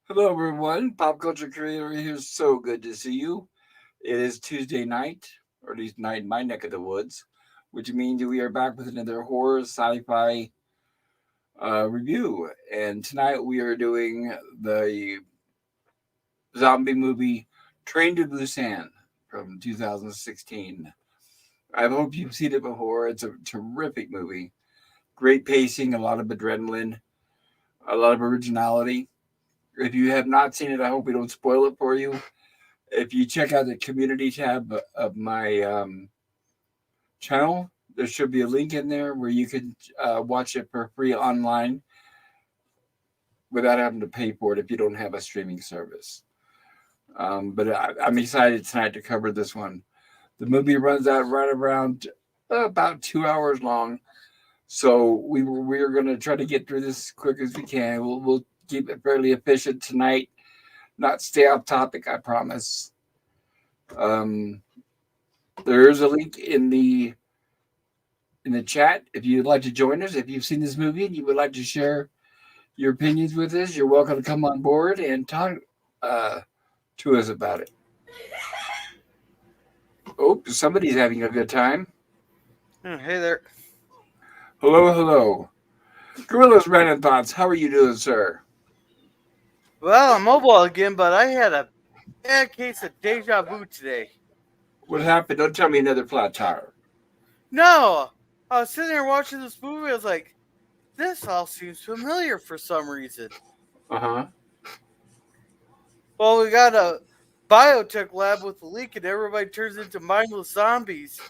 Hello, everyone. Pop Culture Creator here. So good to see you. It is Tuesday night, or at least night in my neck of the woods, which means we are back with another horror sci-fi review. And tonight we are doing the zombie movie Train to Busan from 2016. I hope you've seen it before. It's a terrific movie. Great pacing, a lot of adrenaline, a lot of originality. If you have not seen it, I hope we don't spoil it for you. If you check out the community tab of my channel, there should be a link in there where you can watch it for free online without having to pay for it if you don't have a streaming service. But I'm excited tonight to cover this one. The movie runs out right around about 2 hours long, so we're going to try to get through this as quick as we can. We'll keep it fairly efficient tonight, not stay off topic, I promise. Um, there is a link in the chat if you'd like to join us. If you've seen this movie and you would like to share your opinions with us, you're welcome to come on board and talk uh, to us about it. Oh, somebody's having a good time. Hey there. Hello, hello. Gorillas Random Thoughts, how are you doing, sir? Well, I'm mobile again, but I had a bad case of deja vu today. What happened? Don't tell me another flat tire. No! I was sitting there watching this movie, I was like, this all seems familiar for some reason. Uh huh. Well, we got a biotech lab with a leak and everybody turns into mindless zombies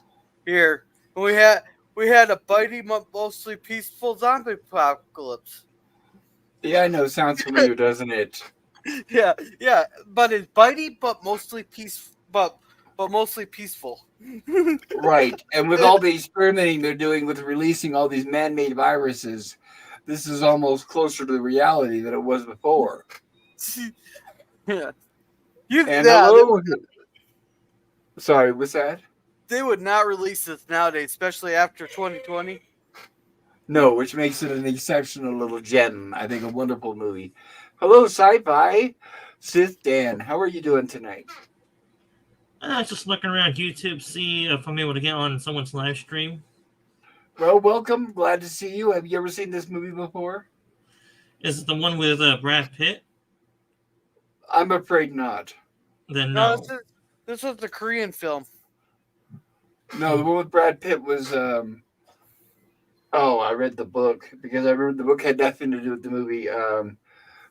here. And we had a biting, mostly peaceful zombie apocalypse. Yeah, I know. Sounds familiar, doesn't it? Yeah, but it's bitey, but mostly peaceful. Right. And with all the experimenting they're doing with releasing all these man made viruses, this is almost closer to reality than it was before. Yeah, And yeah, hello. Sorry, what's that? they would not release this nowadays, especially after 2020. No, which makes it an exceptional little gem. I think a wonderful movie. Hello, Sci-fi. Sith Dan, how are you doing tonight? I was just looking around YouTube, see if I'm able to get on someone's live stream. Well, welcome. Glad to see you. Have you ever seen this movie before? Is it the one with Brad Pitt? I'm afraid not. Then No, no. this was the Korean film. No, the one with Brad Pitt was. Oh, I read the book because I remember the book had nothing to do with the movie.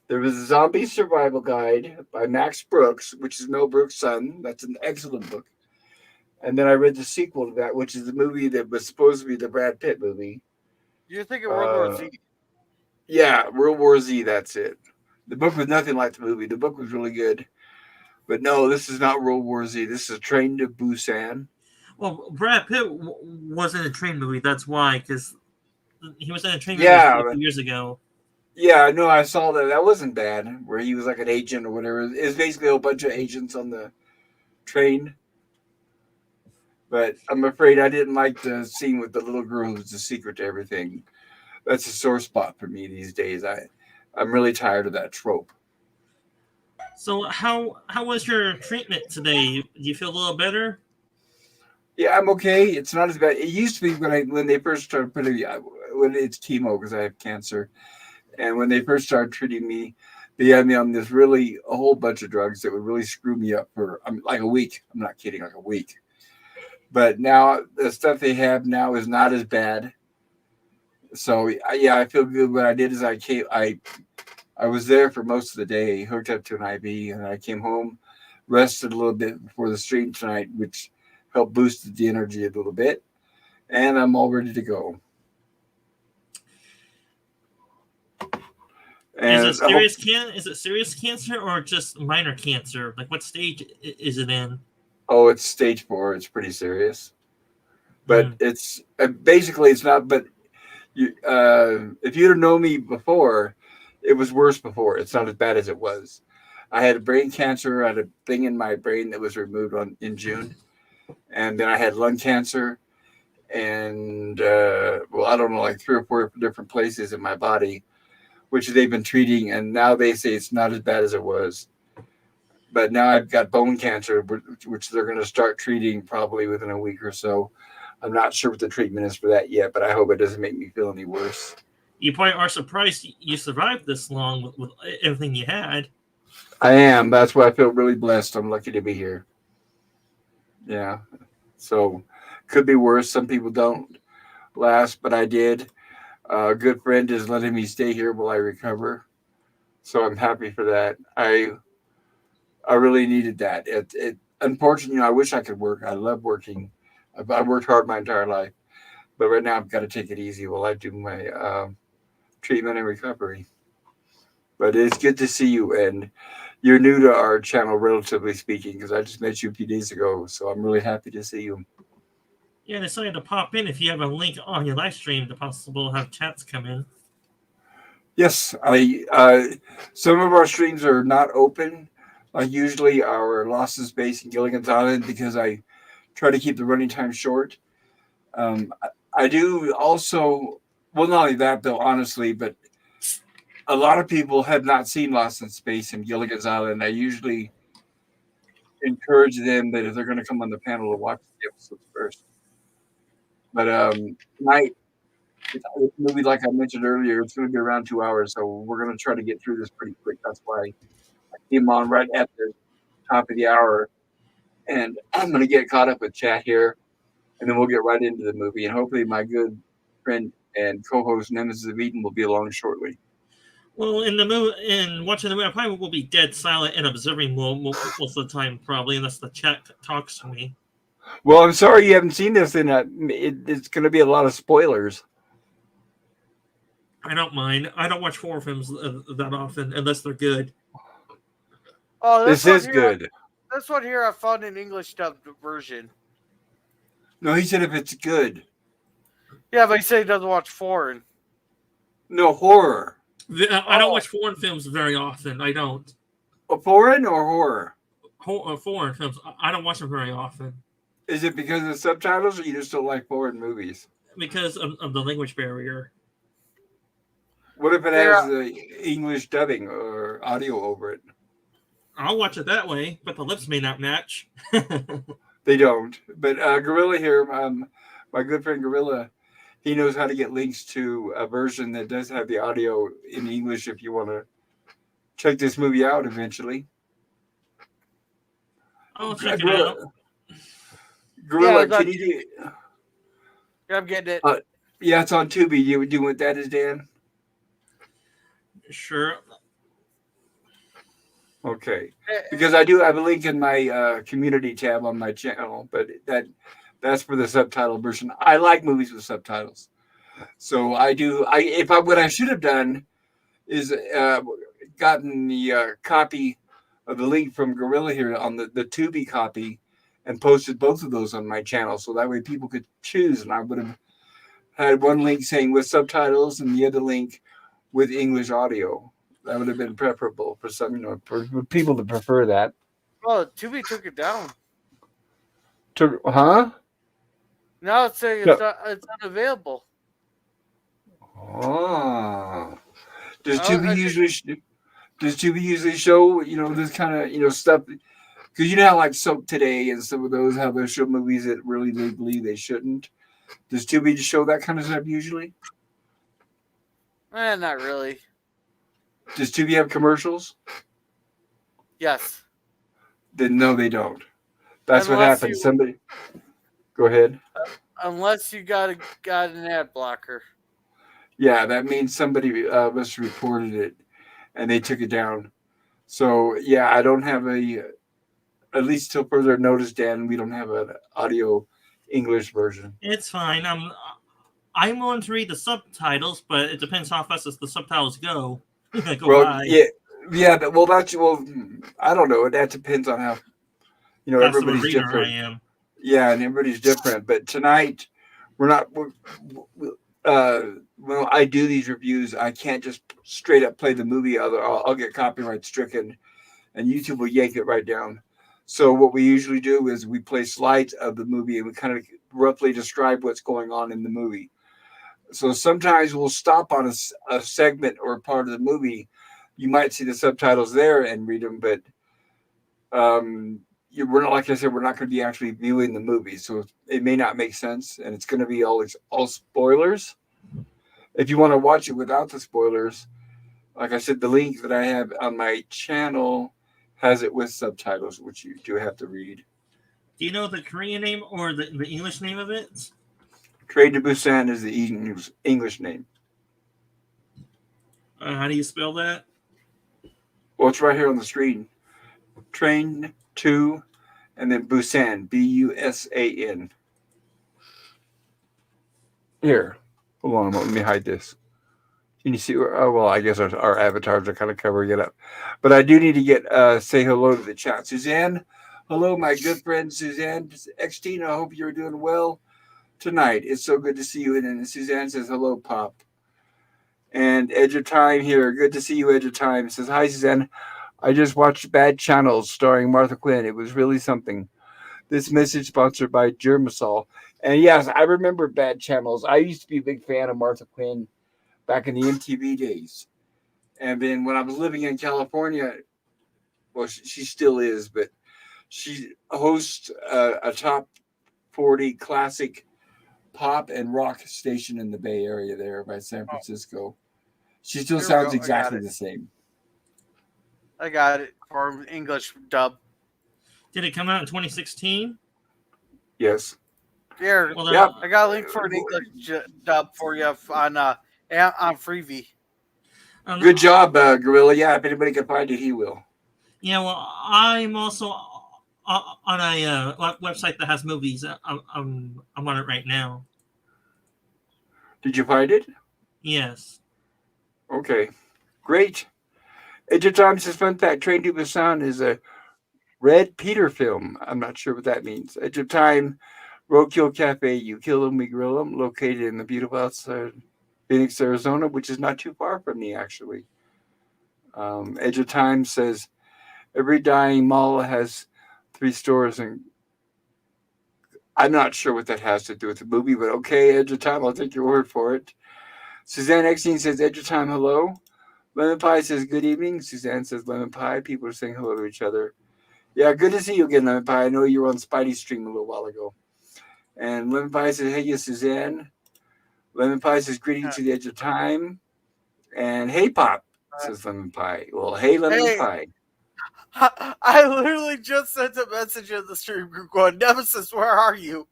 There was a zombie survival guide by Max Brooks, which is Mel Brooks' son. That's an excellent book. And then I read the sequel to that, which is the movie that was supposed to be the Brad Pitt movie. You're thinking World War Uh, Z. yeah, World War Z. That's it. The book was nothing like the movie. The book was really good, but no, this is not World War Z. This is Train to Busan. Well, Brad Pitt was in a train movie. That's why, because he was in a train movie a Yeah, few years ago. yeah, no, I saw that. That wasn't bad. Where he was like an agent or whatever. It's basically a whole bunch of agents on the train. But I'm afraid I didn't like the scene with the little girl who's the secret to everything. That's a sore spot for me these days. I'm really tired of that trope. So how was your treatment today? Do you feel a little better? Yeah, I'm okay. It's not as bad. It used to be when they first started putting when it's chemo because I have cancer, and when they first started treating me, they had me on this really a whole bunch of drugs that would really screw me up for like a week. I'm not kidding, like a week. But now the stuff they have now is not as bad. So yeah, I feel good. What I did is I was there for most of the day, hooked up to an IV, and I came home, rested a little bit before the stream tonight, which helped boost the energy a little bit, and I'm all ready to go. And I hope, Is it serious cancer or just minor cancer? Like what stage is it in? oh, it's stage 4. It's pretty serious, but Mm. it's basically it's not. But if you'd have known me before, it was worse before. It's not as bad as it was. I had brain cancer. I had a thing in my brain that was removed in June, and then I had lung cancer, and well, I don't know, like 3 or 4 different places in my body which they've been treating, and now they say it's not as bad as it was. But now I've got bone cancer, which they're going to start treating probably within a week or so. I'm not sure what the treatment is for that yet, but I hope it doesn't make me feel any worse. You probably are surprised you survived this long with everything you had. I am. That's why I feel really blessed. I'm lucky to be here. Yeah. So could be worse. Some people don't last, but I did. A good friend is letting me stay here while I recover. So I'm happy for that. I really needed that. Unfortunately, I wish I could work. I love working. I've worked hard my entire life, but right now I've got to take it easy while I do my treatment and recovery. But it's good to see you, and you're new to our channel, relatively speaking, because I just met you a few days ago. So I'm really happy to see you. Yeah, I decided to pop in if you have a link on your live stream to possible have chats come in. Yes, some of our streams are not open. Like usually our Lost in Space and Gilligan's Island, because I try to keep the running time short. I do also, well, not only that though, honestly, but a lot of people have not seen Lost in Space and Gilligan's Island. I usually encourage them that if they're going to come on the panel to watch the episodes first. But tonight, this movie, like I mentioned earlier, it's going to be around 2 hours, so we're going to try to get through this pretty quick. That's why I came on right at the top of the hour, and I'm going to get caught up with chat here, and then we'll get right into the movie, and hopefully my good friend and co-host Nemesis of Eden will be along shortly. Well, in watching the movie, I probably will be dead silent and observing most of the time, probably, unless the chat talks to me. Well, I'm sorry you haven't seen this, and it's going to be a lot of spoilers. I don't mind. I don't watch horror films that often, unless they're good. Oh, this is good. This one here I found an English dubbed version. No, he said if it's good. Yeah, but he said he doesn't watch foreign. No, horror. I don't watch foreign films very often. I don't. Foreign or horror? Foreign films. I don't watch them very often. Is it because of the subtitles, or you just don't like foreign movies? Because of the language barrier. What if it has the English dubbing or audio over it? I'll watch it that way, but the lips may not match. They don't. But Gorilla here, my good friend Gorilla, he knows how to get links to a version that does have the audio in English if you want to check this movie out eventually. I'll check it out. Gorilla, can you do... Yeah, I'm getting it. Yeah, it's on Tubi. You do what that is, Dan? Sure. Okay. Because I do have a link in my community tab on my channel, but that's for the subtitle version. I like movies with subtitles. So I do. What I should have done is gotten the copy of the link from Gorilla here on the Tubi copy and posted both of those on my channel, so that way people could choose, and I would have had one link saying with subtitles and the other link with English audio. That would have been preferable for some, for people to prefer that. Oh, Tubi took it down. Huh? Now it's saying it's unavailable. Oh. Does Tubi usually show, this kind of, stuff? Because you know how like Soap Today and some of those, how they show movies that really they believe they shouldn't. Does Tubi just show that kind of stuff usually? Not really. Does Tubi have commercials? Yes. Then no, they don't. That's what happens. Somebody, go ahead. Unless you got an ad blocker. Yeah, that means somebody must have reported it, and they took it down. So yeah, I don't have at least till further notice, Dan, we don't have an audio English version. It's fine. I'm willing to read the subtitles, but it depends how fast the subtitles go. By. Yeah. I don't know. That depends on how, everybody's different. I am. Yeah, and everybody's different. But tonight, when I do these reviews, I can't just straight up play the movie. I'll get copyright stricken, and YouTube will yank it right down. So what we usually do is we play slides of the movie, and we kind of roughly describe what's going on in the movie. So sometimes we'll stop on a segment or part of the movie. You might see the subtitles there and read them, but we're not, like I said, we're not going to be actually viewing the movie, so it may not make sense, and it's going to be all spoilers. If you want to watch it without the spoilers, like I said, the link that I have on my channel has it with subtitles, which you do have to read. Do you know the Korean name or the English name of it? Train to Busan is the English name. How do you spell that? Well, it's right here on the screen. Train to, and then Busan, Busan. Here, hold on, let me hide this. Can you see? Oh well, I guess our avatars are kind of covering it up. But I do need to say hello to the chat. Suzanne, hello, my good friend Suzanne Xtina. I hope you're doing well tonight. It's so good to see you. And Suzanne says hello, Pop. And Edge of Time here. Good to see you, Edge of Time. Says hi, Suzanne. I just watched Bad Channels starring Martha Quinn. It was really something. This message sponsored by Germasol. And yes, I remember Bad Channels. I used to be a big fan of Martha Quinn back in the MTV days. And then when I was living in California, well, she still is, but she hosts a top 40 classic pop and rock station in the Bay Area there by San Francisco. She still sounds exactly the same. I got it for English dub. Did it come out in 2016? Yes. Here, Well, Yep. I got a link for an English dub for you on Freevee. Good job, Gorilla. Yeah, if anybody can find it, he will. Yeah, well, I'm also on a website that has movies. I'm on it right now. Did you find it? Yes. Okay, great. Edge of Time says, fun fact, Train to Busan is a Red Peter film. I'm not sure what that means. Edge of Time, Roadkill Cafe, You Kill 'Em, We Grill 'Em, located in the beautiful outside Phoenix, Arizona, which is not too far from me, actually. Edge of Time says, every dying mall has 3 stores, and I'm not sure what that has to do with the movie, but okay, Edge of Time, I'll take your word for it. Suzanne Exine says, Edge of Time, hello. Lemon Pie says, good evening. Suzanne says, Lemon Pie. People are saying hello to each other. Yeah, good to see you again, Lemon Pie. I know you were on Spidey's stream a little while ago. And Lemon Pie says, hey, yes, Suzanne. Lemon Pie says, greetings to the Edge of Time. And hey, Pop, says Lemon Pie. Well, hey, Lemon Pie. I literally just sent a message in the stream group going, Nemesis, where are you?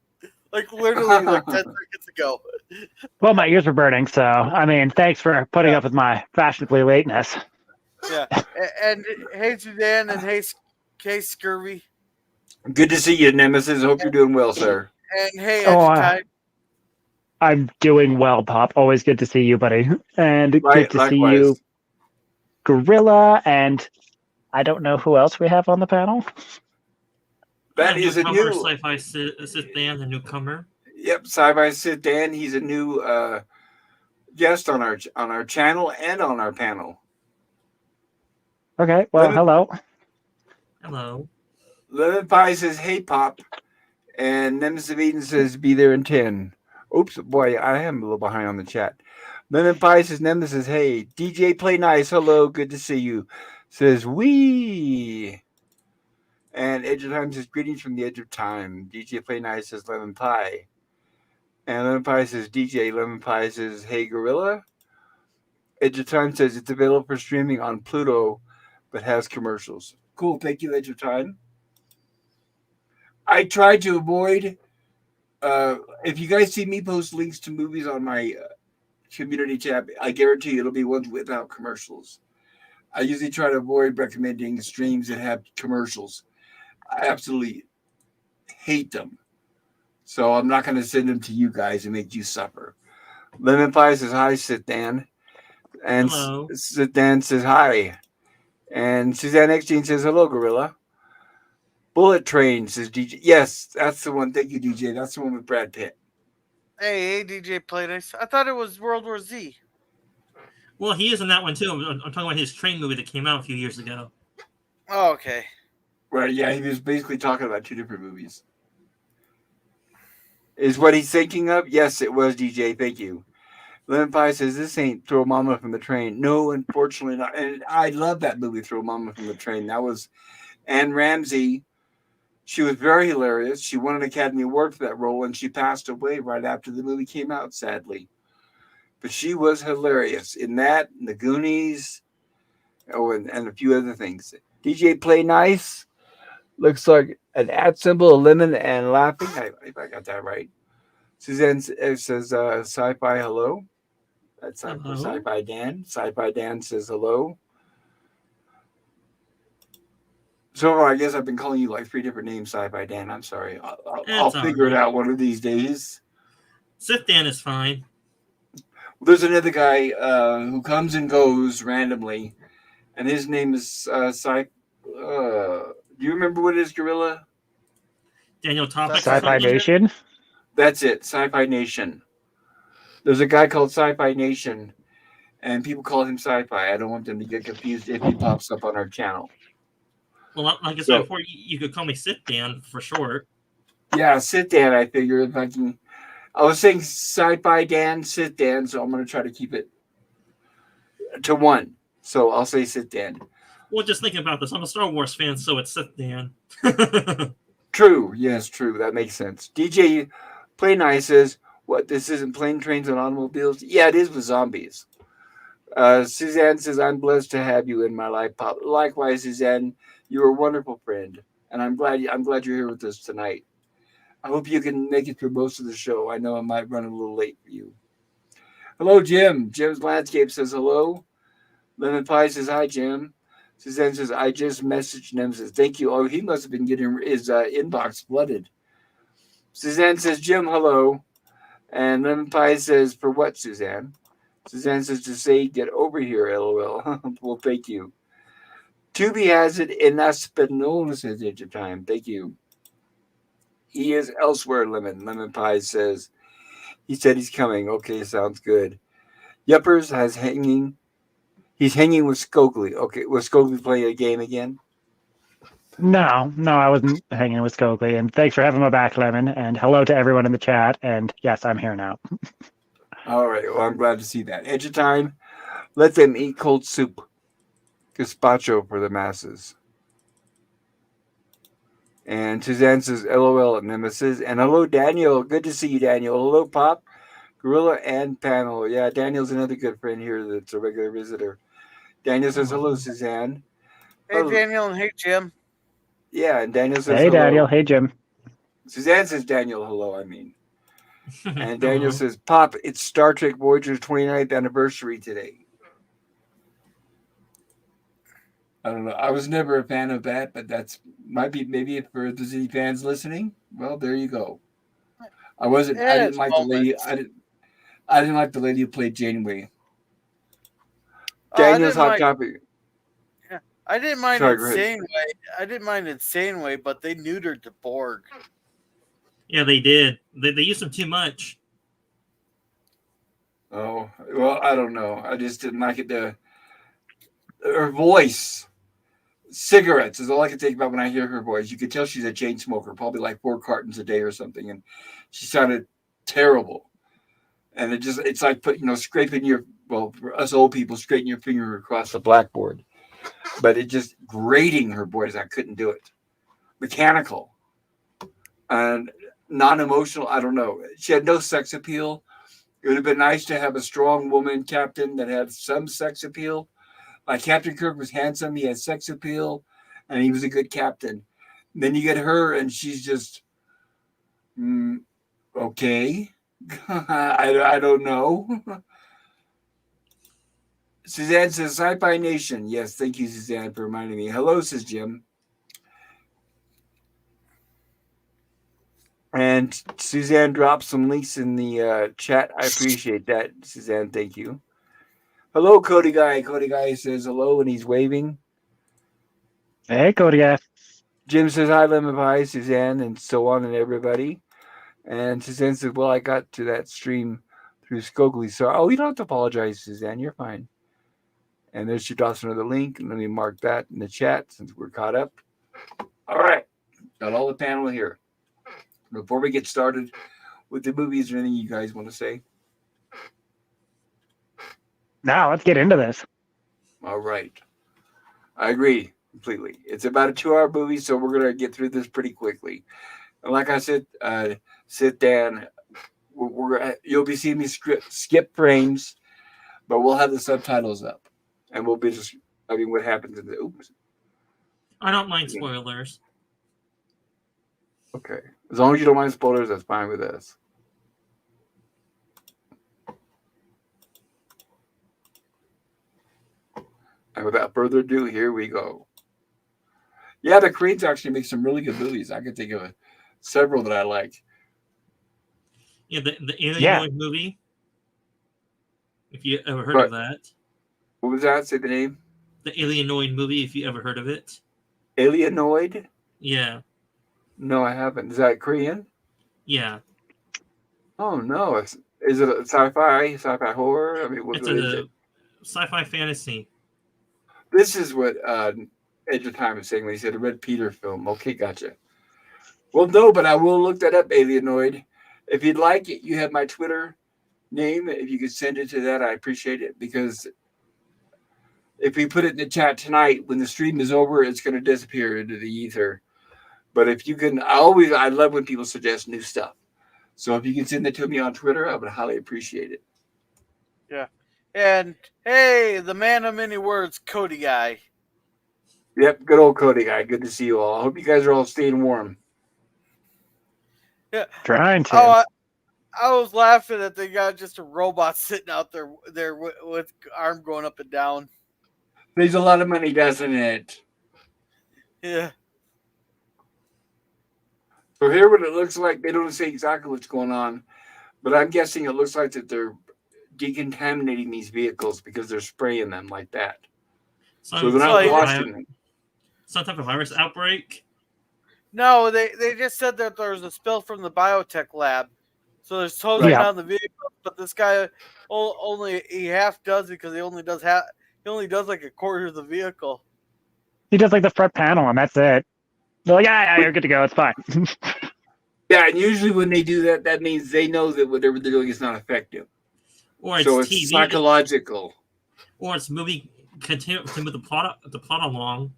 Like, literally, like 10 seconds ago. Well, my ears were burning, so, I mean, thanks for putting up with my fashionably lateness. Yeah. And hey, Suzanne, and hey, Scurvy. Good to see you, Nemesis. Hope you're doing well, sir. And hey, Edge I'm doing well, Pop. Always good to see you, buddy. And good to see you, Gorilla, and I don't know who else we have on the panel. That is a new Sci-fi Sith Dan, the newcomer. Yep, Sci-fi Sith Dan. He's a new guest on our channel and on our panel. Okay, well, hello. Hello. Lemon Pie says, hey, Pop. And Nemesis of Eden says, be there in 10. Oops, boy, I am a little behind on the chat. Lemon Pie says, Nemesis, hey. DJ Play Nice, hello, good to see you. Says, wee. And Edge of Time says, greetings from the Edge of Time. DJ Play Nice says, Lemon Pie. And Lemon Pie says, DJ. Lemon Pie says, hey, Gorilla. Edge of Time says, it's available for streaming on Pluto, but has commercials. Cool, thank you, Edge of Time. I try to avoid, if you guys see me post links to movies on my community tab, I guarantee it'll be ones without commercials. I usually try to avoid recommending streams that have commercials. I absolutely hate them. So I'm not going to send them to you guys and make you suffer. Lemon Pie says, hi, Sit Dan. And Sit Dan says, hi. And Suzanne Xteen says, hello, Gorilla. Bullet Train says, DJ. Yes, that's the one. Thank you, DJ. That's the one with Brad Pitt. Hey, DJ Play Nice. I thought it was World War Z. Well, he is in that one, too. I'm talking about his train movie that came out a few years ago. Oh, okay. Right, yeah, he was basically talking about 2 different movies. Is what he's thinking of? Yes, it was, DJ. Thank you. Lemon Pie says, this ain't Throw Mama from the Train. No, unfortunately not. And I love that movie, Throw Mama from the Train. That was Anne Ramsey. She was very hilarious. She won an Academy Award for that role, and she passed away right after the movie came out, sadly. But she was hilarious in that, in The Goonies, and a few other things. DJ Play Nice looks like an @ symbol, a lemon, and laughing. If I got that right. Suzanne says, Sci-fi hello. That's for Hello. Sci-fi Dan. Sci-fi Dan says hello. So I guess I've been calling you like 3 different names, Sci-fi Dan. I'm sorry. I'll figure it out one of these days. Sith Dan is fine. There's another guy who comes and goes randomly, and his name is do you remember what it is, Gorilla? Daniel Topic. Sci-Fi Nation. That's it, Sci-Fi Nation. There's a guy called Sci-Fi Nation, and people call him Sci-Fi. I don't want them to get confused if he pops up on our channel. Well, like I said before, you could call me Sith Dan for short. Yeah, Sit Dan, I figure if I can. I was saying Sci-Fi Dan, Sit Dan, so I'm going to try to keep it to one. So I'll say Sit Dan. Well, just thinking about this, I'm a Star Wars fan, so it's Sith Dan. True. Yes, true. That makes sense. DJ Play Nice says, what, this isn't plane, trains, and automobiles? Yeah, it is with zombies. Suzanne says, I'm blessed to have you in my life, Pop. Likewise, Suzanne, you're a wonderful friend, and I'm glad you're here with us tonight. I hope you can make it through most of the show. I know I might run a little late for you. Hello, Jim. Jim's Landscape says hello. Lemon Pie says, hi, Jim. Suzanne says, I just messaged him, says, thank you. Oh, he must have been getting his inbox flooded. Suzanne says, Jim, hello. And Lemon Pie says, for what, Suzanne? Suzanne says, to say, get over here, LOL. Well, thank you. Tubi has it in Espanol, says Edge of Time. Thank you. He is elsewhere, Lemon. Lemon Pie says, he said he's coming. Okay, sounds good. Yuppers has hanging. He's hanging with Skogley. Okay, was Skogley playing a game again? No, I wasn't hanging with Skogley. And thanks for having my back, Lemon. And hello to everyone in the chat. And yes, I'm here now. All right. Well, I'm glad to see that. Edge of Time. Let them eat cold soup. Gazpacho for the masses. And Suzanne says, LOL at Nemesis. And hello, Daniel. Good to see you, Daniel. Hello, Pop, Gorilla, and Panel. Yeah, Daniel's another good friend here that's a regular visitor. Daniel says, hello, Suzanne. Hey, hello. Daniel, and hey, Jim. Yeah, and Daniel says, hey, hello. Daniel. Hey, Jim. Suzanne says, Daniel, hello, I mean. And Daniel says, Pop, it's Star Trek Voyager's 29th anniversary today. I don't know. I was never a fan of that, but that's might be maybe for the any fans listening. Well, there you go. I didn't like the lady. I didn't like the lady who played Janeway. Daniel's hot topic. Yeah, I didn't mind Sorry, Insane Way. I didn't mind Insane Way, but they neutered the Borg. Yeah, they did. They used them too much. Oh well, I don't know. I just didn't like it. Her voice. Cigarettes is all I can think about when I hear her voice. You could tell she's a chain smoker, probably like 4 cartons a day or something, and she sounded terrible. And it's like scraping for us old people, scraping your finger across the blackboard. But it just grating her voice. I couldn't do it. Mechanical and non-emotional. I don't know. She had no sex appeal. It would have been nice to have a strong woman captain that had some sex appeal. Like Captain Kirk was handsome, he had sex appeal, and he was a good captain. And then you get her, and she's just okay. I don't know. Suzanne says, Sci-Fi Nation. Yes, thank you, Suzanne, for reminding me. Hello, says Jim. And Suzanne dropped some links in the chat. I appreciate that, Suzanne. Thank you. Hello, Cody Guy. Cody Guy says hello, and he's waving. Hey, Cody Guy. Jim says hi, Lemon Pie, Suzanne, and so on, and everybody. And Suzanne says, well, I got to that stream through Skogley. So, you don't have to apologize, Suzanne. You're fine. And then she drops another link. And let me mark that in the chat since we're caught up. All right. Got all the panel here. Before we get started with the movies or anything you guys want to say? Now let's get into this. All right. I agree completely. It's about a 2-hour movie, so we're going to get through this pretty quickly. And like I said, sit down. You'll be seeing me skip frames, but we'll have the subtitles up. And we'll be what happens in the... Oops. I don't mind spoilers. Okay. As long as you don't mind spoilers, that's fine with us. And without further ado, here we go. Yeah, the Koreans actually make some really good movies. I can think of several that I like. Yeah, the Alien movie. If you ever heard of that. What was that? Say the name. The Alienoid movie, if you ever heard of it. Alienoid? Yeah. No, I haven't. Is that Korean? Yeah. Oh, no. Is it a sci-fi horror? I mean, what is it? Sci-fi fantasy. This is what Edge of Time is saying when he said a Red Peter film. Okay, gotcha. Well, no, but I will look that up, Alienoid. If you'd like it, you have my Twitter name. If you could send it to that, I appreciate it, because if we put it in the chat tonight, when the stream is over, it's going to disappear into the ether. But if you can, I love when people suggest new stuff. So if you can send it to me on Twitter, I would highly appreciate it. Yeah. And hey, the man of many words, Cody guy. Yep, good old Cody guy. Good to see you all. I hope you guys are all staying warm. Yeah. Trying to. Oh, I was laughing that they got just a robot sitting out there with arm going up and down. There's a lot of money, doesn't it? Yeah. So here what it looks like, they don't say exactly what's going on, but I'm guessing it looks like that they're decontaminating these vehicles because they're spraying them like that. So they're not washing them. Some type of virus outbreak? No, they just said that there was a spill from the biotech lab. So there's totally on the vehicle, but this guy he half does it because he only does like a quarter of the vehicle. He does like the front panel, and that's it. They're like, yeah, you're good to go. It's fine. Yeah, and usually when they do that, that means they know that whatever they're doing is not effective. Or it's so it's TV, psychological. Or it's movie continue with the plot along.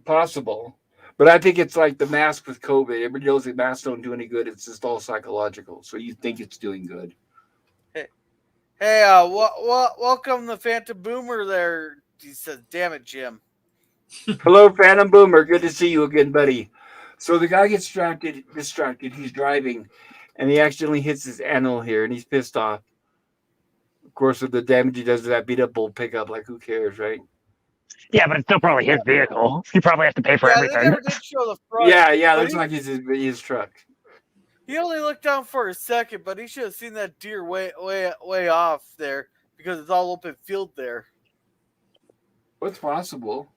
Possible. But I think it's like the mask with COVID. Everybody knows that masks don't do any good. It's just all psychological. So you think it's doing good. Hey, welcome the Phantom Boomer there. He says, damn it, Jim. Hello, Phantom Boomer. Good to see you again, buddy. So the guy gets distracted. He's driving, and he accidentally hits his animal here, and he's pissed off. Of course, with the damage he does to that beat-up old pickup, like, who cares, right? Yeah, but it's still probably his vehicle. He probably has to pay for everything. They never did show the front. Yeah, looks like his truck. He only looked down for a second, but he should have seen that deer way off there because it's all open field there. What's possible?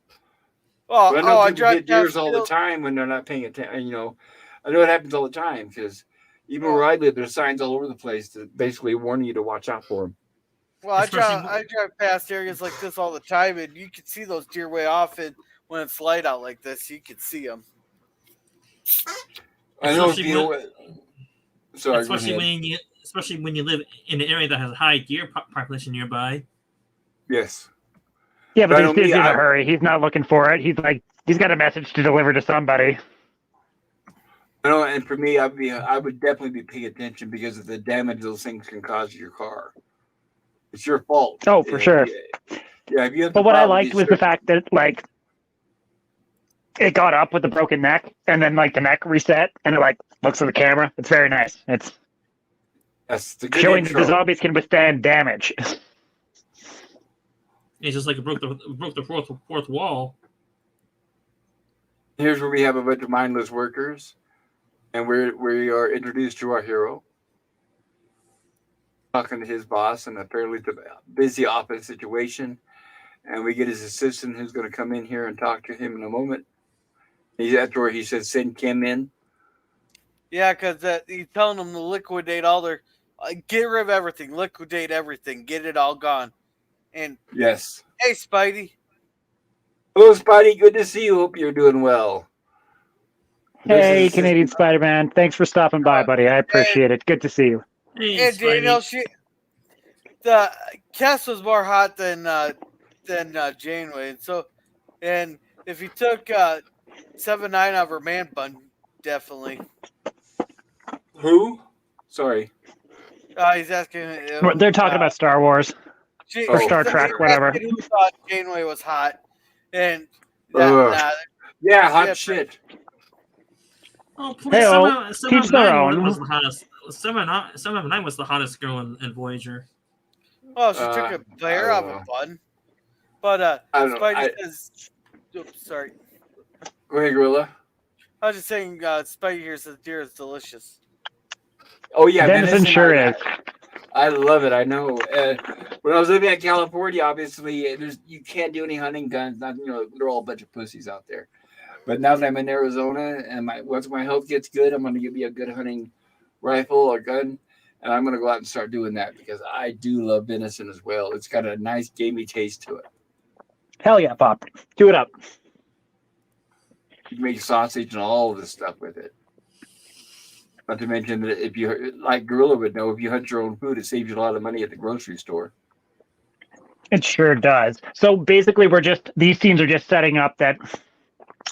Well, I drive hit deers all the time when they're not paying attention. You know, I know it happens all the time because even where I live, there's signs all over the place that basically warn you to watch out for them. Well, I drive past areas like this all the time, and you can see those deer way off. And when it's light out like this, you can see them. I know. Sorry, especially when you live in an area that has a high deer population nearby. Yes. Yeah, but he's busy in a hurry. He's not looking for it. He's got a message to deliver to somebody. I know, and for me, I would definitely be paying attention because of the damage those things can cause to your car. It's your fault. Oh, for sure. Yeah, but what I liked was the fact that it got up with the broken neck, and then the neck reset, and it looks at the camera. It's very nice. It's showing that the zombies can withstand damage. It's just like it broke the fourth wall. Here's where we have a bunch of mindless workers, and we are introduced to our hero, talking to his boss, and apparently it's a busy office situation. And we get his assistant who's going to come in here and talk to him in a moment. That's where he says, "Send Kim in." Yeah, because he's telling them to liquidate all their, get rid of everything, liquidate everything, get it all gone. And yes. Hey, Spidey. Hello, Spidey. Good to see you. Hope you're doing well. Hey, Canadian Spider-Man. Thanks for stopping by, buddy. I appreciate it. Good to see you. Hey, Daniel. the Cass was more hot than Janeway. And if he took 7'9" out of her man bun, definitely. Who? Sorry. He's asking. They're talking about Star Wars or Star Trek, whatever. Who thought Janeway was hot? And hot shit. Oh, please! Teach their own. Was the hottest. 7'9" was the hottest girl in Voyager. Oh, she took a bear out of a bun. But Spidey says, oops, sorry. Go ahead, Gorilla. I was just saying, Spidey here says deer is delicious. Oh yeah, venison sure is. I love it. I know. When I was living in California, obviously, you can't do any hunting guns. They're all a bunch of pussies out there. But now that I'm in Arizona, and once my health gets good, I'm going to give me a good hunting rifle or gun, and I'm going to go out and start doing that because I do love venison as well. It's got a nice gamey taste to it. Hell yeah, Pop. Do it up. You can make sausage and all of this stuff with it. Not to mention that if you, like Gorilla would know, if you hunt your own food, it saves you a lot of money at the grocery store. It sure does. So basically, these scenes are just setting up that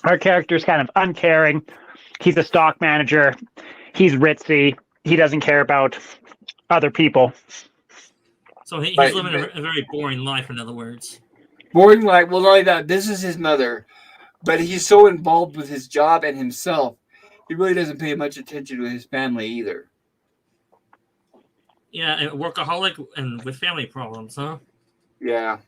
our character's kind of uncaring. He's a stock manager. He's ritzy. He doesn't care about other people. So he's living a very boring life, in other words. Boring life. Well, not only that, this is his mother, but he's so involved with his job and himself, he really doesn't pay much attention to his family either. Yeah, a workaholic and with family problems, huh? Yeah.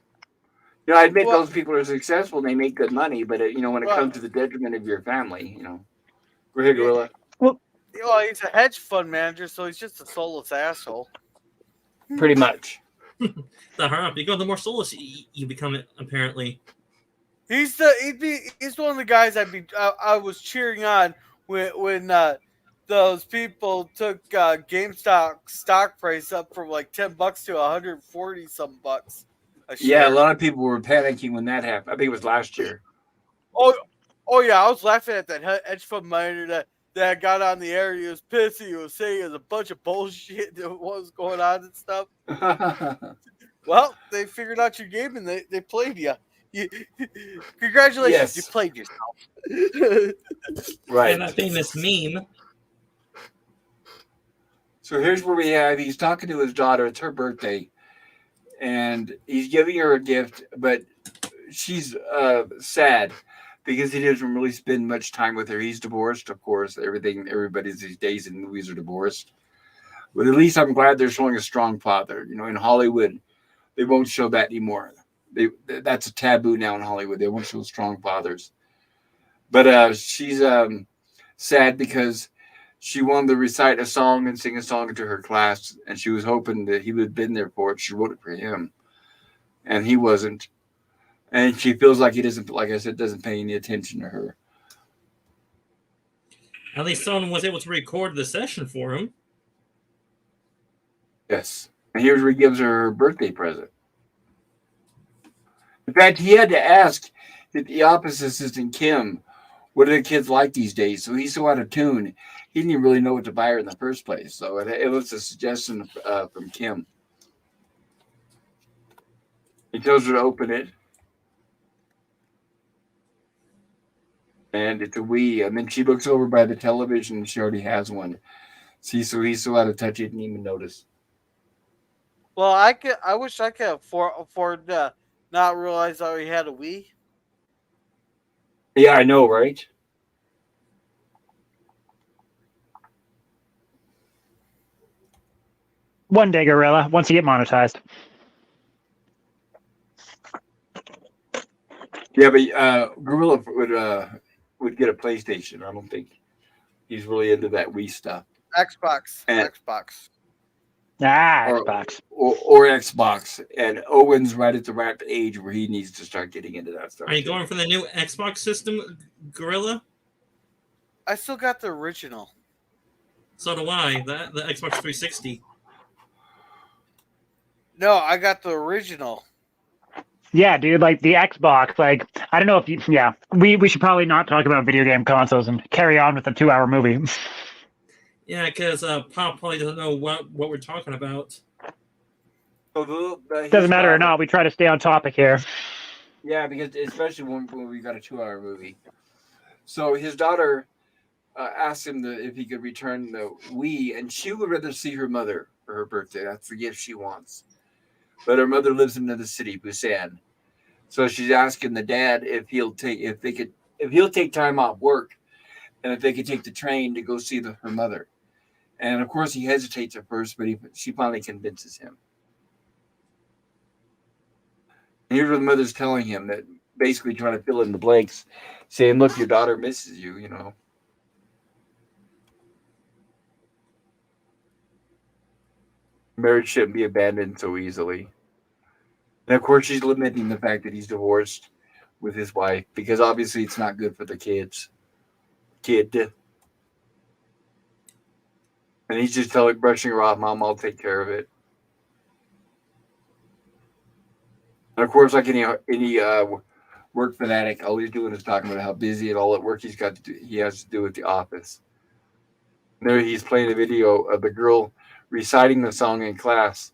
I admit those people are successful and they make good money, but when it comes to the detriment of your family, Go ahead, Gorilla. Well, he's a hedge fund manager, so he's just a soulless asshole. Pretty much. The higher up you go, the more soulless you become, apparently. He's one of the guys I was cheering on when those people took GameStop stock price up from like $10 to $140 some bucks. Yeah, a lot of people were panicking when that happened. I think it was last year. Oh yeah, I was laughing at that hedge fund manager that got on the air. He was pissed. He was saying it was a bunch of bullshit that was going on and stuff. Well, they figured out your game and they played you. Congratulations, you played yourself. Right. And that famous meme. So here's where he's talking to his daughter. It's her birthday. And he's giving her a gift, but she's sad because he doesn't really spend much time with her. He's divorced, of course. Everybody these days in movies are divorced. But at least I'm glad they're showing a strong father. In Hollywood, they won't show that anymore. That's a taboo now in Hollywood. They won't show strong fathers. But she's sad because she wanted to recite a song and sing a song to her class, and she was hoping that he would have been there for it. She wrote it for him, and he wasn't. And she feels like he doesn't, like I said, doesn't pay any attention to her. At least someone was able to record the session for him. Yes. And here's where he gives her birthday present. In fact, he had to ask the office assistant, Kim, what are the kids like these days? So he's so out of tune, he didn't even really know what to buy her in the first place. So it was a suggestion from Kim. He tells her to open it. And it's a Wii. And then she looks over by the television and she already has one. See, so he's so out of touch he didn't even notice. Well, I wish I could afford not realize I already had a Wii. Yeah, I know, right? One day, Gorilla, once you get monetized. Yeah, but Gorilla would get a PlayStation. I don't think he's really into that Wii stuff. Xbox. Xbox. Or Xbox. And Owen's right at the right age where he needs to start getting into that stuff. Are you going for the new Xbox system, Gorilla? I still got the original. So do I. The Xbox 360. No, I got the original. Yeah, dude, like the Xbox, like, I don't know if we should probably not talk about video game consoles and carry on with a 2-hour movie. Yeah, because Pop probably doesn't know what we're talking about. Doesn't matter or not. We try to stay on topic here. Yeah, because especially when we got a 2-hour movie. So his daughter asked him if he could return the Wii, and she would rather see her mother for her birthday. That's the gift she wants. But her mother lives in another city, Busan. So she's asking the dad if he'll take time off work, and if they could take the train to go see her mother. And of course, he hesitates at first, but she finally convinces him. And here's what the mother's telling him, that basically trying to fill in the blanks, saying, "Look, your daughter misses you, you know." Marriage shouldn't be abandoned so easily. And of course, she's lamenting the fact that he's divorced with his wife, because obviously it's not good for the kid. And he's just brushing her off, "Mom, I'll take care of it." And of course, like any work fanatic, all he's doing is talking about how busy and all that work he has to do at the office. And there he's playing a video of the girl reciting the song in class,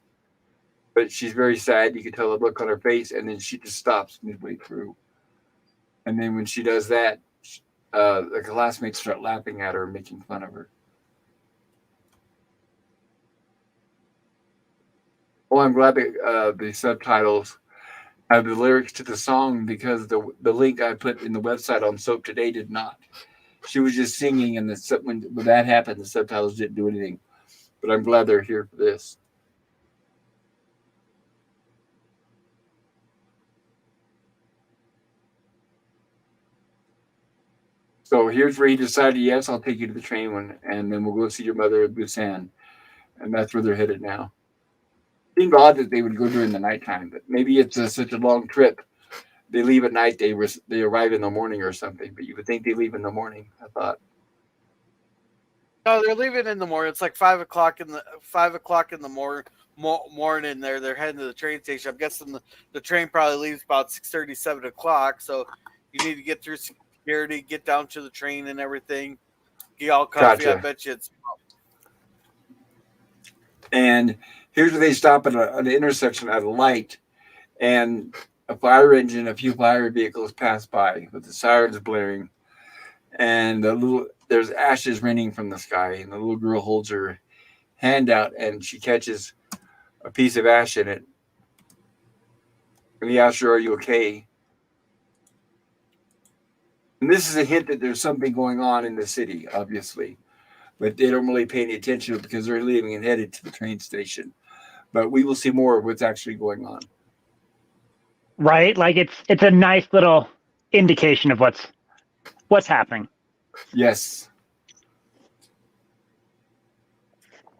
but she's very sad. You can tell the look on her face, and then she just stops midway through. And then when she does that, the classmates start laughing at her and making fun of her. Well, I'm glad that the subtitles have the lyrics to the song, because the link I put in the website on Soap Today did not. She was just singing, and when that happened, the subtitles didn't do anything. But I'm glad they're here for this. So here's where he decided, yes, I'll take you to the train, and then we'll go see your mother in Busan. And that's where they're headed now. It seemed odd that they would go during the nighttime, but maybe it's such a long trip. They leave at night, they arrive in the morning or something, but you would think they leave in the morning, I thought. No, they're leaving in the morning. It's like 5:00 in the morning. They're heading to the train station. I'm guessing the train probably leaves about 6:30, 7:00. So you need to get through security, get down to the train and everything. Get all comfy. Gotcha. I bet you it's. And here's where they stop at an intersection at a light, and a fire engine, a few fire vehicles pass by with the sirens blaring, and there's ashes raining from the sky, and the little girl holds her hand out, and she catches a piece of ash in it. And he asks her, "Are you okay?" And this is a hint that there's something going on in the city, obviously, but they don't really pay any attention to it because they're leaving and headed to the train station. But we will see more of what's actually going on. Right? Like it's a nice little indication of what's happening. Yes.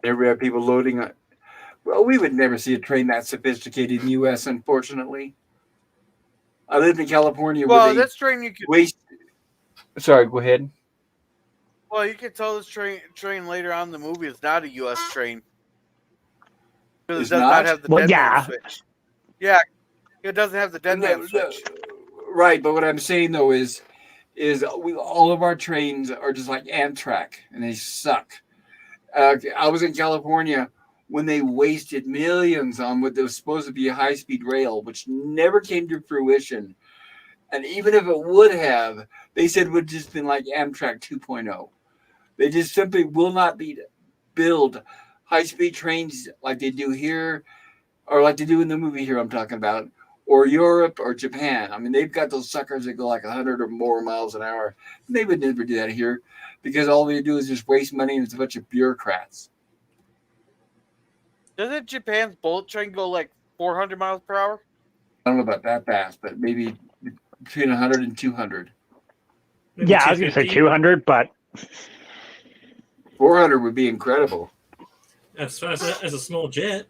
There we have people loading up. Well, we would never see a train that sophisticated in the U.S., unfortunately. I lived in California. Well, this train you could waste. Sorry, go ahead. Well, you can tell this train later on in the movie is not a U.S. train. Because it does not have the dead man switch. Yeah, it doesn't have the dead man switch. Right, but what I'm saying though is all of our trains are just like Amtrak, and they suck. I was in California when they wasted millions on what was supposed to be a high-speed rail, which never came to fruition. And even if it would have, they said it would have just been like Amtrak 2.0. They just simply will not build high-speed trains like they do here, or like they do in the movie here I'm talking about, or Europe or Japan. I mean, they've got those suckers that go like 100 or more miles an hour. They would never do that here because all they do is just waste money, and it's a bunch of bureaucrats. Doesn't Japan's bullet train go like 400 miles per hour? I don't know about that fast, but maybe between 100 and 200. Maybe Yeah, I was going to say 200, but 400 would be incredible. As fast as a small jet.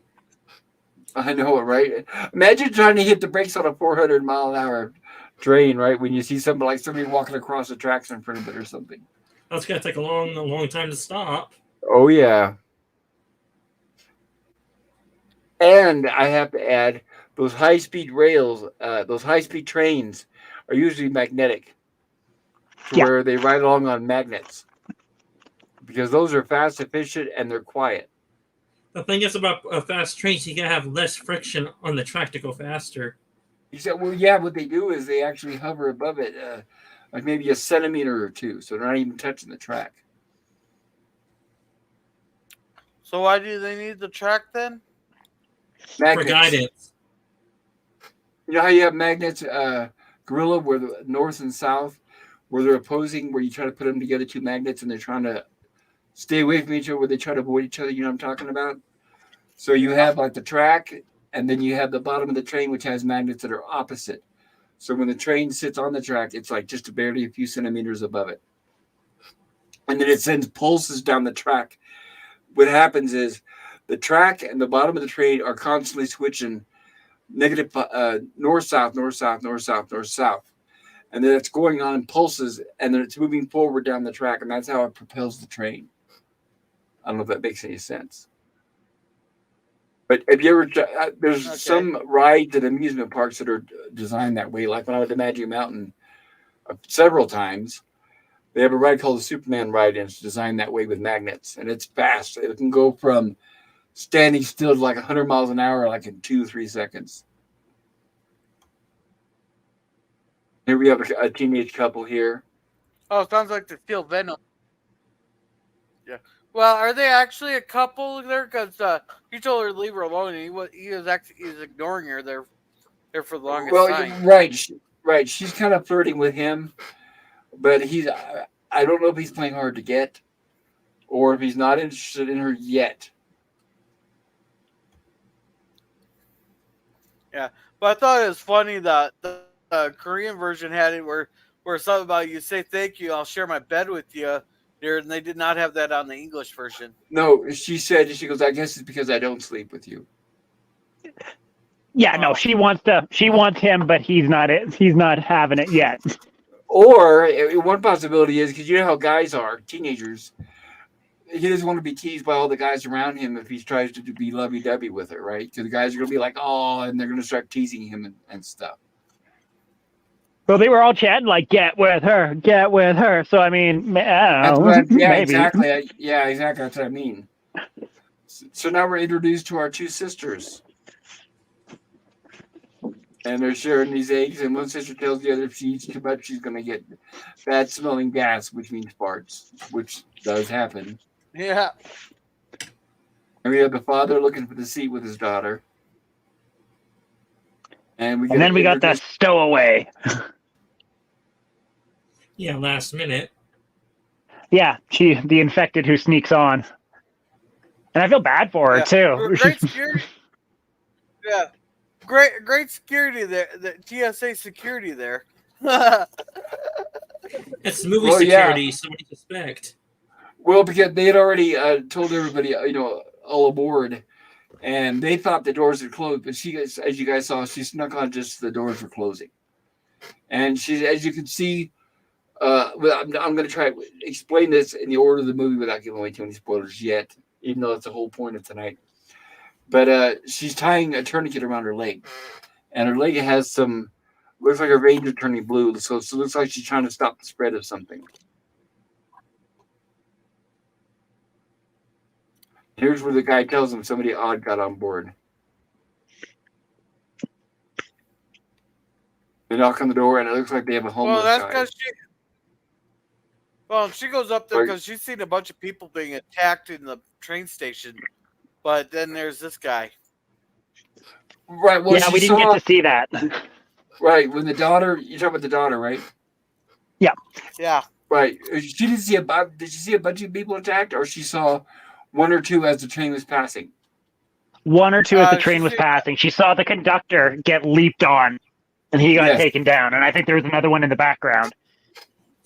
I know it, right? Imagine trying to hit the brakes on a 400 mile an hour train, right? When you see somebody walking across the tracks in front of it or something. That's going to take a long time to stop. Oh, yeah. And I have to add, those high-speed rails, those high-speed trains are usually magnetic, where they ride along on magnets, because those are fast, efficient, and they're quiet. The thing is about fast trains, you gotta have less friction on the track to go faster. He said, well, yeah, what they do is they actually hover above it, like maybe a centimeter or two, so they're not even touching the track. So why do they need the track then? Magnets. For guidance. You know how you have magnets, gorilla, where the north and south, where they're opposing, where you try to put them together, two magnets, and they're trying to stay away from each other, where they try to avoid each other. You know what I'm talking about? So you have like the track, and then you have the bottom of the train, which has magnets that are opposite. So when the train sits on the track, it's like just barely a few centimeters above it. And then it sends pulses down the track. What happens is the track and the bottom of the train are constantly switching negative north, south, north, south, north, south, north, south. And then it's going on in pulses, and then it's moving forward down the track, and that's how it propels the train. I don't know if that makes any sense. But have you ever, there's some rides at amusement parks that are designed that way. Like when I went to Magic Mountain several times, they have a ride called the Superman ride, and it's designed that way with magnets. And it's fast. It can go from standing still to like 100 miles an hour, like in 2-3 seconds. Here we have a teenage couple here. Oh, it sounds like they steal Venom. Yeah. Well, are they actually a couple there? Because he told her to leave her alone, and he's ignoring her there for the longest time. Right. She's kind of flirting with him, but I don't know if he's playing hard to get, or if he's not interested in her yet. Yeah, but I thought it was funny that the Korean version had it where something about you say thank you, I'll share my bed with you. And they did not have that on the English version. No, she goes, I guess it's because I don't sleep with you. Yeah, no, she wants him, but he's not having it yet. Or one possibility is, because you know how guys are, teenagers, he doesn't want to be teased by all the guys around him if he tries to be lovey-dovey with her, right? Because the guys are going to be like, oh, and they're going to start teasing him and stuff. So they were all chatting like, get with her. So, I mean, I don't know. Maybe. Exactly. Yeah, exactly. That's what I mean. So now we're introduced to our two sisters. And they're sharing these eggs, and one sister tells the other if she eats too much, she's going to get bad-smelling gas, which means farts, which does happen. Yeah. And we have the father looking for the seat with his daughter. And then we got the stowaway. Yeah, last minute. Yeah, the infected who sneaks on. And I feel bad for her, too. Great security. Yeah. Great security there. The TSA security there. It's movie security, so what do you expect? Well, because they had already told everybody, all aboard, and they thought the doors were closed. But she, as you guys saw, she snuck on just the doors were closing. And she, as you can see, I'm going to try to explain this in the order of the movie without giving away too many spoilers yet, even though that's the whole point of tonight. But she's tying a tourniquet around her leg, and her leg has looks like her veins are turning blue, so it looks like she's trying to stop the spread of something. Here's where the guy tells him somebody odd got on board. They knock on the door, and it looks like they have a homeless guy. Well, that's because she goes up there because she's seen a bunch of people being attacked in the train station. But then there's this guy. Right. Well, yeah, we didn't get to see that. Right. When the daughter, you're talking about the daughter, right? Yeah. Yeah. Right. She didn't see did she see a bunch of people attacked, or she saw one or two as the train was passing? One or two as the train was passing. She saw the conductor get leaped on, and he got taken down. And I think there was another one in the background.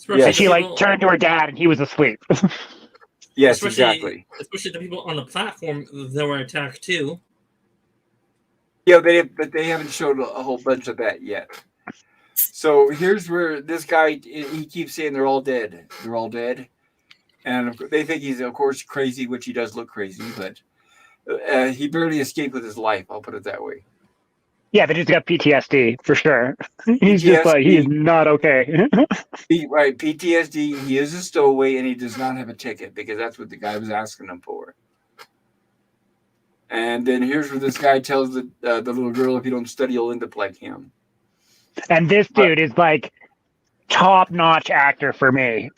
And she turned to her dad, and he was asleep. Yes, exactly. Especially the people on the platform that were attacked too. Yeah, but they haven't showed a whole bunch of that yet. So here's where this guy, he keeps saying they're all dead. They're all dead. And they think he's, of course, crazy, which he does look crazy, but he barely escaped with his life, I'll put it that way. Yeah, but he's got PTSD, for sure. He's just like, he's not okay. Right, PTSD, he is a stowaway, and he does not have a ticket, because that's what the guy was asking him for. And then here's where this guy tells the little girl, if you don't study, you'll end up like him. And this dude is like top-notch actor for me.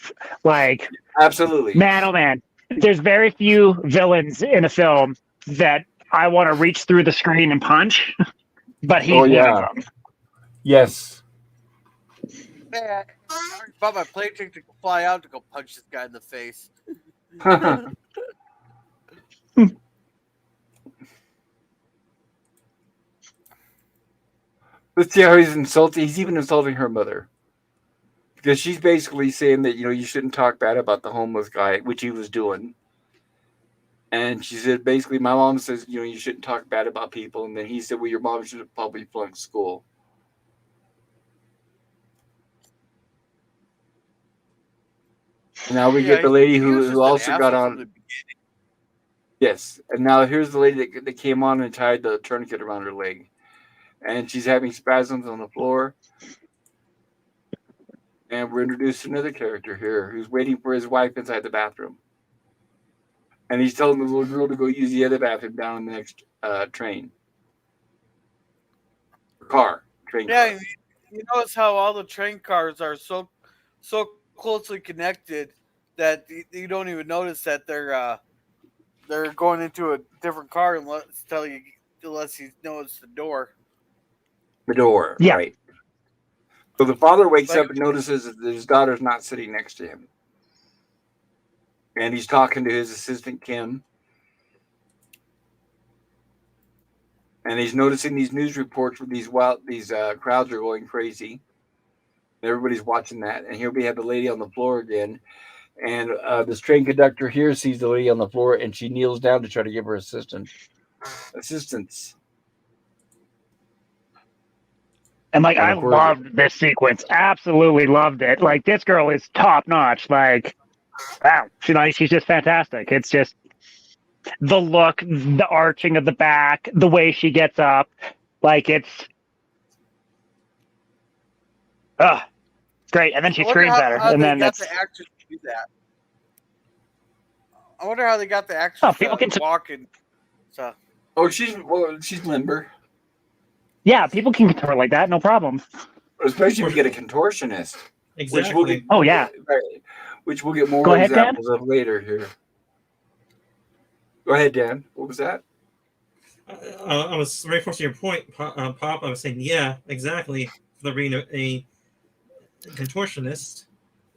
Like, absolutely, man, oh man, there's very few villains in a film that I want to reach through the screen and punch, but he's one of them. Yes. Man, I bought my plane ticket to fly out to go punch this guy in the face. Let's see how he's insulting. He's even insulting her mother. Because she's basically saying that, you shouldn't talk bad about the homeless guy, which he was doing. And she said, basically, my mom says, you shouldn't talk bad about people. And then he said, well, your mom should have probably flunked school. And now we get the lady who also got on. Yes. And now here's the lady that came on and tied the tourniquet around her leg. And she's having spasms on the floor. And we're introduced to another character here who's waiting for his wife inside the bathroom. And he's telling the little girl to go use the other bathroom down in the next train. Car. You notice how all the train cars are so closely connected that you don't even notice that they're going into a different car unless you know it's the door. The door, yeah. Right. So the father wakes up and notices that his daughter's not sitting next to him. And he's talking to his assistant, Kim. And he's noticing these news reports where these crowds are going crazy. Everybody's watching that. And here we have the lady on the floor again. And this train conductor here sees the lady on the floor, and she kneels down to try to give her assistance. And like, I loved this sequence. Absolutely loved it. Like, this girl is top notch. Like, wow, she's just fantastic. It's just the look, the arching of the back, the way she gets up. Like, it's great. And then she screams at her, and then that's. The actors to do that. I wonder how they got the actors to walk and stuff. Oh, she's limber. Yeah, people can contort like that, no problem. Especially if you get a contortionist. Exactly. Which we'll get more examples of later here. Go ahead, Dan. What was that? I was reinforcing your point, Pop. I was saying, yeah, exactly. For being a contortionist.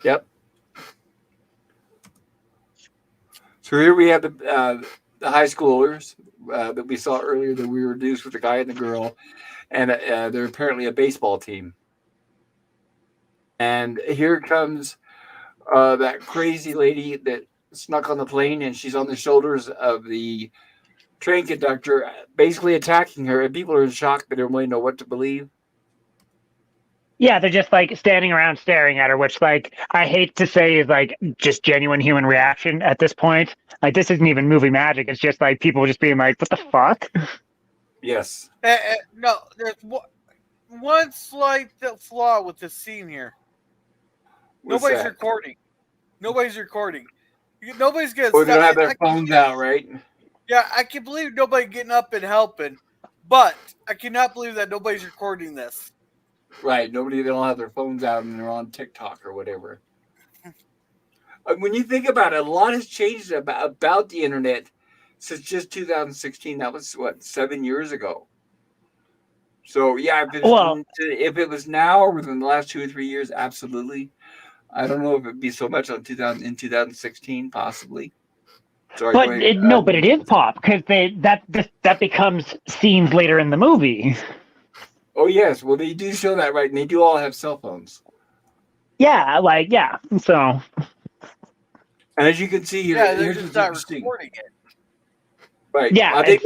Yep. So here we have the high schoolers that we saw earlier that we reduced with the guy and the girl. And they're apparently a baseball team. And here comes that crazy lady that snuck on the plane, and she's on the shoulders of the train conductor, basically attacking her. And people are in shock. They don't really know what to believe. Yeah, they're just like standing around staring at her, which, like, I hate to say is like just genuine human reaction at this point. Like, this isn't even movie magic. It's just like people just being like, what the fuck? Yes. No, there's one slight flaw with this scene here. Nobody's recording. Nobody's getting. Or they don't have their phones out, right? Yeah, I can believe nobody getting up and helping, but I cannot believe that nobody's recording this. Right. They don't have their phones out and they're on TikTok or whatever. When you think about it, a lot has changed about the internet since just 2016. That was 7 years ago. So yeah, if it was now or within the last 2 or 3 years, absolutely. I don't know if it'd be so much in 2016, possibly. Sorry, but it is Pop, because that becomes scenes later in the movie. Oh yes, well they do show that, right? And they do all have cell phones. Yeah, so. And as you can see here, they're just not recording it. Right. Yeah, I think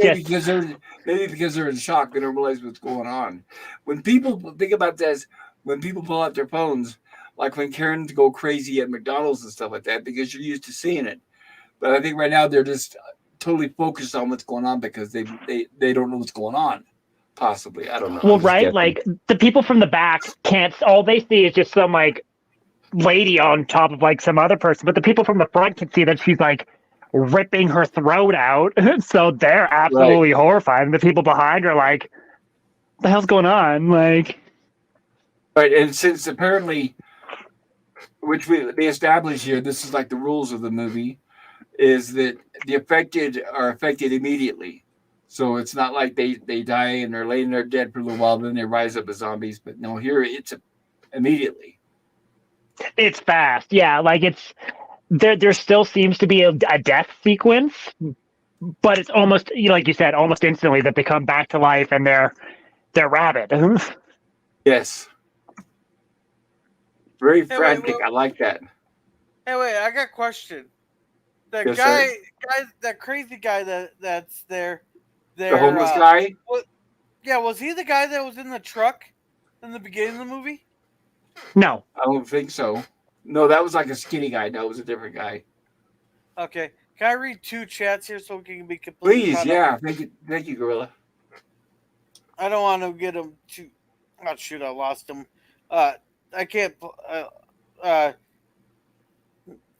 maybe because they're in shock, they don't realize what's going on. When people think about this, when people pull out their phones, like when Karens go crazy at McDonald's and stuff like that, because you're used to seeing it. But I think right now they're just totally focused on what's going on because they don't know what's going on. Possibly, I don't know. Well, right, like the people from the back can't. All they see is just some like lady on top of like some other person, but the people from the front can see that she's like ripping her throat out. So they're absolutely horrified. And the people behind are like, what the hell's going on? Like, Right, and since apparently, which they established here, this is like the rules of the movie, is that the affected are affected immediately. So it's not like they die and they're laying there dead for a little while, then they rise up as zombies. But no, here it's immediately. it's fast. Yeah, like it's there still seems to be a death sequence, but it's almost, like you said, almost instantly that they come back to life and they're rabid. Yes. Very frantic. I like that. Hey, wait, I got a question. The Yes, guy, sir. that crazy guy that's there. The homeless guy? Was he the guy that was in the truck in the beginning of the movie? No. I don't think so. No, that was like a skinny guy. No, it was a different guy. Okay. Can I read 2 chats here so we can be completely Please, caught yeah. up? Thank you, Gorilla. I don't want to get him too. Oh, shoot, I lost him. I can't.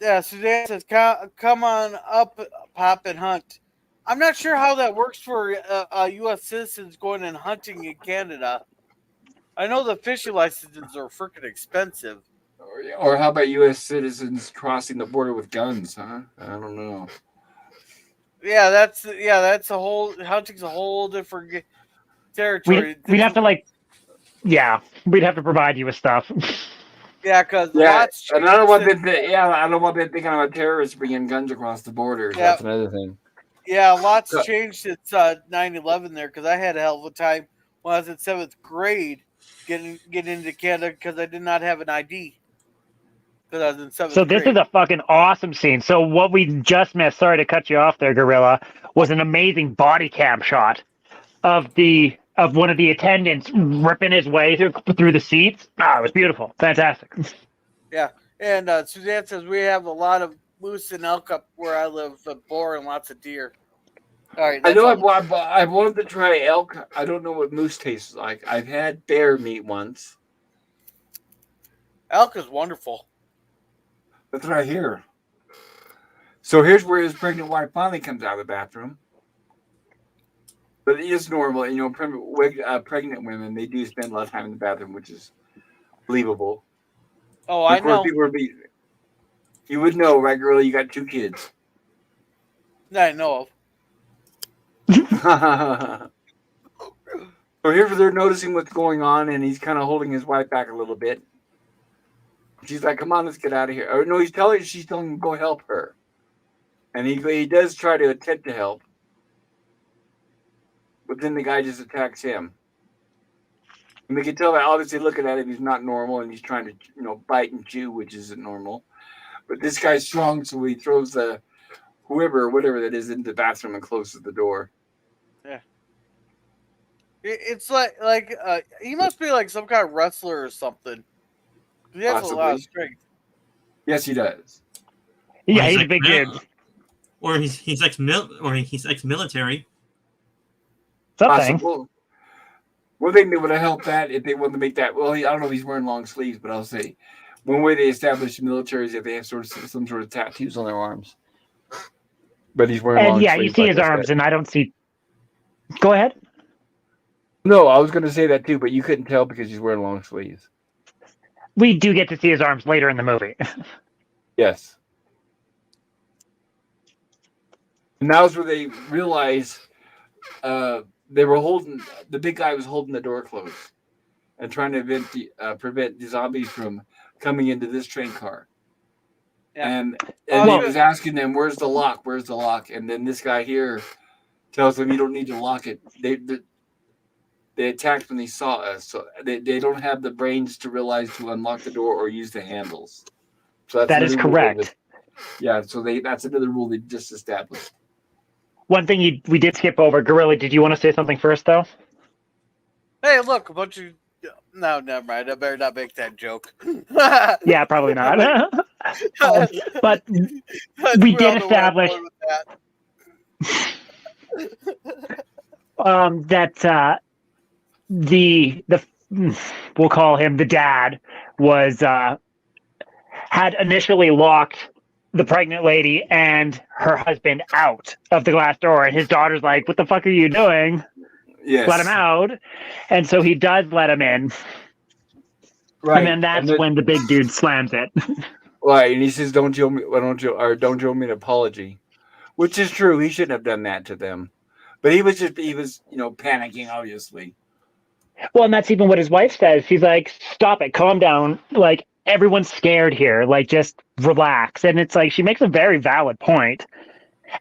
Yeah, Suzanne says, come on up, Pop, and hunt. I'm not sure how that works for U.S. citizens going and hunting in Canada. I know the fishing licenses are freaking expensive. Or how about U.S. citizens crossing the border with guns, huh? I don't know. Yeah, that's a whole hunting's a whole different territory. We'd have to we'd have to provide you with stuff. Yeah, because lots. And I don't want them. I don't want them thinking I'm a terrorist bringing guns across the border. Yeah. That's another thing. Yeah, lots changed since 9/11 there, because I had a hell of a time when I was in 7th grade getting into Canada because I did not have an ID. Because I was in 7th So this grade. is a fucking awesome scene. So what we just missed, sorry to cut you off there, Gorilla, was an amazing body cam shot of one of the attendants ripping his way through the seats. It was beautiful. Fantastic. Yeah, and Suzanne says we have a lot of moose and elk up where I live, boar and lots of deer. All right, I know I wanted to try elk. I don't know what moose tastes like. I've had bear meat once. Elk is wonderful. That's what I hear. So here's where his pregnant wife finally comes out of the bathroom. But it is normal. Pregnant women, they do spend a lot of time in the bathroom, which is believable. Oh, I know. You would know, right, girl? You got 2 kids. That I know of. So here they're noticing what's going on, and he's kind of holding his wife back a little bit. She's like, "Come on, let's get out of here." Or no, she's telling him, "Go help her," and he does try to attempt to help, but then the guy just attacks him. And we can tell that obviously looking at him, he's not normal, and he's trying to bite and chew, which isn't normal. But this guy's strong, so he throws the whoever or whatever that is into the bathroom and closes the door. Yeah. It's like he must be like some kind of wrestler or something. He has a lot of strength. Yes, he does. Yeah, he's a big dude. Or he's ex-military. Something. Possible. One thing that would have helped that if they wanted to make that. Well, I don't know if he's wearing long sleeves, but I'll say one way they establish the military is if they have some sort of tattoos on their arms. But he's wearing long sleeves. You see his arms, and I don't see. Go ahead. No, I was going to say that too, but you couldn't tell because he's wearing long sleeves. We do get to see his arms later in the movie. Yes. And now's where they realize the big guy was holding the door closed and trying to prevent the zombies from coming into this train car. Yeah. And he was asking them, "Where's the lock? Where's the lock?" And then this guy here tells them, "You don't need to lock it." They attacked when they saw us, so they don't have the brains to realize to unlock the door or use the handles. So that is correct. So that's another rule they just established. One thing we did skip over, Gorilla. Did you want to say something first, though? Hey, look, a bunch of. No, never mind. I better not make that joke. Yeah, probably not. But we did establish that the we'll call him the dad was had initially locked the pregnant lady and her husband out of the glass door, and his daughter's like, "What the fuck are you doing? Yes. Let him out." And so he does let him in, Right. and then that's when the big dude slams it. Right, and he says, "Don't you owe me an apology," which is true. He shouldn't have done that to them, but he was panicking, obviously. Well, and that's even what his wife says. She's like, "Stop it, calm down. Like, everyone's scared here. Like, just relax." And it's like, she makes a very valid point.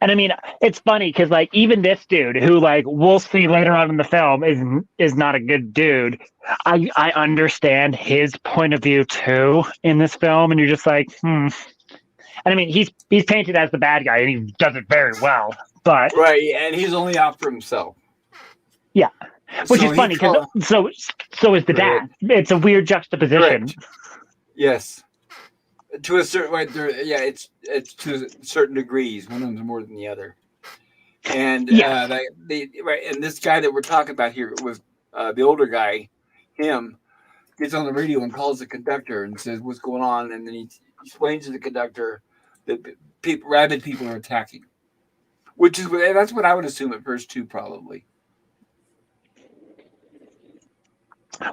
And I mean, it's funny because like even this dude, who like we'll see later on in the film, is not a good dude. I understand his point of view too in this film, and you're just like, And I mean, he's painted as the bad guy, and he does it very well. But Right, and he's only out for himself. Yeah. Which So is funny because so is the dad. It's a weird juxtaposition. Correct. Yes, to a certain it's to certain degrees. One of them's more than the other. And and this guy that we're talking about here was the older guy. Him gets on the radio and calls the conductor and says, "What's going on?" And then he explains to the conductor that rabid people are attacking, that's what I would assume at first too, probably.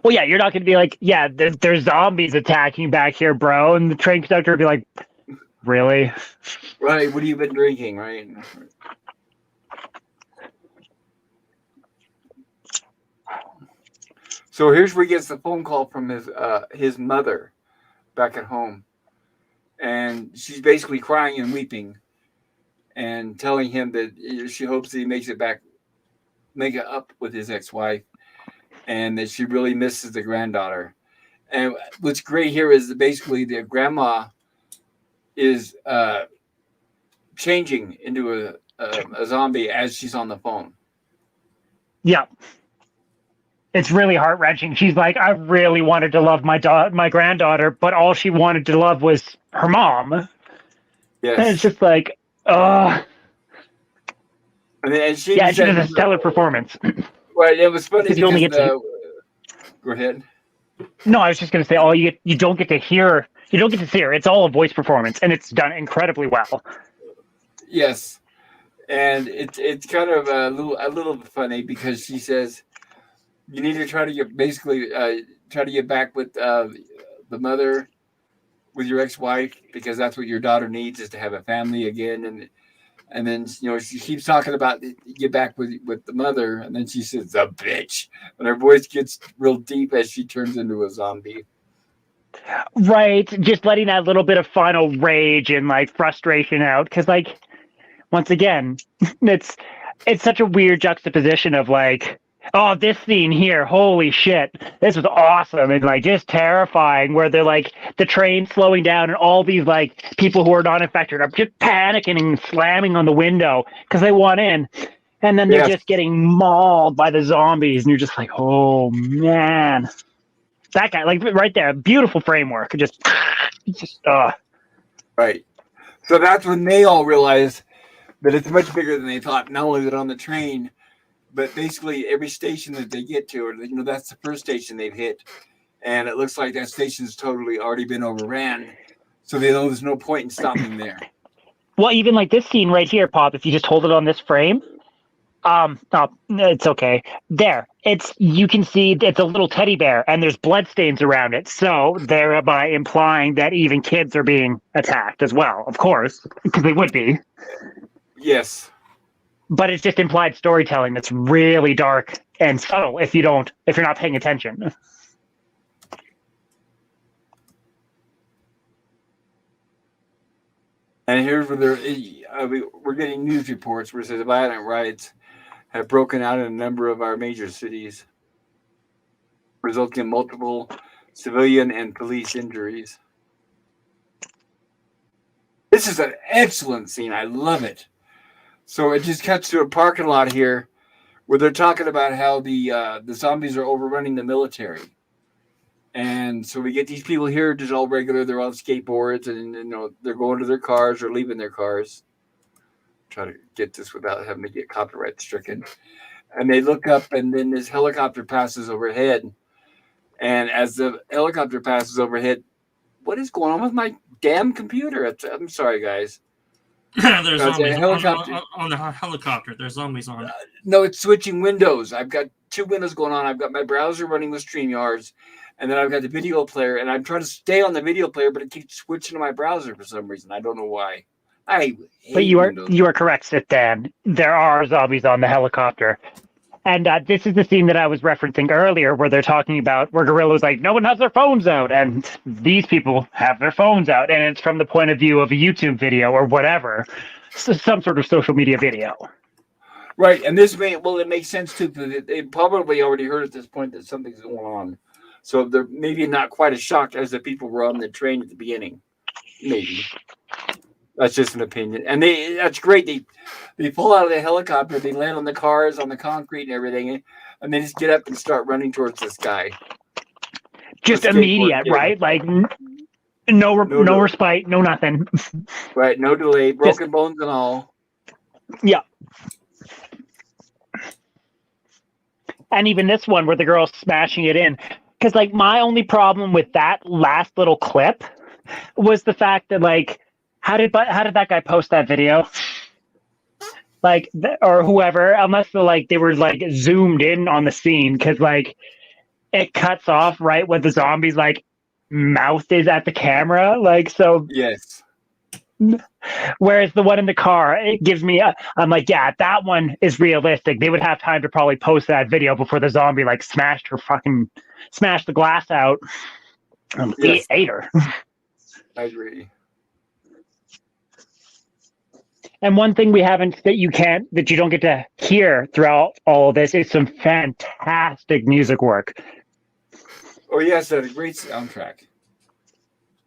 Well, yeah, you're not going to be like, "Yeah, there's zombies attacking back here, bro," and the train conductor would be like, "Really?" Right. What have you been drinking? Right. So here's where he gets the phone call from his mother back at home, and she's basically crying and weeping, and telling him that she hopes that he make it up with his ex-wife, and that she really misses the granddaughter. And what's great here is that basically the grandma is changing into a zombie as she's on the phone. Yeah. It's really heart-wrenching. She's like, "I really wanted to love my granddaughter, but all she wanted to love was her mom." Yes. And it's just like, ugh. And she does a stellar performance. Right, it was funny because you only get to... Go ahead. No, I was just going to say, you don't get to hear. You don't get to see her. It's all a voice performance, and it's done incredibly well. Yes, and it's kind of a little funny because she says, "You need to try to get back with the mother, with your ex-wife, because that's what your daughter needs, is to have a family again." And then she keeps talking about get back with the mother, and then she says, "The bitch," and her voice gets real deep as she turns into a zombie. Right, just letting that little bit of final rage and like frustration out, because like once again, it's such a weird juxtaposition of like, "Oh, this scene here, holy shit, this was awesome," and like just terrifying, where they're like the train slowing down and all these like people who are not infected are just panicking and slamming on the window because they want in, and then they're just getting mauled by the zombies, and you're just like, "Oh man." That guy, like right there, beautiful framework. Just Right. So that's when they all realize that it's much bigger than they thought. Not only is it on the train, but basically every station that they get to, or that's the first station they've hit, and it looks like that station's totally already been overran. So they know there's no point in stopping there. Well, even like this scene right here, Pop. If you just hold it on this frame, it's okay. There, you can see it's a little teddy bear, and there's bloodstains around it. So thereby implying that even kids are being attacked as well. Of course, because they would be. Yes. But it's just implied storytelling that's really dark and subtle if you're not paying attention. And here's where we're getting news reports where it says violent riots have broken out in a number of our major cities, resulting in multiple civilian and police injuries. This is an excellent scene. I love it. So it just cuts to a parking lot here where they're talking about how the zombies are overrunning the military. And so we get these people here just all regular. They're on skateboards, and they're going to their cars or leaving their cars. Try to get this without having to get copyright stricken. And they look up, and then this helicopter passes overhead. And as the helicopter passes overhead, what is going on with my damn computer? I'm sorry, guys. There's That's a zombies helicopter. on the helicopter. There's zombies on. No, it's switching windows. I've got two windows going on. I've got my browser running with StreamYards, and then I've got the video player, and I'm trying to stay on the video player, but it keeps switching to my browser for some reason. I don't know why. I hate But you Windows. are correct, Sit Dan. There are zombies on the helicopter. And this is the scene that I was referencing earlier where they're talking about where Gorilla's like, no one has their phones out. And these people have their phones out. And it's from the point of view of a YouTube video or whatever, so some sort of social media video. Right. And it makes sense too. They probably already heard at this point that something's going on. So they're maybe not quite as shocked as the people were on the train at the beginning. Maybe. That's just an opinion. And that's great. They pull out of the helicopter, they land on the cars, on the concrete and everything, and they just get up and start running towards this guy. Just immediate, right? Like no respite, no nothing. Right, no delay, broken bones and all. Yeah. And even this one where the girl's smashing it in. Because like my only problem with that last little clip was the fact that like how did that guy post that video? Like, or whoever, unless they were like zoomed in on the scene, because like it cuts off right when the zombie's like mouth is at the camera, like so. Yes. Whereas the one in the car, it gives me. I'm like, yeah, that one is realistic. They would have time to probably post that video before the zombie like smashed the glass out. Yes. Ate her. I agree. And one thing that you don't get to hear throughout all of this is some fantastic music work. Oh yes, a great soundtrack.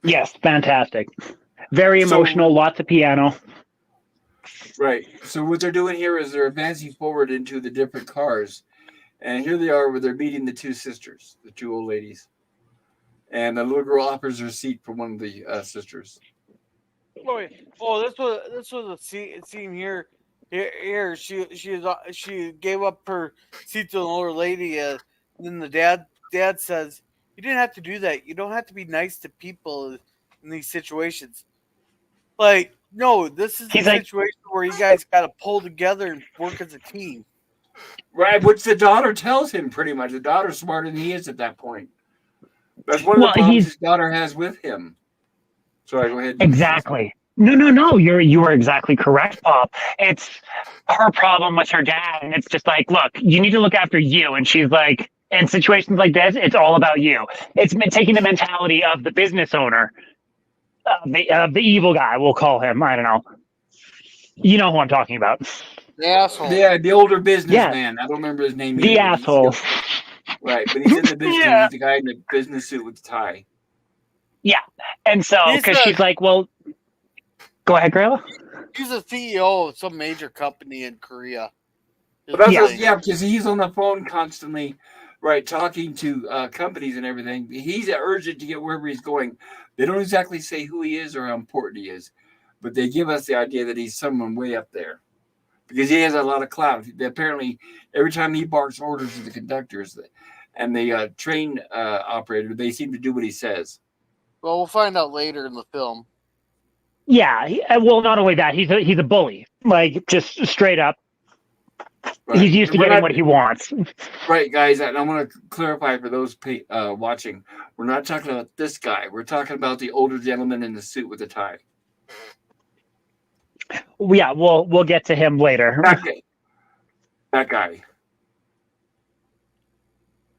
Yes, fantastic. Very emotional, lots of piano. Right. So what they're doing here is they're advancing forward into the different cars. And here they are where they're meeting the two sisters, the two old ladies. And the little girl offers her seat for one of the sisters. This was a scene here. Here, she gave up her seat to an older lady. And then the dad says, "You didn't have to do that. You don't have to be nice to people in these situations." Like, no, this is the situation where you guys got to pull together and work as a team. Right, which the daughter tells him pretty much. The daughter's smarter than he is at that point. That's one of the problems his daughter has with him. Sorry, go ahead. Exactly. No. You are exactly correct, Bob. It's her problem with her dad, and it's just like, look, you need to look after you. And she's like, in situations like this, it's all about you. It's taking the mentality of the business owner, the evil guy, we'll call him. I don't know. You know who I'm talking about. The asshole. Yeah, the older businessman. I don't remember his name. The asshole. Right, but he's in the business. He's the guy in the business suit with the tie. Yeah, and so because she's like, well, go ahead, Grayla. He's a CEO of some major company in Korea. Because he's on the phone constantly, right, talking to companies and everything. He's urgent to get wherever he's going. They don't exactly say who he is or how important he is, but they give us the idea that he's someone way up there because he has a lot of clout. Apparently, every time he barks orders to the conductors and the train operator, they seem to do what he says. Well, we'll find out later in the film. Yeah, well, not only that, he's a bully, like just straight up. Right. He's used to getting what he wants. Right, guys, and I want to clarify for those watching, we're not talking about this guy. We're talking about the older gentleman in the suit with the tie. Yeah, we'll get to him later. That guy.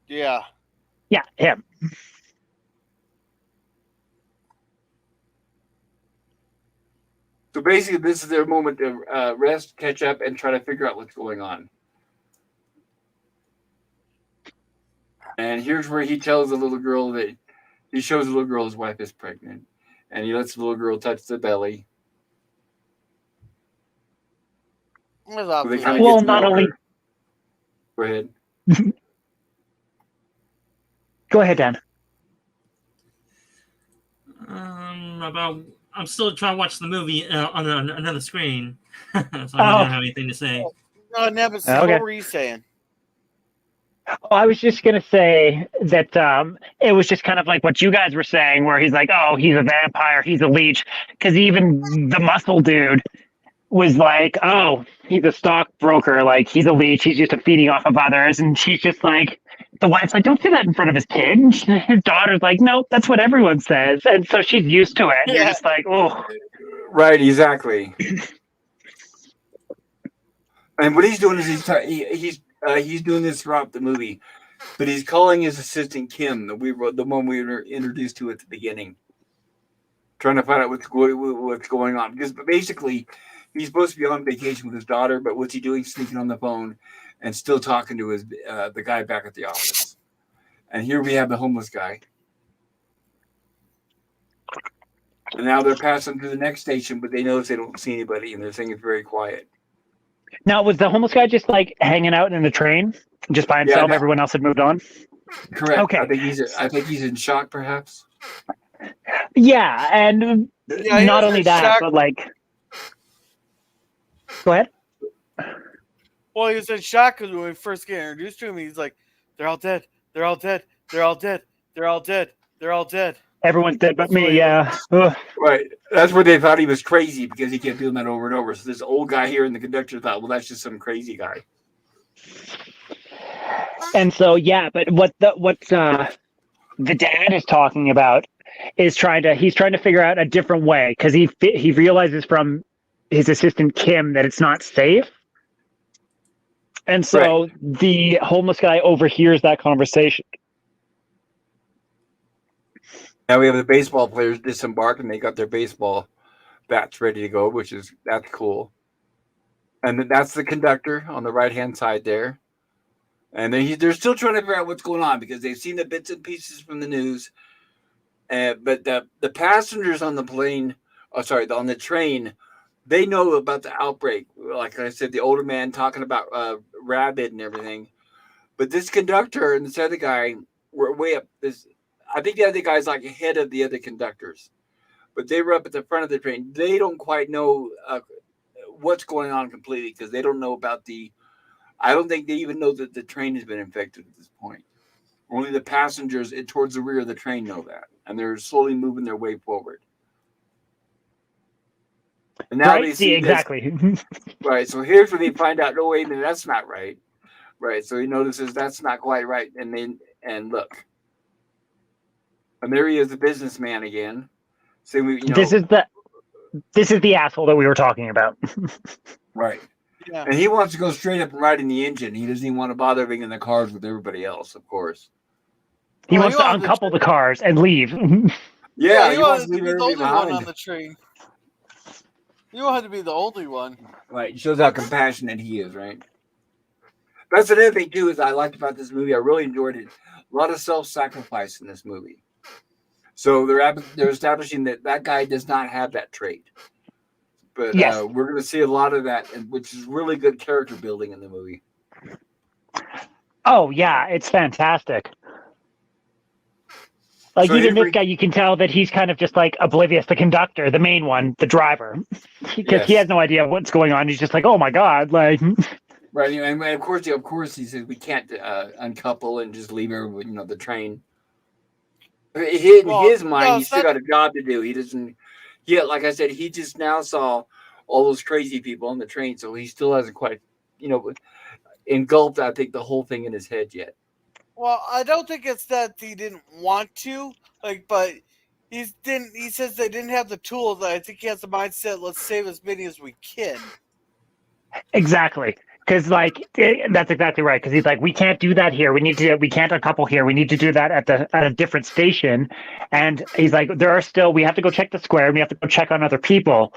Yeah. Yeah, him. So basically, this is their moment to rest, catch up, and try to figure out what's going on. And here's where he tells the little girl that he shows the little girl his wife is pregnant, and he lets the little girl touch the belly. Well, not only. Go ahead. Go ahead, Dan. I'm still trying to watch the movie on another screen, so I don't have anything to say. No, Nevis, what were you saying? Oh, I was just gonna say that it was just kind of like what you guys were saying, where he's like, "Oh, he's a vampire, he's a leech," because even the muscle dude was like, "Oh, he's a stockbroker, like he's a leech, he's just feeding off of others," and she's just like, the wife's like, "Don't say that in front of his kid." And his daughter's like, "No, that's what everyone says," and so she's used to it. And you're Yeah. just like, "Oh, Right, exactly. And what he's doing is he's doing this throughout the movie, but he's calling his assistant Kim, the one we were introduced to at the beginning, trying to find out what's going on. Because basically, he's supposed to be on vacation with his daughter, but what's he doing? Sneaking on the phone and still talking to his the guy back at the office. And here we have the homeless guy. And now they're passing through the next station, but they notice they don't see anybody, and they're saying it's very quiet. now was the homeless guy just like hanging out in the train, just by Yeah, himself? no, Everyone else had moved on." correct. Okay, I think he's in shock, perhaps. yeah, and Yeah, he not was only in that, shock. but like, go ahead. Well, he was in shock because when we first get introduced to him, he's like, "They're all dead. They're all dead. They're all dead. They're all dead. They're all dead." Everyone's dead but That's what me. he Yeah. Ugh. Right. That's where they thought he was crazy because he kept doing that over and over. So this old guy here and the conductor thought, well, that's just some crazy guy. And so yeah, but what the dad is talking about is he's trying to figure out a different way because he realizes from his assistant Kim that it's not safe. And so the homeless guy overhears that conversation. Now we have the baseball players disembark and they got their baseball bats ready to go, that's cool. And then that's the conductor on the right hand side there. And then they're still trying to figure out what's going on because they've seen the bits and pieces from the news. But the passengers on the plane, on the train, they know about the outbreak. Like I said, the older man talking about rabbit and everything. But this conductor and this other guy were way up. I think the other guy's like ahead of the other conductors, but they were up at the front of the train. They don't quite know what's going on completely because they don't know about I don't think they even know that the train has been infected at this point. Only the passengers towards the rear of the train know that, and they're slowly moving their way forward. And now they see exactly. Right, so here's where they find out. No, wait a minute, that's not right. Right, so he notices that's not quite right, and look, and there he is, the businessman again. Saying, This is the asshole that we were talking about. right. Yeah. And he wants to go straight up and ride in the engine. He doesn't even want to bother being in the cars with everybody else, of course. He wants to uncouple the cars and leave. Yeah, he wants wanted to be the only one on the train. He wanted to be the only one. Right, shows how compassionate he is, right? That's another thing too is I liked about this movie. I really enjoyed it. A lot of self-sacrifice in this movie. So they're establishing that guy does not have that trait. But yes. We're going to see a lot of that, which is really good character building in the movie. Oh yeah, it's fantastic. Like so even this guy, you can tell that he's kind of just like oblivious. The conductor, the main one, the driver, because he has no idea what's going on. He's just like, "Oh my god!" Like, right? And of course, he says we can't uncouple and just leave everybody, the train. In his mind, he's still got a job to do. He doesn't. Yeah, like I said, he just now saw all those crazy people on the train, so he still hasn't quite, engulfed. I think the whole thing in his head yet. Well, I don't think it's that he didn't want to, but he says they didn't have the tools. I think he has the mindset, let's save as many as we can. Exactly. Because that's exactly right. Because he's like, we can't do that here. We can't uncouple here. We need to do that at a different station. And he's like, we have to go check the square. And we have to go check on other people.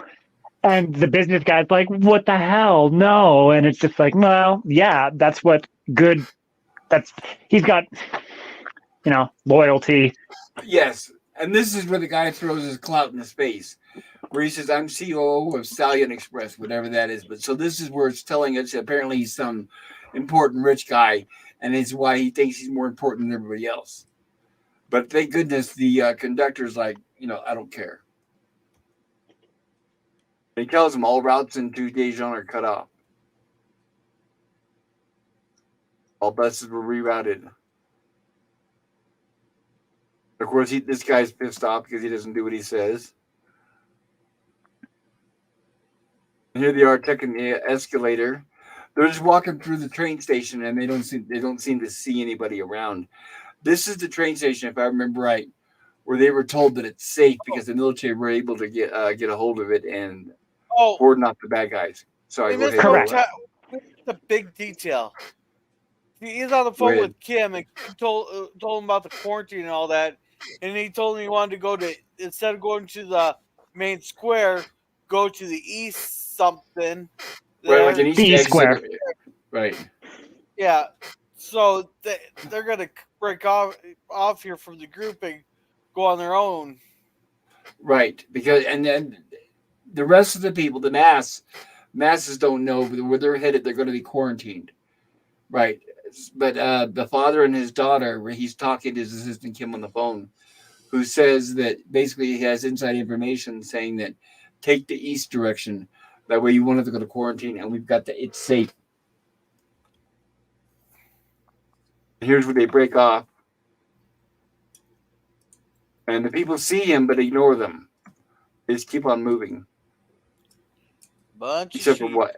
And the business guy's like, what the hell? No. And it's just like, well, yeah, that's what good. He's got, loyalty. Yes. And this is where the guy throws his clout in his face, where he says, I'm COO of Stallion Express, whatever that is. But so this is where it's telling us apparently he's some important rich guy, and it's why he thinks he's more important than everybody else. But thank goodness the conductor's like, I don't care. He tells him all routes into Daejeon are cut off. All buses were rerouted. Of course, this guy's pissed off because he doesn't do what he says. And here they are taking the escalator. They're just walking through the train station, and they don't seem to see anybody around. This is the train station, if I remember right, where they were told that it's safe because the military were able to get a hold of it and cordon off the bad guys. Sorry, go ahead. Correct. The big detail. He's on the phone with Kim, and Kim told him about the quarantine and all that, and he told him he wanted to go to, instead of going to the main square, go to the east something. Right, like an east the exit. square. Right. Yeah. So they're gonna break off here from the group and go on their own. Right, because and then the rest of the people, the masses don't know where they're headed. They're going to be quarantined. Right. But the father and his daughter, where he's talking to his assistant Kim on the phone, who says that basically he has inside information saying that take the east direction. That way you won't have to go to quarantine, and we've got it's safe. Here's where they break off. And the people see him, but ignore them. They just keep on moving. Except for what?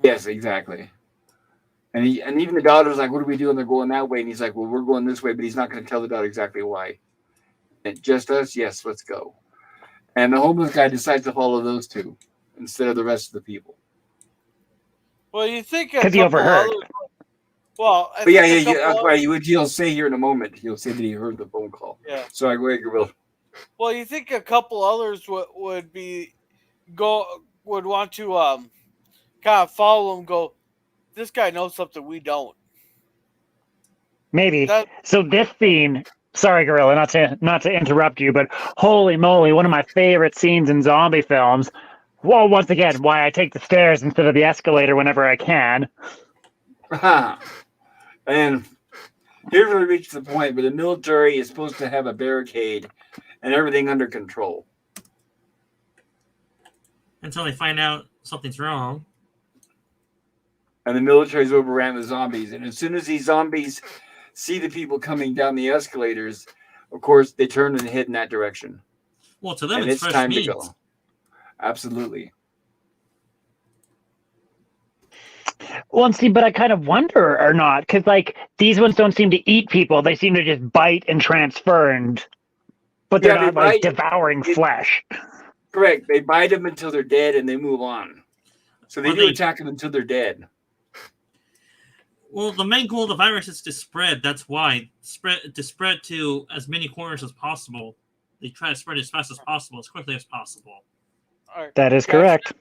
Yes, exactly. And even the daughter's like, what are we doing? They're going that way. And he's like, well, we're going this way, but he's not going to tell the daughter exactly why. And just us? Yes, let's go. And the homeless guy decides to follow those two instead of the rest of the people. Well, you think because he overheard. He'll say here in a moment. He'll say that he heard the phone call. Yeah. So I go ahead, Gorilla. Well, you think a couple others would want to kind of follow him. Go, this guy knows something we don't. Maybe. So this scene. Sorry, Gorilla, not to interrupt you, but holy moly, one of my favorite scenes in zombie films. Well, once again, why I take the stairs instead of the escalator whenever I can. And here we reach the point where the military is supposed to have a barricade and everything under control. Until they find out something's wrong. And the military's overran the zombies. And as soon as these zombies see the people coming down the escalators, of course, they turn and head in that direction. Well, to them, and it's fresh time meat. to go. Absolutely. Well, and see, but I kind of wonder or not, because like these ones don't seem to eat people; they seem to just bite and transfer, but they're not like devouring flesh. Correct. They bite them until they're dead, and they move on. So they do attack them until they're dead. Well, the main goal of the virus is to spread. That's why to spread to as many corners as possible. They try to spread as fast as possible, as quickly as possible. All right, that is correct.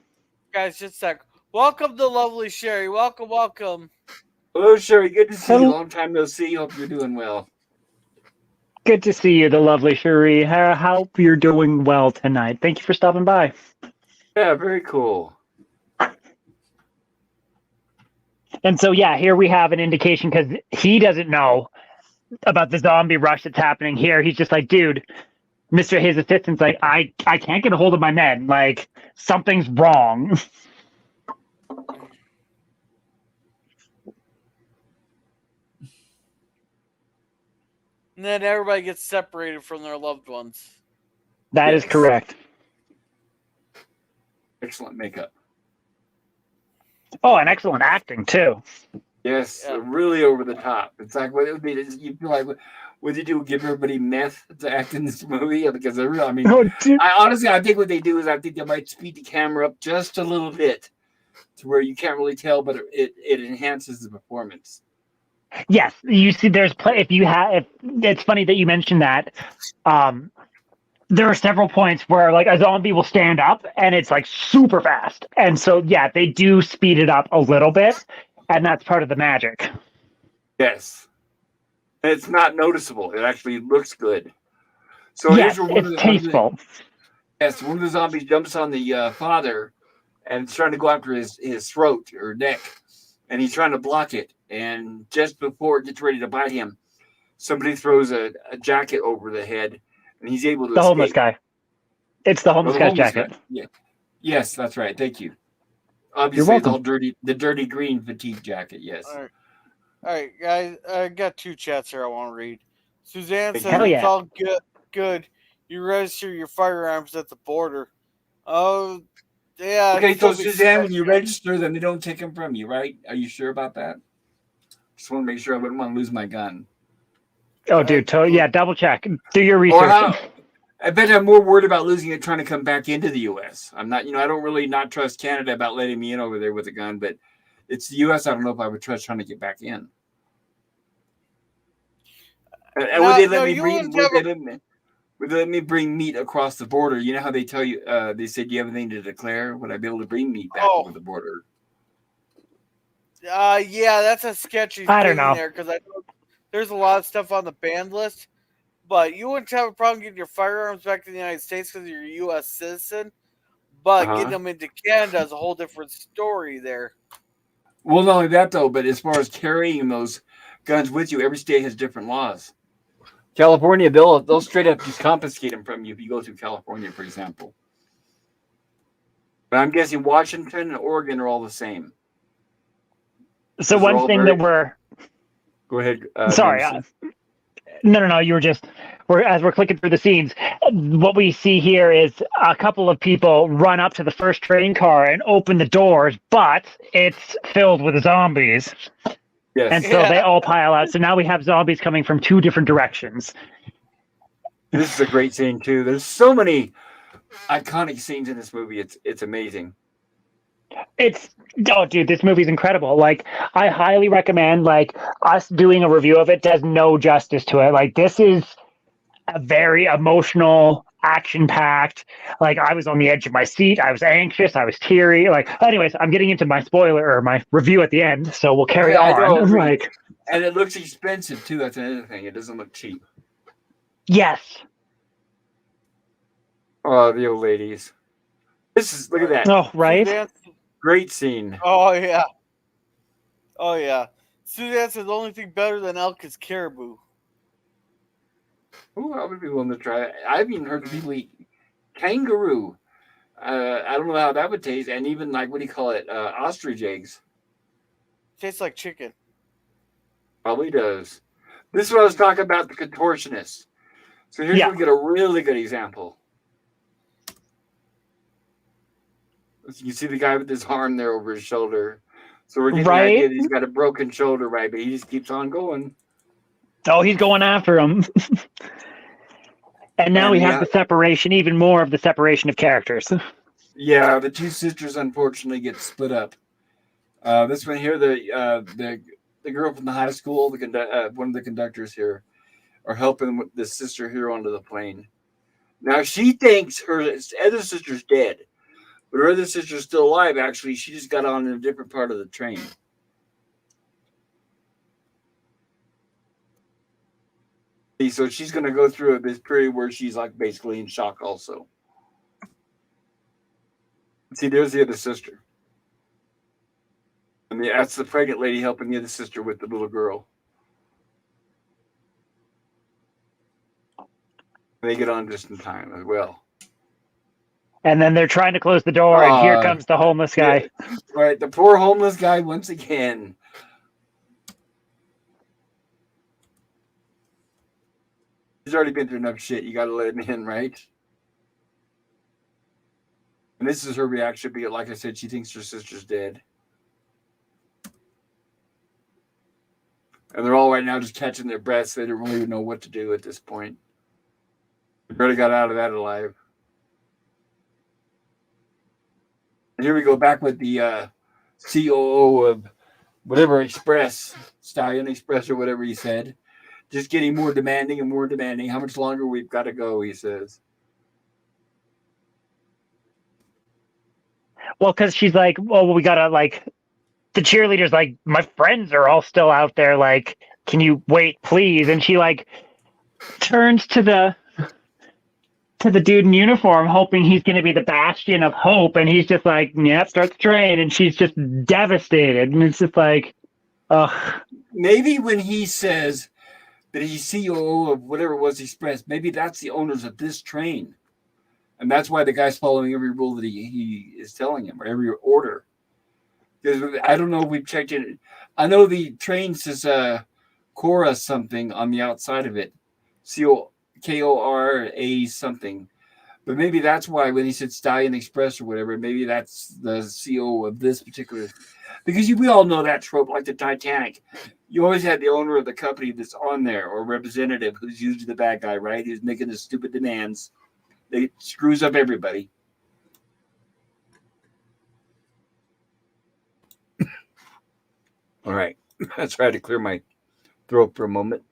Guys, just a sec. Welcome to lovely Sherry. Welcome. Hello, Sherry. Good to see you. Long time no see. Hope you're doing well. Good to see you, the lovely Sherry. Hope you're doing well tonight. Thank you for stopping by. Yeah, very cool. And so, yeah, here we have an indication because he doesn't know about the zombie rush that's happening here. He's just like, dude, his assistant's like, I can't get a hold of my men. Like, something's wrong. And then everybody gets separated from their loved ones. That is correct. Excellent makeup. Oh, and excellent acting, too. Yes, really over the top. It's like, what it would be, you feel like, would you do, give everybody meth to act in this movie? Because I think what they do is I think they might speed the camera up just a little bit to where you can't really tell, but it enhances the performance. Yes, you see, it's funny that you mentioned that. There are several points where like a zombie will stand up and it's like super fast. And so, yeah, they do speed it up a little bit. And that's part of the magic. Yes. And it's not noticeable. It actually looks good. So yes, it's tasteful. One of the zombies jumps on the father and is trying to go after his throat or neck. And he's trying to block it. And just before it gets ready to bite him, somebody throws a jacket over the head. And he's able to escape. Homeless guy. It's the homeless guy's jacket. Guy. Yeah. Yes, that's right. Thank you. Obviously, it's welcome. all dirty. The dirty green fatigue jacket. Yes. All right, guys. I got 2 chats here I want to read. Suzanne says Hell it's yeah. all good. You register your firearms at the border. Oh, yeah. Okay, it'd so still be Suzanne, when you sketchy. register them, they don't take them from you, right? Are you sure about that? Just want to make sure I wouldn't want to lose my gun. Oh, dude. Yeah, double check. Do your Or research. how? I bet I'm more worried about losing it trying to come back into the U.S. I'm not, I don't really not trust Canada about letting me in over there with a gun, but it's the U.S. I don't know if I would trust trying to get back in. And would they let me bring? Would they let me bring meat across the border? You know how they tell you? They said, "Do you have anything to declare?" Would I be able to bring meat back over the border? Yeah, that's a sketchy I don't thing know. there because I know there's a lot of stuff on the banned list, but you wouldn't have a problem getting your firearms back to the United States because you're a U.S. citizen. But getting them into Canada is a whole different story there. Well, not only that though, but as far as carrying those guns with you, every state has different laws. California, they'll straight up just confiscate them from you if you go through California, for example. But I'm guessing Washington and Oregon are all the same. So one thing that we're go ahead. sorry. No. You were just as we're clicking through the scenes. What we see here is a couple of people run up to the first train car and open the doors, but it's filled with zombies. Yes. And so they all pile out. So now we have zombies coming from 2 different directions. This is a great scene too. There's so many iconic scenes in this movie. It's amazing. Dude, this movie's incredible. Like, I highly recommend, like, us doing a review of it does no justice to it. Like, this is a very emotional, action-packed. Like, I was on the edge of my seat. I was anxious. I was teary. Like, anyways, I'm getting into my spoiler or my review at the end, so we'll carry on. Like, and it looks expensive too. That's another thing. It doesn't look cheap. Yes. Oh, the old ladies. Look at that. Oh, right. Great scene. Oh yeah. Suzanne says the only thing better than elk is caribou. Ooh, I would be willing to try it. I've even heard people eat kangaroo. I don't know how that would taste. And even like, what do you call it? Ostrich eggs. Tastes like chicken. Probably does. This is what I was talking about, the contortionist. So here's where we get a really good example. You can see the guy with his arm there over his shoulder. So we're getting the idea that he's got a broken shoulder, right? But he just keeps on going. Oh, he's going after him. And now we have the separation, even more of the separation of characters. Yeah, the 2 sisters unfortunately get split up. This one here, the girl from the high school, one of the conductors here, are helping the sister here onto the plane. Now she thinks her other sister's dead. But her other sister's still alive, actually. She just got on in a different part of the train. So she's going to go through this period where she's like basically in shock also. See, there's the other sister. And that's the pregnant lady helping the other sister with the little girl. They get on just in time as well. And then they're trying to close the door, and here comes the homeless guy. Yeah. Right, the poor homeless guy once again. He's already been through enough shit. You got to let him in, right? And this is her reaction. Because, like I said, she thinks her sister's dead. And they're all right now just catching their breaths. They don't really know what to do at this point. They barely got out of that alive. And here we go back with the COO of whatever Stallion Express or whatever he said. Just getting more demanding and more demanding. How much longer we've got to go, he says. Well, because she's like, well, we got to, like, the cheerleader's like, my friends are all still out there. Like, can you wait, please? And she, like, turns to the dude in uniform, hoping he's going to be the bastion of hope. And he's just like, yeah, start the train. And she's just devastated. And it's just like, ugh. Maybe when he says that he's COO of whatever it was Express, maybe that's the owners of this train. And that's why the guy's following every rule that he is telling him, or every order. Because I don't know if we've checked it. I know the train says Cora something on the outside of it. Kora something. But maybe that's why when he said Stallion Express or whatever, maybe that's the CO of this particular. Because we all know that trope, like the Titanic. You always had the owner of the company that's on there or representative who's usually the bad guy, right? Who's making the stupid demands. They screws up everybody. All right. I tried to clear my throat for a moment.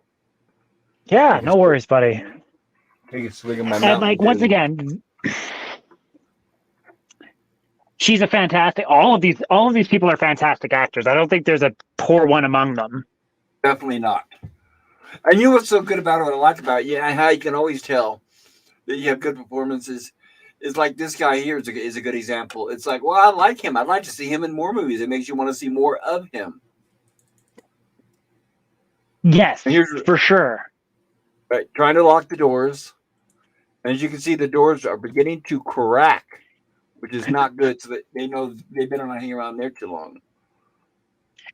Yeah, no worries, buddy. Take a swig of my And Mountain like once Dew. again, she's a fantastic. All of these people are fantastic actors. I don't think there's a poor one among them. Definitely not. And you know what's so good about it, what I like about it, yeah, how you can always tell that you have good performances is like this guy here is a good example. It's like, well, I like him. I'd like to see him in more movies. It makes you want to see more of him. Yes, And here's for sure. right, trying to lock the doors. And as you can see, the doors are beginning to crack, which is not good. So that they know they've been on hanging around there too long.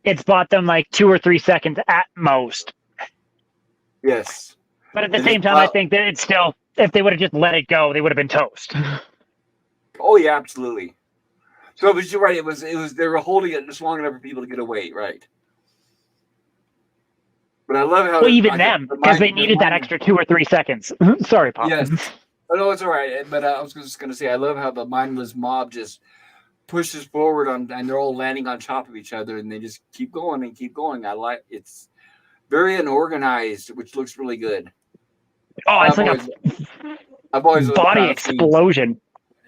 It's bought them like 2 or 3 seconds at most. Yes. But at the same time, I think that it's still, if they would have just let it go, they would have been toast. Oh yeah, absolutely. So but you're right. It was they were holding it just long enough for people to get away, right? But I love how well, even them, because they needed that extra 2 or 3 seconds. Sorry, Pop. Yes. Oh, no, it's all right. But I was just going to say, I love how the mindless mob just pushes forward and they're all landing on top of each other, and they just keep going and keep going. I like it's very unorganized, which looks really good. Oh, it's like I've always loved body crowd explosion.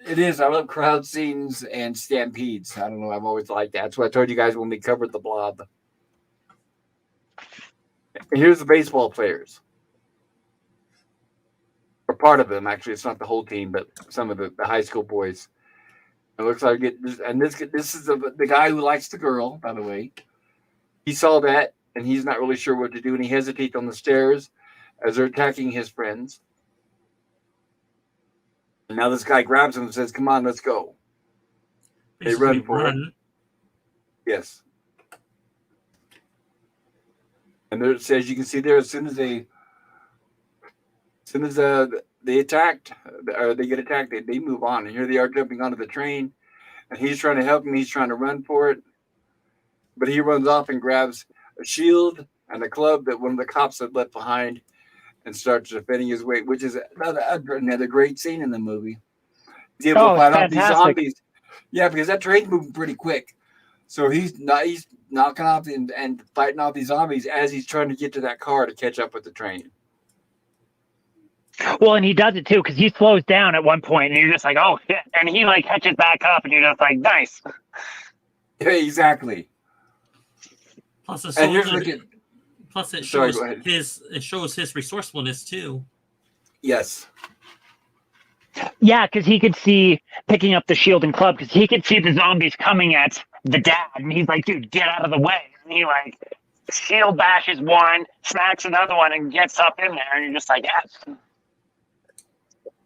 scenes. It is. I love crowd scenes and stampedes. I don't know. I've always liked that. That's what I told you guys when we covered the Blob. And here's the baseball players. Or part of them, actually. It's not the whole team, but some of the high school boys. It looks like this is the guy who likes the girl, by the way. He saw that, and he's not really sure what to do, and he hesitates on the stairs as they're attacking his friends. And now this guy grabs him and says, "Come on, let's go." They run for it. Yes. And there, as you can see there, as soon as they attacked, or they get attacked, they move on. And here they are jumping onto the train, and he's trying to help him. He's trying to run for it, but he runs off and grabs a shield and a club that one of the cops had left behind, and starts defending his way, which is another great scene in the movie. He's able to fight off these zombies. Yeah, because that train's moving pretty quick, so he's knocking off and fighting off these zombies as he's trying to get to that car to catch up with the train. Well, and he does it too, because he slows down at one point, and you're just like, oh shit, and he like catches back up, and you're just like, nice. Yeah, exactly. Plus, it shows his resourcefulness too. Yes. Yeah, because he could see picking up the shield and club, because he could see the zombies coming at the dad, and he's like, dude, get out of the way. And he like shield bashes one, smacks another one, and gets up in there, and you're just like, yes.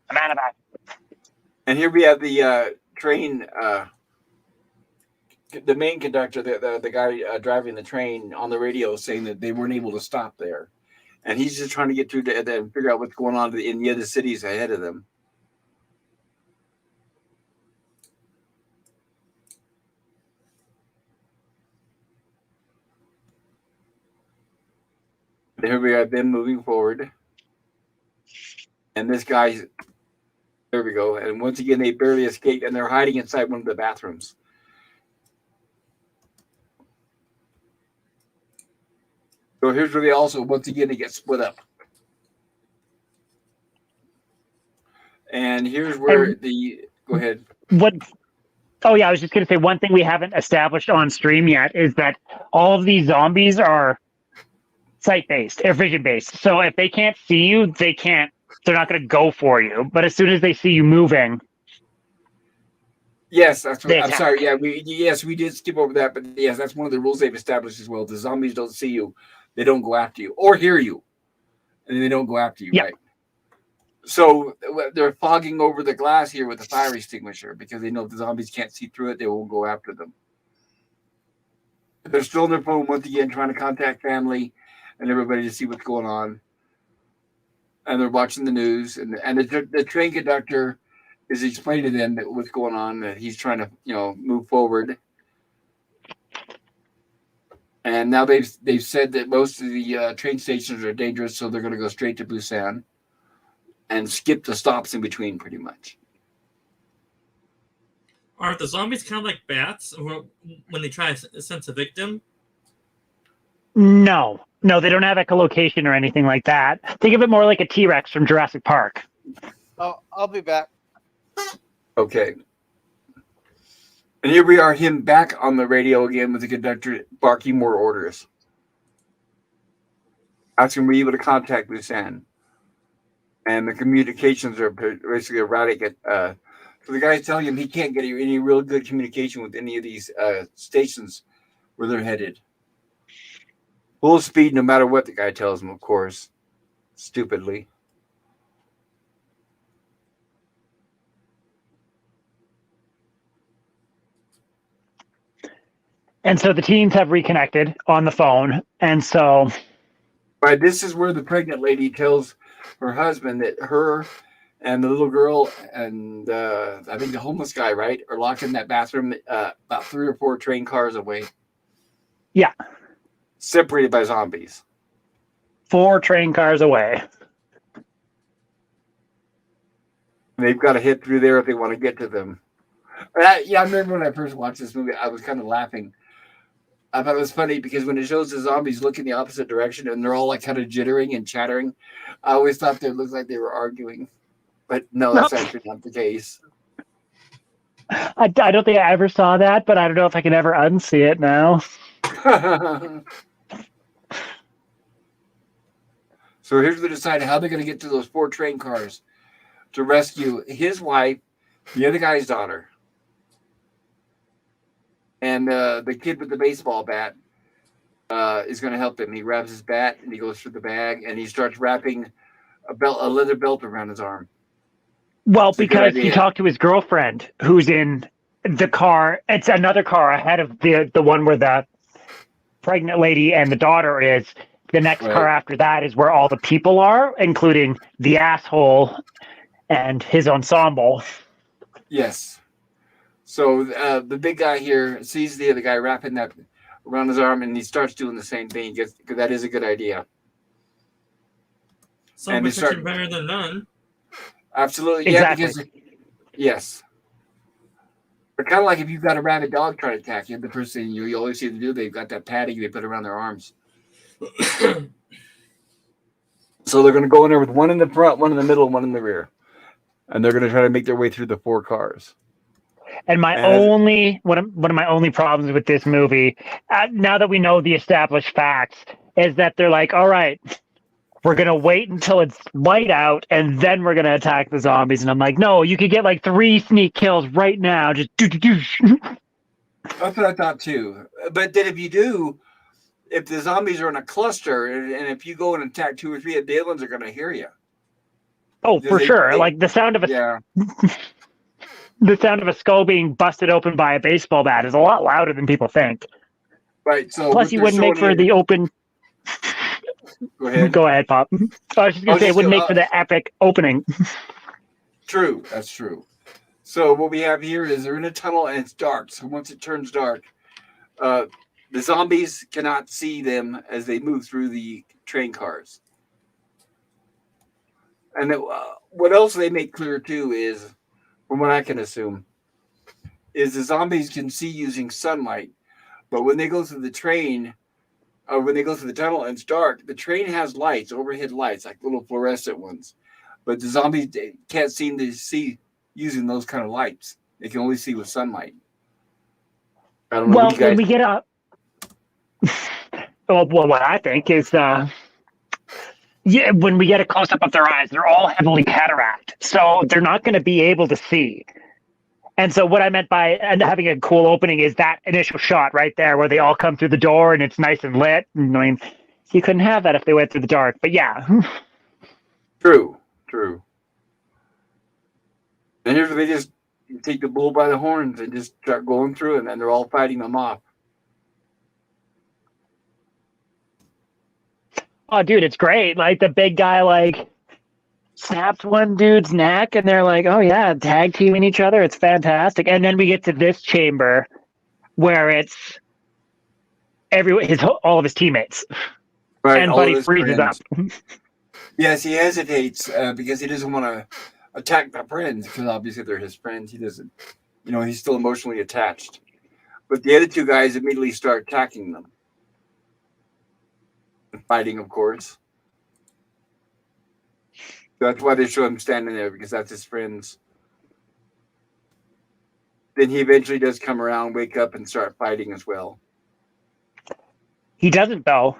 I'm out of that. And here we have the train, the main conductor, the guy driving the train on the radio saying that they weren't able to stop there. And he's just trying to get through to and figure out what's going on in the other cities ahead of them. And here we have them moving forward. And this guy's, there we go. And once again, they barely escape, and they're hiding inside one of the bathrooms. So here's where they also, once again, they get split up. And here's where go ahead. Oh yeah, I was just going to say one thing we haven't established on stream yet is that all of these zombies are sight-based, or vision-based. So if they can't see you, they're not going to go for you. But as soon as they see you moving, yes, that's what, I'm sorry. Yeah, we did skip over that, but yes, that's one of the rules they've established as well. The zombies don't see you, they don't go after you, or hear you, and they don't go after you, right? So they're fogging over the glass here with a fire extinguisher because they know if the zombies can't see through it, they won't go after them. They're still on their phone once again, trying to contact family and everybody to see what's going on. And they're watching the news, and the train conductor is explaining to them that what's going on, that he's trying to move forward. And now they've said that most of the train stations are dangerous, so they're going to go straight to Busan and skip the stops in between, pretty much. Are the zombies kind of like bats when they try to sense a victim? No, they don't have echolocation or anything like that. Think of it more like a T-Rex from Jurassic Park. Oh, I'll be back. Okay. And here we are, him back on the radio again with the conductor barking more orders. Asking, were you able to contact Busan? And the communications are basically erratic. So the guy's telling him he can't get any real good communication with any of these stations where they're headed. Full speed, no matter what the guy tells him, of course. Stupidly. And so the teens have reconnected on the phone. And so... Right, this is where the pregnant lady tells her husband that her and the little girl and I think the homeless guy, right, are locked in that bathroom about 3 or 4 train cars away. Yeah. Separated by zombies. 4 train cars away. They've got to hit through there if they want to get to them. I remember when I first watched this movie, I was kind of laughing. I thought it was funny because when it shows the zombies look in the opposite direction and they're all like kind of jittering and chattering, I always thought they looked like they were arguing. But no, that's actually not the case. I don't think I ever saw that, but I don't know if I can ever unsee it now. So here's the decide how they're going to get to those 4 train cars to rescue his wife, the other guy's daughter, and the kid with the baseball bat is going to help him. He grabs his bat and he goes through the bag and he starts wrapping a leather belt around his arm. Well, because he talked to his girlfriend who's in the car. It's another car ahead of the one where the pregnant lady and the daughter is. The next car after that is where all the people are, including the asshole and his ensemble. Yes. So the big guy here sees the other guy wrapping that around his arm, and he starts doing the same thing because that is a good idea. Some protection better than none. Absolutely, exactly. Yeah. Because yes, but kind of like if you've got a rabid dog trying to attack you, the first thing you always see them do, they've got that padding they put around their arms. So they're going to go in there with one in the front, one in the middle, and one in the rear, and they're going to try to make their way through the 4 cars. And one of my only problems with this movie, now that we know the established facts, is that they're like, all right, we're going to wait until it's light out, and then we're going to attack the zombies. And I'm like, no, you could get like 3 sneak kills right now. Just do. That's what I thought too. But then if the zombies are in a cluster, and if you go and attack 2 or 3, the other ones are going to hear you. Oh, for sure. Like the sound of the sound of a skull being busted open by a baseball bat is a lot louder than people think. Right. So plus, you wouldn't make for the open. Go ahead, Pop. I was just going to say it wouldn't make for the epic opening. True. That's true. So what we have here is they're in a tunnel and it's dark. So once it turns dark, the zombies cannot see them as they move through the train cars. And what else they make clear too is, from what I can assume, is the zombies can see using sunlight. But when they go through the train, or when they go through the tunnel and it's dark, the train has lights, overhead lights, like little fluorescent ones. But the zombies can't seem to see using those kind of lights. They can only see with sunlight. I don't know. Well, when we get up, what I think is, when we get a close up of their eyes, they're all heavily cataract, so they're not going to be able to see. And so what I meant by having a cool opening is that initial shot right there where they all come through the door and it's nice and lit. I mean, you couldn't have that if they went through the dark, but yeah. True. And here's where they just take the bull by the horns and just start going through, and then they're all fighting them off. Oh, dude, it's great. Like the big guy, like snaps one dude's neck, and they're like, "Oh yeah, tag teaming each other. It's fantastic." And then we get to this chamber where it's all of his teammates, Right, and all of Buddy his freezes up. friends. Yes, he hesitates because he doesn't want to attack the friends because obviously they're his friends. He doesn't, he's still emotionally attached. But the other two guys immediately start attacking them. And fighting, of course. That's why they show him standing there, because that's his friends. Then he eventually does come around, wake up, and start fighting as well. He doesn't though,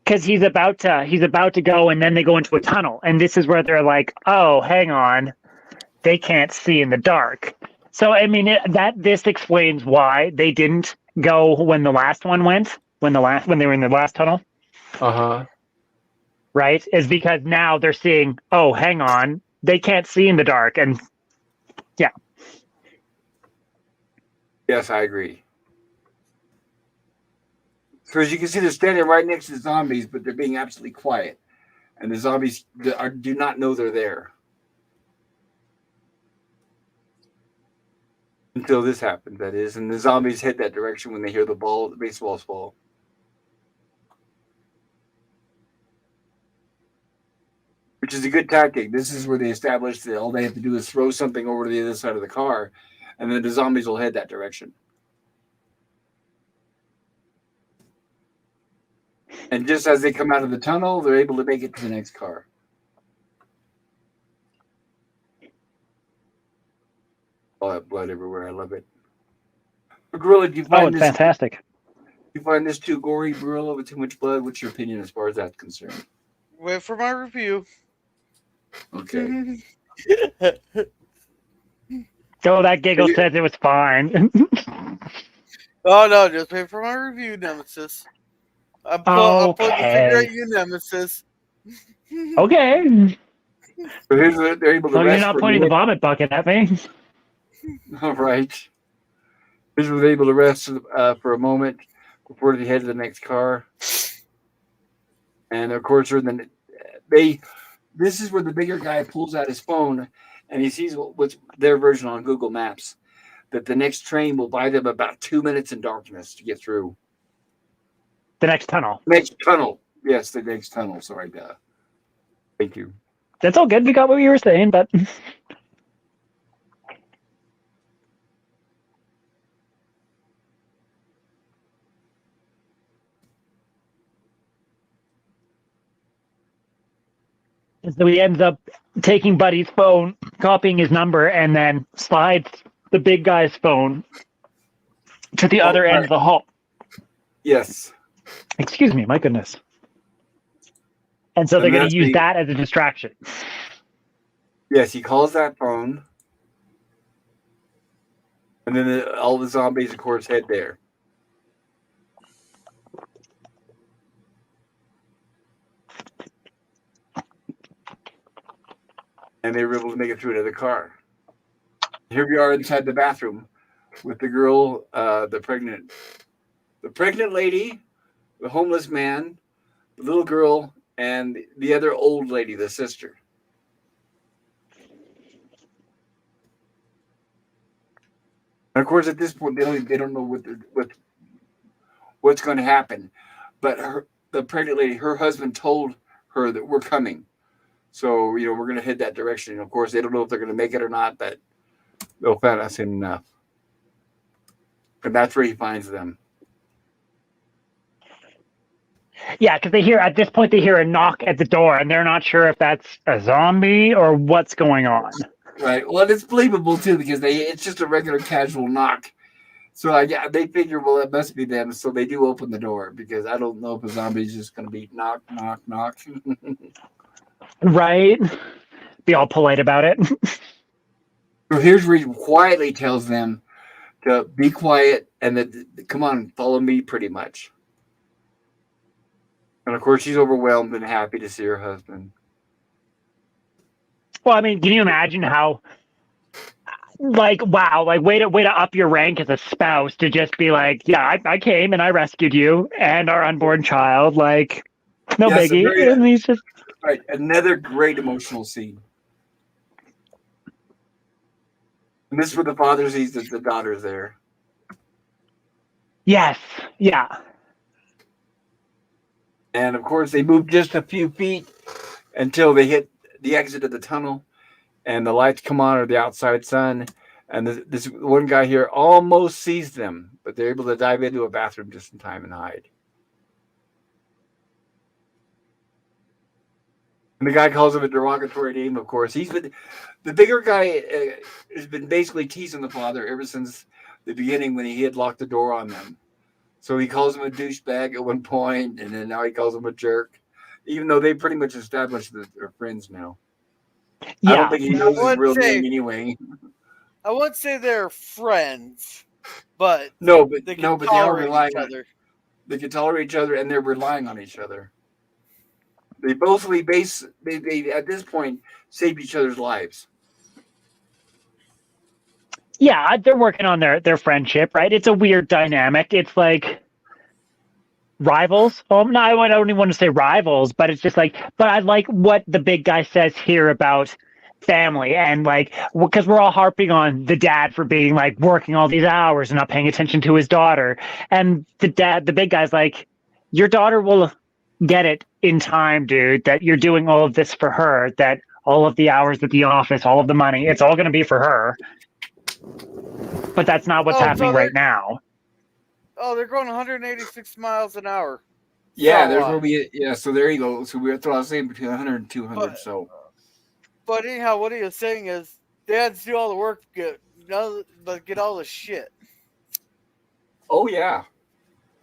because he's about to go, and then they go into a tunnel, and this is where they're like, "Oh, hang on, they can't see in the dark." So I mean, this explains why they didn't go when the last one went, when they were in the last tunnel. Right, is because now they're seeing, oh, hang on, they can't see in the dark, and yeah. Yes, I agree. So as you can see, they're standing right next to the zombies, but they're being absolutely quiet. And the zombies do not know they're there. Until this happens, that is. And the zombies head that direction when they hear the baseballs fall. Which is a good tactic. This is where they establish that all they have to do is throw something over to the other side of the car, and then the zombies will head that direction. And just as they come out of the tunnel, they're able to make it to the next car. All that blood everywhere. I love it. But Gorilla, do you find it's fantastic. You find this too gory, Gorilla, with too much blood? What's your opinion as far as that's concerned? Wait for my review. Okay. Oh, that giggle says it was fine. Oh no, just wait for my review, Nemesis. I'll put the finger at you, Nemesis. Okay. So here's what they're able to So rest. you're not pointing the vomit bucket at me. All right. Here's where they're able to rest for a moment before they head to the next car. And of course, this is where the bigger guy pulls out his phone and he sees what's their version on Google Maps, that the next train will buy them about 2 minutes in darkness to get through. The next tunnel. Next tunnel. Yes, the next tunnel. Sorry, duh. Thank you. That's all good. We got what you were saying, but so he ends up taking Buddy's phone, copying his number, and then slides the big guy's phone to the other end of the hall. Yes. Excuse me, my goodness. And so they're going to use that as a distraction. Yes, he calls that phone. And then all the zombies, of course, head there. And they were able to make it through another car. Here we are inside the bathroom with the girl, the pregnant lady, the homeless man, the little girl, and the other old lady, the sister. And of course, at this point, they don't know what's going to happen. But the pregnant lady, her husband told her that we're coming. So, we're going to head that direction. And of course, they don't know if they're going to make it or not, but they'll find out soon enough. And that's where he finds them. Yeah, because at this point, they hear a knock at the door, and they're not sure if that's a zombie or what's going on. Right. Well, it's believable, too, because it's just a regular casual knock. So they figure, well, it must be them. So they do open the door, because I don't know if a zombie is just going to be knock, knock, knock. Right. Be all polite about it. So here's where he quietly tells them to be quiet and that, come on, follow me, pretty much. And of course, she's overwhelmed and happy to see her husband. Well, I mean, can you imagine how, wow, way to up your rank as a spouse to just be like, yeah, I came and I rescued you and our unborn child. No Yes, biggie. And he's just right. Another great emotional scene. And this is where the father sees that the daughter's there. yes, yeah. And of course, they move just a few feet until they hit the exit of the tunnel, and the lights come on, or the outside sun. And this one guy here almost sees them, but they're able to dive into a bathroom just in time and hide. And the guy calls him a derogatory name, of course. The bigger guy has been basically teasing the father ever since the beginning when he had locked the door on them. So he calls him a douchebag at one point, and then now he calls him a jerk, even though they pretty much established that they're friends now. I don't Yeah. think he knows his real name anyway. I wouldn't say they're friends, but But they they can are tolerate relying each on other. They can tolerate each other, and they're relying on each other. They mostly they at this point saved each other's lives. Yeah, they're working on their friendship, right? It's a weird dynamic. It's like rivals. No, I don't even want to say rivals, but it's just like, but I like what the big guy says here about family, and like, because we're all harping on the dad for being like working all these hours and not paying attention to his daughter. And the big guy's like, your daughter will get it in time, dude, that you're doing all of this for her, that all of the hours at the office, all of the money, it's all going to be for her. But that's not what's happening right now. Oh, they're going 186 miles an hour. Yeah, there's where we. Yeah, so there you go. So that's what I was saying, between 100 and 200. But anyhow, what he was saying is, dads do all the work, get all the shit. Oh yeah.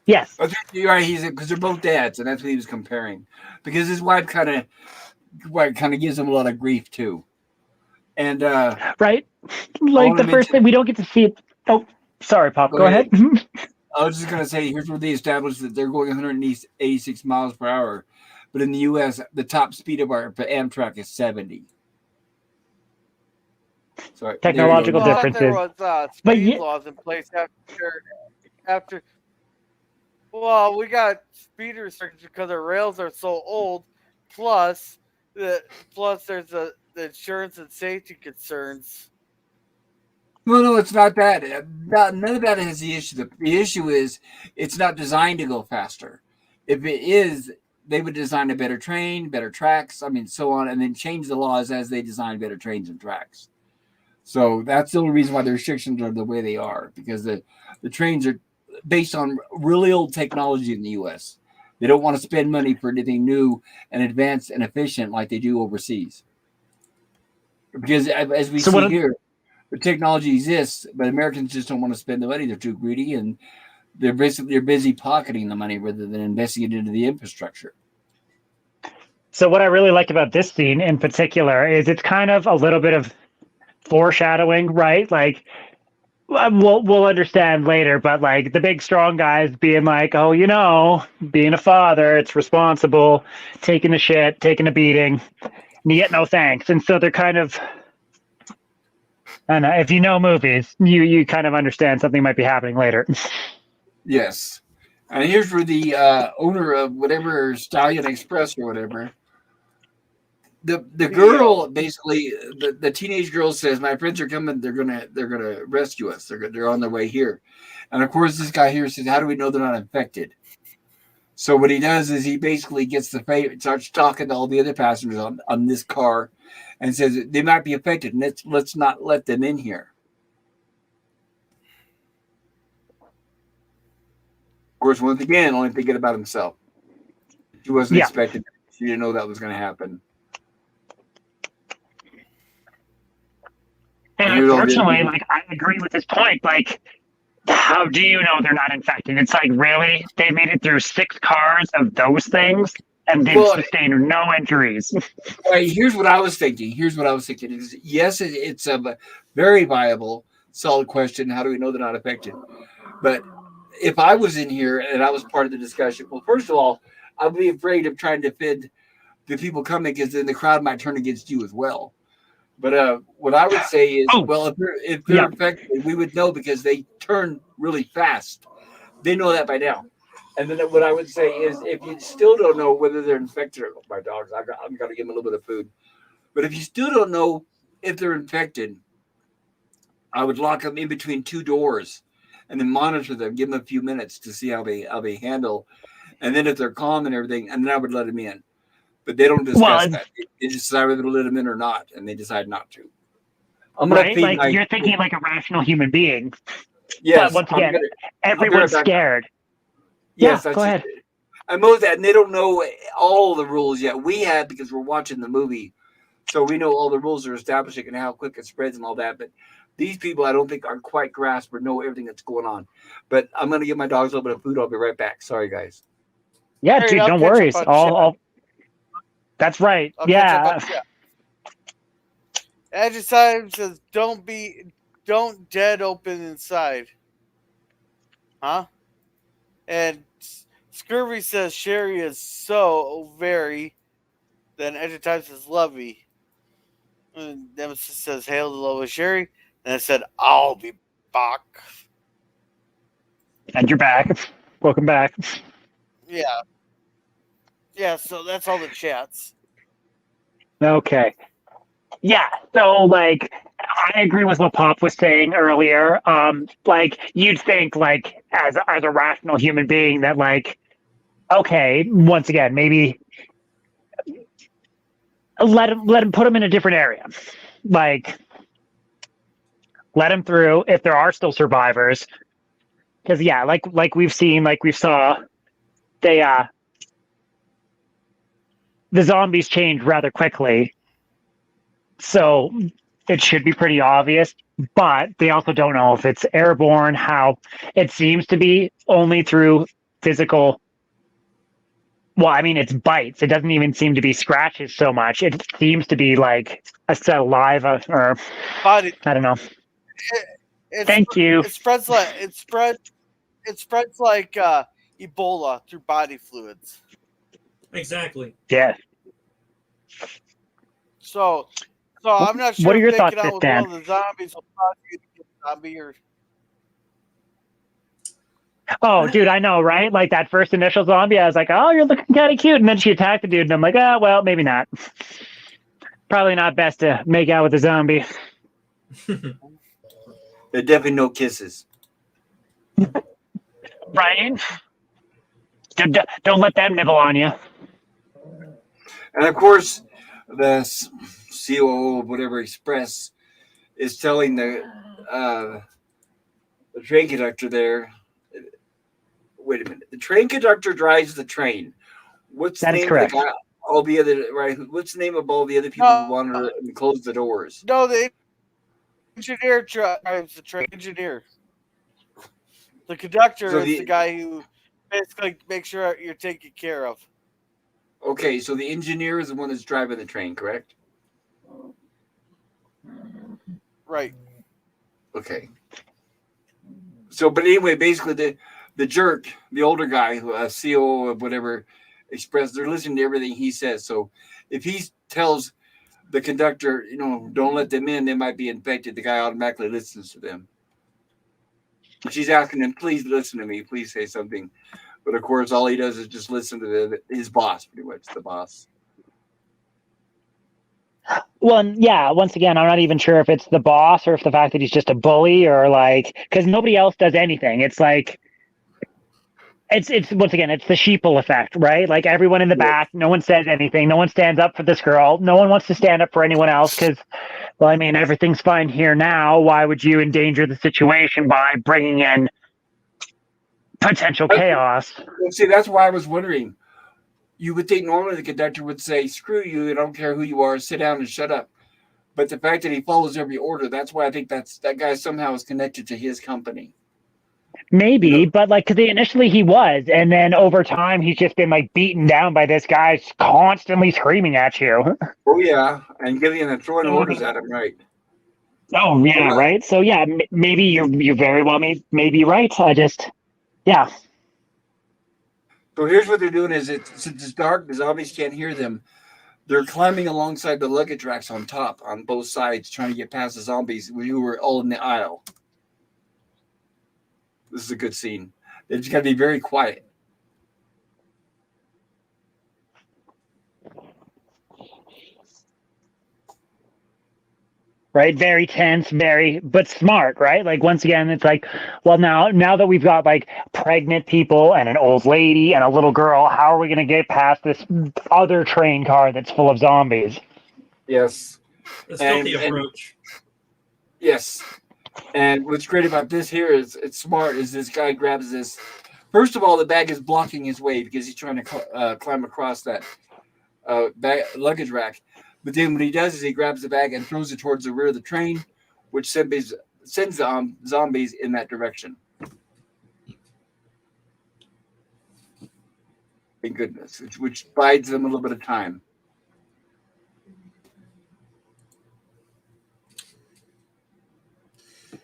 Yes. Okay, you're right. Because they're both dads, and that's what he was comparing. Because his wife kind of gives him a lot of grief too. And right, like the first thing we don't get to see it. Oh, sorry, Pop. Go ahead. I was just gonna say, here's where they established that they're going 186 miles per hour, but in the U.S., the top speed of our Amtrak is 70. So technological differences. There was speed laws in place after. Well, we got speed restrictions because our rails are so old. Plus there's the insurance and safety concerns. No, it's not that. None of that is the issue. The issue is it's not designed to go faster. If it is, they would design a better train, better tracks, so on, and then change the laws as they design better trains and tracks. So that's the only reason why the restrictions are the way they are, because the trains are based on really old technology in the U.S. They don't want to spend money for anything new and advanced and efficient like they do overseas. Because as we see here, the technology exists, but Americans just don't want to spend the money. They're too greedy, and they're busy pocketing the money rather than investing it into the infrastructure. So what I really like about this scene in particular is it's kind of a little bit of foreshadowing, right? Like, we'll understand later, but like the big strong guys being like, oh, being a father, it's responsible, taking a shit, taking a beating, and you get no thanks. And so they're kind of, I don't know, if you know movies, you kind of understand something might be happening later. Yes. And here's where the owner of whatever Stallion Express or whatever, the girl, basically the teenage girl says, my friends are coming, they're gonna rescue us, they're on their way here. And of course this guy here says, how do we know they're not infected? So what he does is he basically starts talking to all the other passengers on this car and says they might be affected, and let's not let them in here. Of course, once again, only thinking about himself. She wasn't expecting it. She didn't know that was going to happen. And unfortunately, I agree with this point. Like, how do you know they're not infected? It's like, really? They made it through 6 cars of those things and didn't sustain no injuries. Right, here's what I was thinking. Is yes, it's a very viable, solid question. How do we know they're not affected? But if I was in here and I was part of the discussion, well, first of all, I'd be afraid of trying to defend the people coming, because then the crowd might turn against you as well. But what I would say is, if they're affected, we would know because they turn really fast. They know that by now. And then what I would say is, if you still don't know whether they're infected or my dogs, I'm gonna give them a little bit of food. But if you still don't know if they're infected, I would lock them in between two doors, and then monitor them, give them a few minutes to see how they handle, and then if they're calm and everything, and then I would let them in. But they don't discuss Well, that. They just decide whether to let them in or not, and they decide not to. I'm gonna right? feed Like my you're thinking like a rational human being. But yes. once again, I'll be right everyone's back. scared. Yes, Yeah, that's go just ahead. it. I know that, and they don't know all the rules yet. We have because we're watching the movie, so we know all the rules are establishing and how quick it spreads and all that. But these people, I don't think, are quite grasp or know everything that's going on. But I'm gonna give my dogs a little bit of food. I'll be right back. Sorry, guys. Yeah, All right, dude, I'll no catch up worries. on chat. That's right. I'll catch up Yeah. on chat. Agile says, don't dead open inside. Huh? And Scurvy says Sherry is so very. Then Agile says Lovey. And Nemesis says hail to Lola Sherry. And I said, I'll be back. And you're back. Welcome back. Yeah. Yeah, so that's all the chats. Okay. Yeah. So like I agree with what Pop was saying earlier. Like you'd think like as a rational human being that like, okay, once again, maybe let him put him in a different area. Like let him through if there are still survivors. Because yeah, like we've seen, like we saw, they the zombies change rather quickly. So it should be pretty obvious, but they also don't know if it's airborne, how it seems to be only through physical. Well, I mean, it's bites. It doesn't even seem to be scratches so much. It seems to be like a saliva or Body. I don't know. It, Thank you. It spreads like Ebola through body fluids. Exactly. Yeah. So I'm not sure What are if your making thoughts, out with Dan? one of the zombies will cause you to get zombie or. Oh, dude, I know, right? Like that first initial zombie, I was like, "Oh, you're looking kind of cute," and then she attacked the dude, and I'm like, "Ah, well, maybe not. Probably not best to make out with a zombie." There are definitely no kisses. Right? Don't let them nibble on you. And of course, the COO, whatever Express, is telling the train conductor there. Wait a minute. The train conductor drives the train. What's the That is name of the correct. guy? All the other right. What's the name of all the other people who wanted to close the doors? No, the engineer drives the train. Engineer. The conductor So is the guy who basically makes sure you're taken care of. okay, so the engineer is the one that's driving the train, correct? Right. Okay. So, but anyway, basically the jerk, the older guy, CO of whatever Express, they're listening to everything he says. So, if he tells the conductor, don't let them in, they might be infected, the guy automatically listens to them. She's asking him, please listen to me, please say something. But of course, all he does is just listen to his boss, pretty much the boss. Well, yeah, once again, I'm not even sure if it's the boss or if the fact that he's just a bully or like, because nobody else does anything. It's like, it's once again, it's the sheeple effect, right? Like everyone in the back, no one says anything. No one stands up for this girl. No one wants to stand up for anyone else because, well, I mean, everything's fine here now. Why would you endanger the situation by bringing in potential chaos? See, that's why I was wondering. You would think normally the conductor would say, screw you, I don't care who you are, sit down and shut up. But the fact that he follows every order, that's why I think that guy somehow is connected to his company. Maybe, but like, because initially he was, and then over time he's just been like beaten down by this guy constantly screaming at you. Oh yeah, and getting and throwing orders at him, right? Oh yeah, right. So yeah, maybe you very well may be right. Yeah. So here's what they're doing: since it's dark, the zombies can't hear them. They're climbing alongside the luggage racks on top, on both sides, trying to get past the zombies who were all in the aisle. This is a good scene. They just got to be very quiet. right? Very tense, but smart, right? Like once again, it's like, well, now that we've got like pregnant people and an old lady and a little girl, how are we going to get past this other train car that's full of zombies? Yes. The stealthy approach. Yes. And what's great about this here is it's smart. Is this guy grabs this? First of all, the bag is blocking his way because he's trying to climb across that luggage rack. But then what he does is he grabs the bag and throws it towards the rear of the train, which sends zombies in that direction. Thank goodness, which buys them a little bit of time.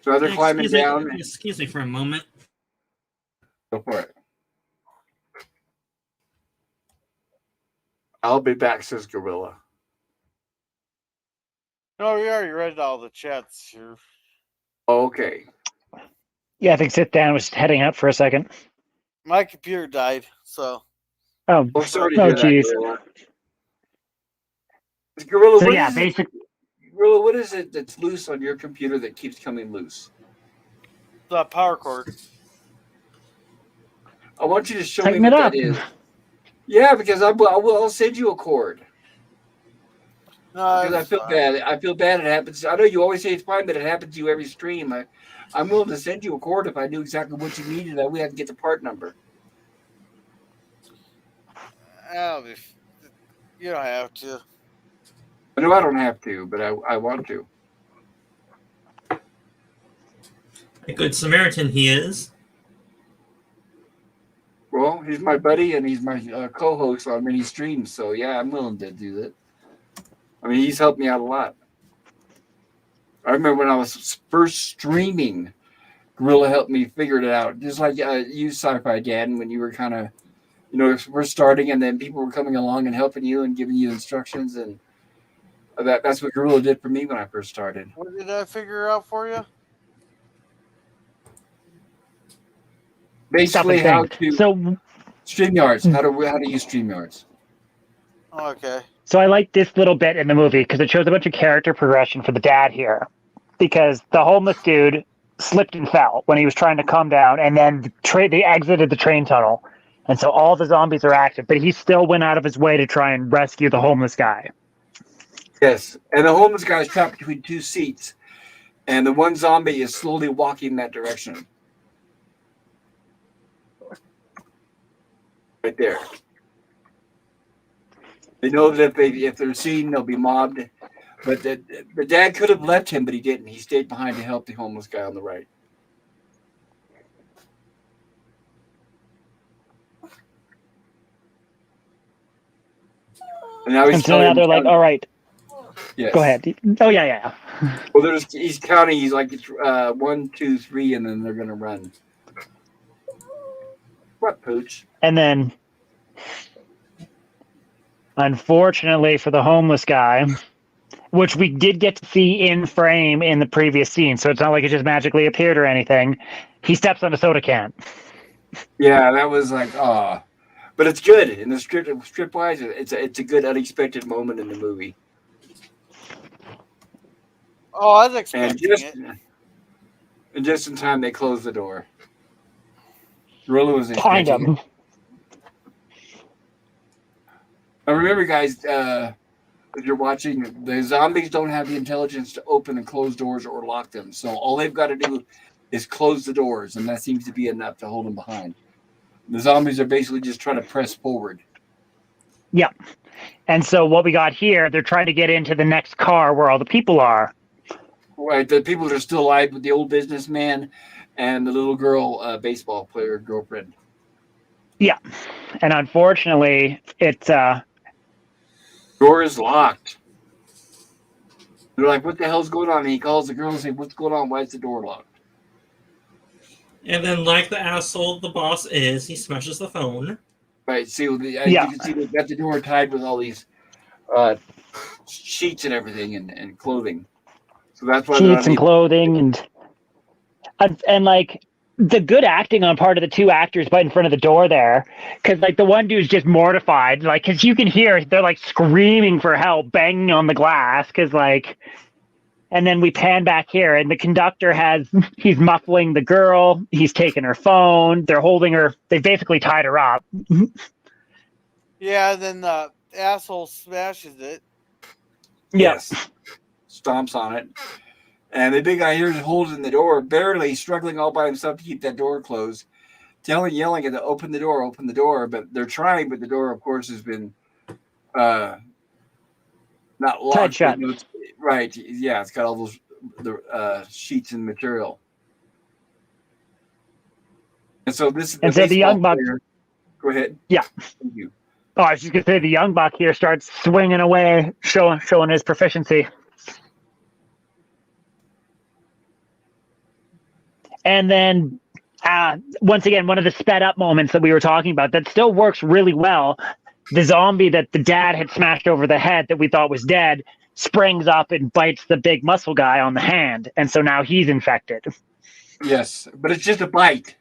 So they're climbing down. Excuse me for a moment. Go for it. I'll be back, says Gorilla. No, we already read all the chats here. Okay. Yeah, I think Sit Down was heading up for a second. My computer died, so. Oh, Sorry to hear geez. that, Gorilla. Gorilla, So what yeah, is basically, Gorilla, what is it that's loose on your computer that keeps coming loose? The power cord. I want you to show tighten me it what up. that is. Yeah, because I'll send you a cord. No, Because I feel bad. I feel bad it happens. I know you always say it's fine, but it happens to you every stream. I'm willing to send you a cord if I knew exactly what you needed. That way I can get the part number. You don't have to. I know I don't have to, but I want to. A good Samaritan he is. Well, he's my buddy and he's my co-host on many streams. So yeah, I'm willing to do that. I mean, he's helped me out a lot. I remember when I was first streaming, Gorilla helped me figure it out. Just like you, Sci-Fi Dan, when you were kind of, we're starting and then people were coming along and helping you and giving you instructions. And that's what Gorilla did for me when I first started. What did I figure out for you? Basically, how to StreamYards. Hmm. How to use StreamYards. Okay. So I like this little bit in the movie because it shows a bunch of character progression for the dad here. Because the homeless dude slipped and fell when he was trying to come down, and then they exited the train tunnel. And so all the zombies are active, but he still went out of his way to try and rescue the homeless guy. Yes, and the homeless guy is trapped between two seats, and the one zombie is slowly walking in that direction. Right there. They know that if they're seen, they'll be mobbed. But the dad could have left him, but he didn't. He stayed behind to help the homeless guy on the right. And now And so now they're like, all right, yes. Go ahead. Oh, yeah. Well, he's counting. He's like, 1, 2, 3, and then they're going to run. What, Pooch? And then, unfortunately for the homeless guy, which we did get to see in frame in the previous scene, so it's not like it just magically appeared or anything, he steps on a soda can. Yeah, that was like, but it's good in the strip wise. It's a good unexpected moment in the movie. Oh, I was expecting it. And just in time, they closed the door. Gorilla was Kind of. expecting it. Now remember, guys, if you're watching, the zombies don't have the intelligence to open and close doors or lock them. So all they've got to do is close the doors, and that seems to be enough to hold them behind. The zombies are basically just trying to press forward. Yeah. And so what we got here, they're trying to get into the next car where all the people are. Right, the people that are still alive with the old businessman and the little girl, baseball player girlfriend. Yeah. And unfortunately, it's... Door is locked. They're like, what the hell's going on? And he calls the girl and says, what's going on? Why is the door locked? And then, like the asshole the boss is, he smashes the phone. Right, see, you can see they've got the door tied with all these sheets and everything and clothing. So that's why sheets and clothing and like the good acting on part of the two actors right in front of the door there, because like the one dude's just mortified, like because you can hear they're like screaming for help, banging on the glass, because like And then we pan back here, and the conductor he's muffling the girl. He's taking her phone. They're holding her. They basically tied her up. Yeah, then the asshole smashes it. Yes. Stomps on it. And the big guy here is holding the door, barely struggling all by himself to keep that door closed. Yelling at them, open the door. But they're trying, but the door, of course, has been not locked. Tied shut. Right. Yeah, it's got all those sheets and material. And so this is the young buck. Go ahead. Yeah. Thank you. Oh, I was just gonna say the young buck here starts swinging away, showing his proficiency. And then once again, one of the sped up moments that we were talking about that still works really well. The zombie that the dad had smashed over the head that we thought was dead springs up and bites the big muscle guy on the hand, and so now he's infected. Yes, but it's just a bite.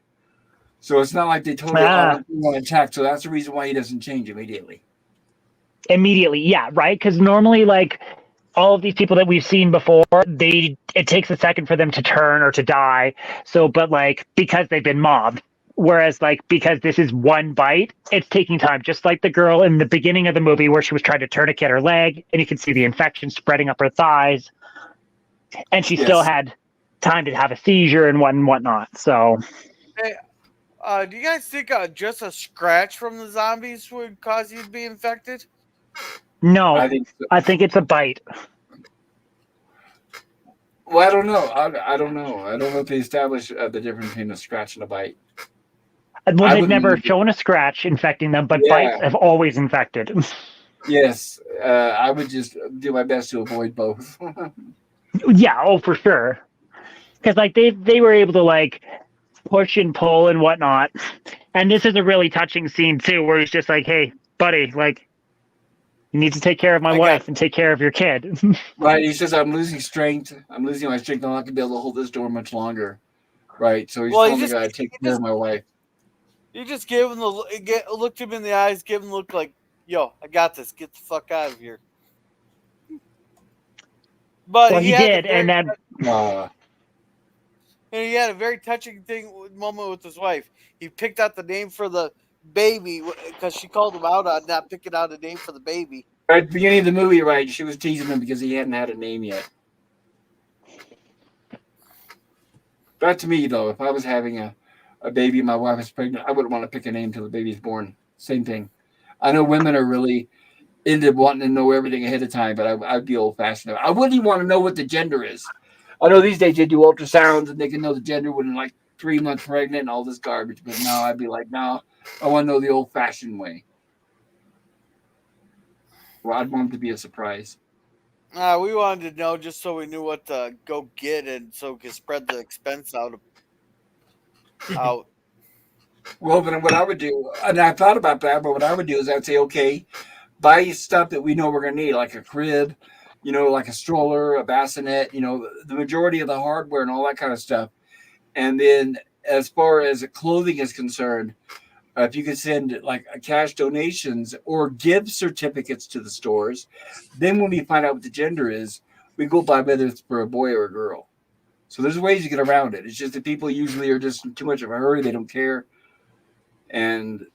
So it's not like they totally want to attack. So that's the reason why he doesn't change immediately. Immediately, yeah, right? Because normally, like, all of these people that we've seen before, it takes a second for them to turn or to die. So, but like, because they've been mobbed. Whereas, like, because this is one bite, it's taking time. Just like the girl in the beginning of the movie where she was trying to tourniquet her leg, and you can see the infection spreading up her thighs. And she still had time to have a seizure and whatnot. So... Hey, do you guys think just a scratch from the zombies would cause you to be infected? No, I think so. I think it's a bite. Well, I don't know. I don't know. I don't know if they establish the difference between a scratch and a bite. Well, they've never shown a scratch infecting them, but bites have always infected. Yes, I would just do my best to avoid both. Yeah, oh, for sure. Because like they were able to like push and pull and whatnot. And this is a really touching scene too, where he's just like, "Hey, buddy, like, you need to take care of my wife and take care of your kid." Right. He says, "I'm losing strength. I'm losing my strength. I'm not gonna be able to hold this door much longer." Right. So he's telling the guy to take care of my wife. You just gave him looked him in the eyes, give him a look like, "Yo, I got this. Get the fuck out of here." But well, he did, and then. And he had a very touching moment with his wife. He picked out the name for the baby because she called him out on not picking out a name for the baby. At the beginning of the movie, right, she was teasing him because he hadn't had a name yet. That to me, though, if I was having a baby and my wife is pregnant, I wouldn't want to pick a name until the baby's born. Same thing. I know women are really into wanting to know everything ahead of time, but I'd be old-fashioned. I wouldn't even want to know what the gender is. I know these days they do ultrasounds and they can know the gender within like 3 months pregnant and all this garbage. But no, I'd be like, no, I want to know the old-fashioned way. Well, I'd want it to be a surprise. We wanted to know just so we knew what to go get and so we could spread the expense out. Well, but what I would do, and I thought about that, but what I would do is I'd say, okay, buy stuff that we know we're going to need, like a crib, like a stroller, a bassinet, the majority of the hardware and all that kind of stuff. And then as far as clothing is concerned, if you could send like cash donations or gift certificates to the stores, then when we find out what the gender is, we go by whether it's for a boy or a girl. So there's ways to get around it. It's just that people usually are just in too much of a hurry. They don't care. And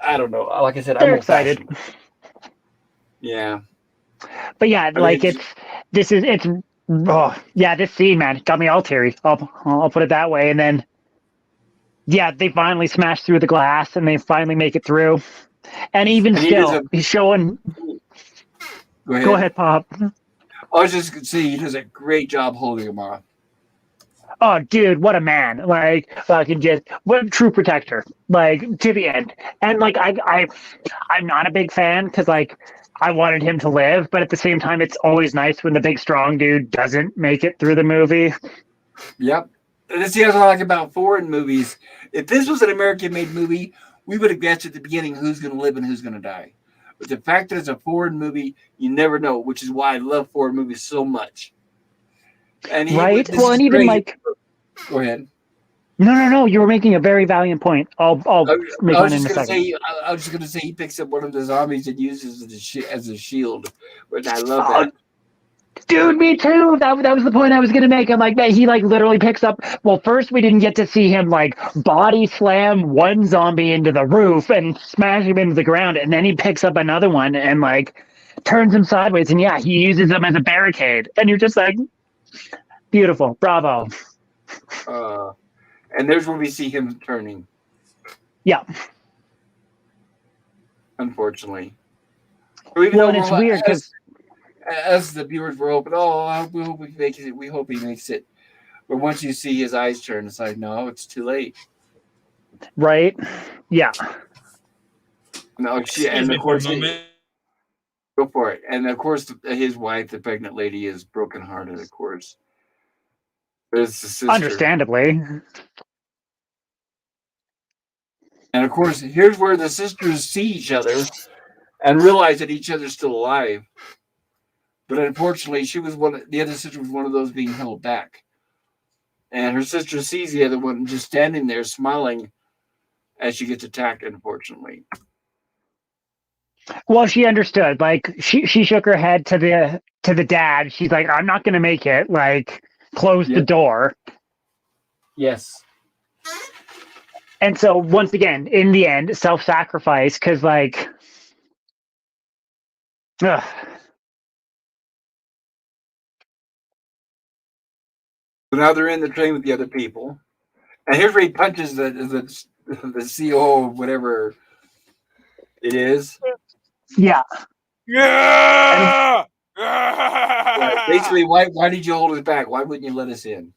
I don't know. Like I said, they're excited. Yeah. But yeah, this scene, man, got me all teary. I'll put it that way. And then, yeah, they finally smash through the glass and they finally make it through. And even still, he's showing. Go ahead, Pop. I was just going to say, he does a great job holding him off. Oh, dude, what a man! Like, fucking what a true protector. Like, to the end. And like, I'm not a big fan because like, I wanted him to live, but at the same time, it's always nice when the big strong dude doesn't make it through the movie. Yep. That's the other thing I like about foreign movies. If this was an American-made movie, we would have guessed at the beginning who's going to live and who's going to die. But the fact that it's a foreign movie, you never know, which is why I love foreign movies so much. And right? Well, and even like... Go ahead. No. You were making a very valiant point. I'll make one in a second. I was just going to say he picks up one of the zombies and uses it as a shield, which I love that. Dude, me too. That was the point I was gonna make. I'm like, that he like literally picks up. Well, first we didn't get to see him like body slam one zombie into the roof and smash him into the ground, and then he picks up another one and like turns him sideways, and yeah, he uses them as a barricade, and you're just like, beautiful, bravo. And there's where we see him turning. Yeah. Unfortunately. Well, and it's weird because as the viewers were hoping, oh, we hope he makes it. We hope he makes it. But once you see his eyes turn, it's like, no, it's too late. Right? Yeah. No, and of course, go for it. And of course, his wife, the pregnant lady, is brokenhearted. Of course, there's the sister. Understandably. And of course, here's where the sisters see each other and realize that each other's still alive. But unfortunately, the other sister was one of those being held back. And her sister sees the other one just standing there smiling as she gets attacked, unfortunately. Well, she understood. Like she shook her head to the dad. She's like, I'm not gonna make it. Like, close the door. Yes. And so once again, in the end, self-sacrifice, because like ugh. So now they're in the train with the other people. And here's where he punches the CEO of whatever it is. Yeah. Yeah. Basically, why did you hold us back? Why wouldn't you let us in?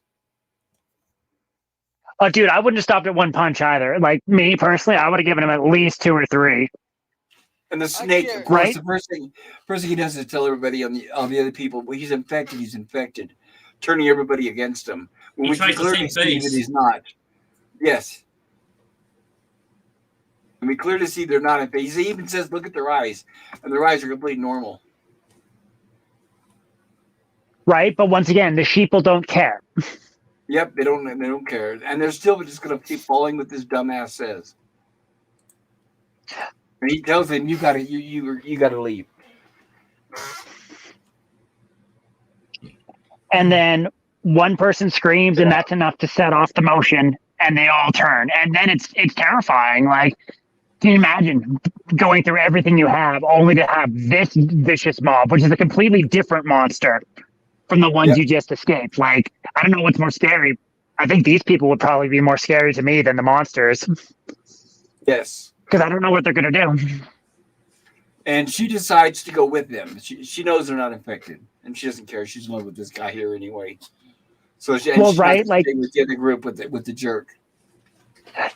Oh, dude, I wouldn't have stopped at one punch either. Like me personally, I would have given him at least 2 or 3. And the snake, of course, right? the first thing he does is tell everybody on the other people, well, he's infected, turning everybody against him. When we can clearly see that he's not. Yes. And we clearly see they're not infected. He even says, look at their eyes. And their eyes are completely normal. Right? But once again, the sheeple don't care. Yep, they don't care. And they're still just going to keep following what this dumbass says. And he tells them, you gotta leave. And then one person screams, and that's enough to set off the motion, and they all turn. And then it's terrifying. Like, can you imagine going through everything you have only to have this vicious mob, which is a completely different monster from the ones you just escaped? Like, I don't know what's more scary. I think these people would probably be more scary to me than the monsters. Yes. Because I don't know what they're going to do. And she decides to go with them. She knows they're not infected. And she doesn't care. She's in love with this guy here anyway. So she right, like with the other group with the jerk.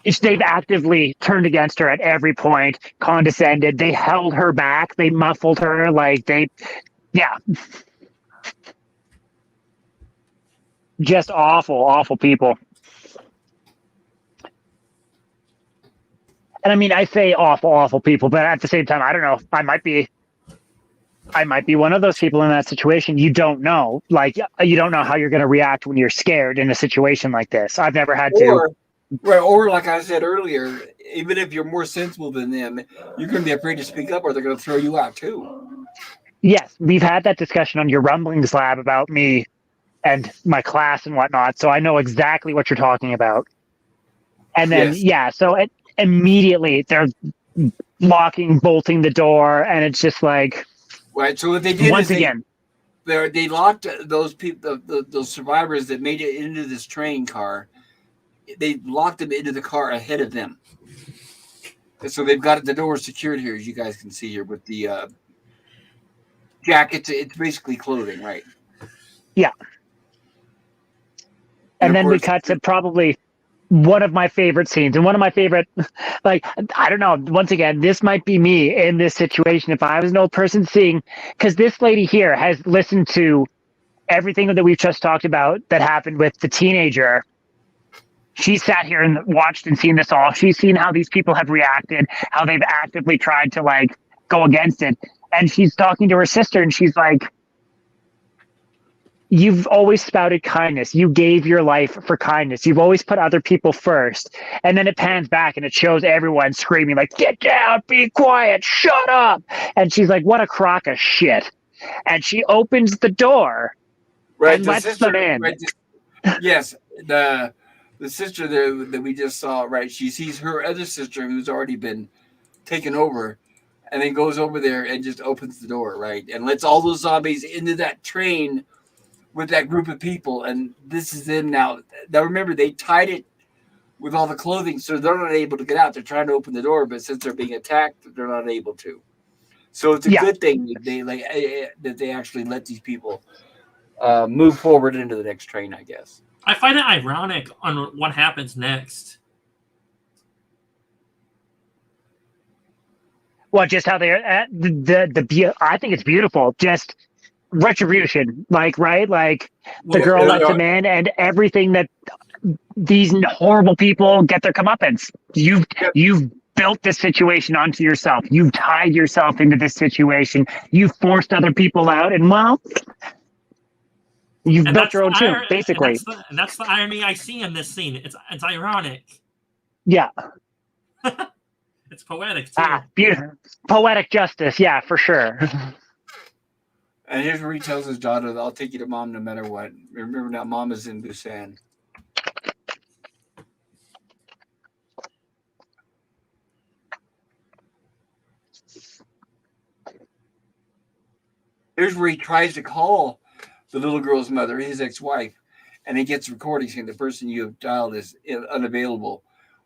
They've actively turned against her at every point, condescended. They held her back. They muffled her. Like just awful people. And I mean, I say awful people, but at the same time, I don't know. I might be one of those people in that situation. You don't know. Like, you don't know how you're going to react when you're scared in a situation like this. I've never had to. Or like I said earlier, even if you're more sensible than them, you're going to be afraid to speak up or they're going to throw you out too. Yes, we've had that discussion on your Rumblings Lab about me and my class and whatnot, so I know exactly what you're talking about. And then, so immediately they're bolting the door, and it's just like... Right, so what they did once again... They locked those people, those survivors that made it into this train car. They locked them into the car ahead of them. And so they've got the door secured here, as you guys can see here, with the jackets. It's basically clothing, right? Yeah. And then we cut to probably one of my favorite scenes and one of my favorite, like, I don't know, once again, this might be me in this situation if I was an old person seeing, because this lady here has listened to everything that we've just talked about that happened with the teenager. She sat here and watched and seen this all. She's seen how these people have reacted, how they've actively tried to, like, go against it. And she's talking to her sister, and she's like, you've always spouted kindness. You gave your life for kindness. You've always put other people first. And then it pans back, and it shows everyone screaming, like, get down, be quiet, shut up. And she's like, what a crock of shit. and she opens the door Right, and the lets sister. them in. Right, yes, the sister there that we just saw. Right, she sees her other sister who's already been taken over, and then goes over there and just opens the door, right, and lets all those zombies into that train with that group of people. And this is them now. Now remember, they tied it with all the clothing, so they're not able to get out. They're trying to open the door, but since they're being attacked, they're not able to. So it's a Yeah. good thing that they actually let these people move forward into the next train, I guess. I find it ironic on what happens next. Well, just how they're at I think it's beautiful. Just retribution, right? Like the Well, girl Yeah, lets him in, and everything that these horrible people get their comeuppance. You've built this situation onto yourself. You've tied yourself into this situation. You've forced other people out, and well, you've and built that's your own the tomb, basically. and that's the irony I see in this scene. It's ironic. Yeah. It's poetic too. Beautiful. Poetic justice. Yeah, for sure. and here's where he tells his daughter, "I'll take you to mom no matter what. Remember now, mom is in Busan." Here's where he tries to call the little girl's mother, his ex-wife, and he gets a recording saying the person you have dialed is unavailable,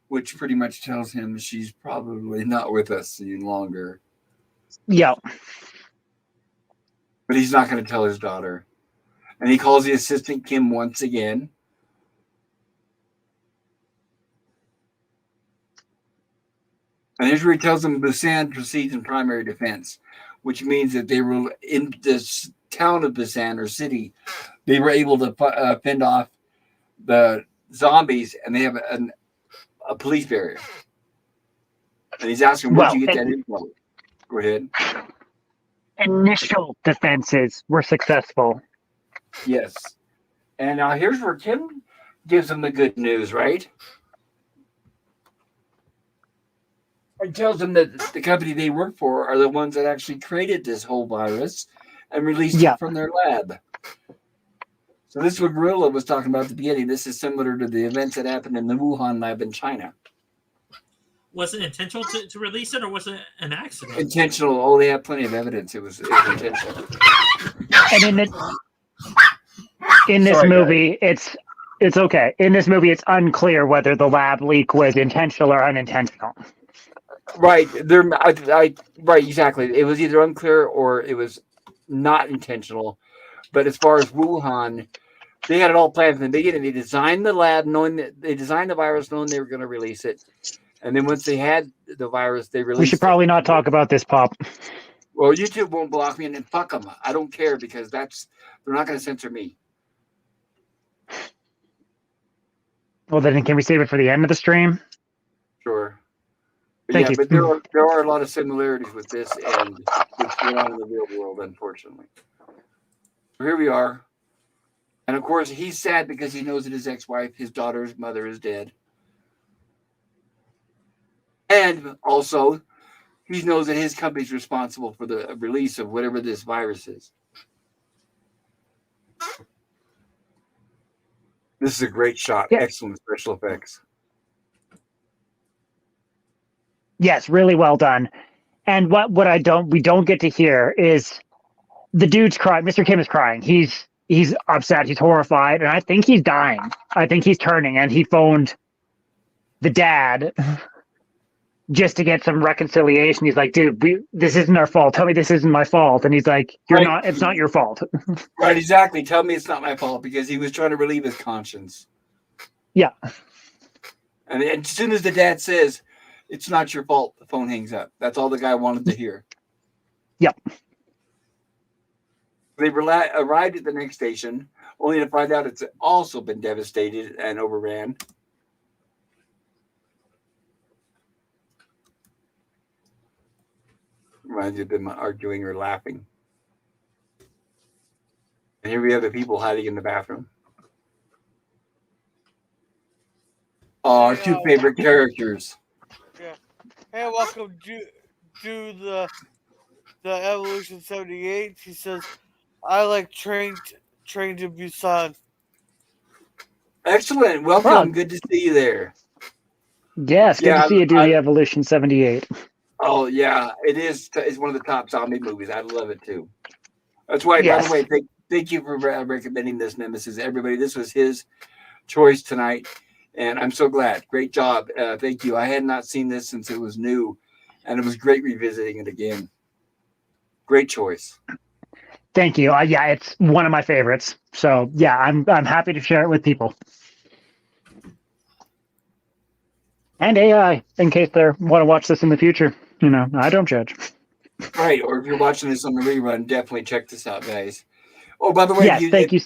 which pretty much tells him she's probably not with us any longer. Yeah. But he's not going to tell his daughter. And he calls the assistant Kim once again. And here's where he tells them Busan proceeds in primary defense, which means that they were in this town of Busan or city. They were able to fend off the zombies, and they have a police barrier. And he's asking, where'd you get that info? Go ahead. Initial defenses were successful. Yes. And now here's where Kim gives them the good news, right? He tells them that the company they work for are the ones that actually created this whole virus and released it from their lab. So this is what Gorilla was talking about at the beginning. This is similar to the events that happened in the Wuhan lab in China. Was it intentional to release it, or was it an accident? Intentional. Oh, they have plenty of evidence. It was intentional. And in this movie, it's okay. In this movie, it's unclear whether the lab leak was intentional or unintentional. Right. Right, exactly. It was either unclear or it was not intentional. But as far as Wuhan, they had it all planned from the beginning. They designed the lab knowing that they designed the virus knowing they were going to release it. And then once they had the virus, they released it. We should probably not talk about this, Pop. Well, YouTube won't block me, and then fuck them. I don't care because they're not going to censor me. Well, then can we save it for the end of the stream? Sure. Thank you. But there are a lot of similarities with this and what's going on in the real world, unfortunately. So here we are. And of course, he's sad because he knows that his ex-wife, his daughter's mother, is dead. And also, he knows that his company's responsible for the release of whatever this virus is. This is a great shot. Yeah. Excellent special effects. Yes, really well done. And what we don't get to hear is the dude's crying. Mr. Kim is crying. He's upset. He's horrified, and I think he's dying. I think he's turning, and he phoned the dad just to get some reconciliation. He's like, dude, this isn't our fault. Tell me this isn't my fault. And he's like, it's not your fault. Right, exactly. Tell me it's not my fault, because he was trying to relieve his conscience. Yeah. And as soon as the dad says, it's not your fault, the phone hangs up. That's all the guy wanted to hear. Yep. They arrived at the next station, only to find out it's also been devastated and overran. Reminds you of them arguing or laughing. And here we have the people hiding in the bathroom. Our two favorite characters. Yeah. Hey, welcome to the the Evolution 78. He says, "I like train to Busan." Excellent. Welcome. Well, Good to see you there. yes, good Yeah. to see you do the Evolution 78. Oh, yeah. It is. It's one of the top zombie movies. I love it too. That's why. By the Yes. way, thank you for recommending this, Nemesis. Everybody, this was his choice tonight, and I'm so glad. Great job. Thank you. I had not seen this since it was new, and it was great revisiting it again. Great choice. Thank you. Yeah, it's one of my favorites. So yeah, I'm happy to share it with people. And AI, in case they want to watch this in the future. I don't judge. Right. Or if you're watching this on the rerun, definitely check this out, guys. Oh, by the way, Yes, thank you.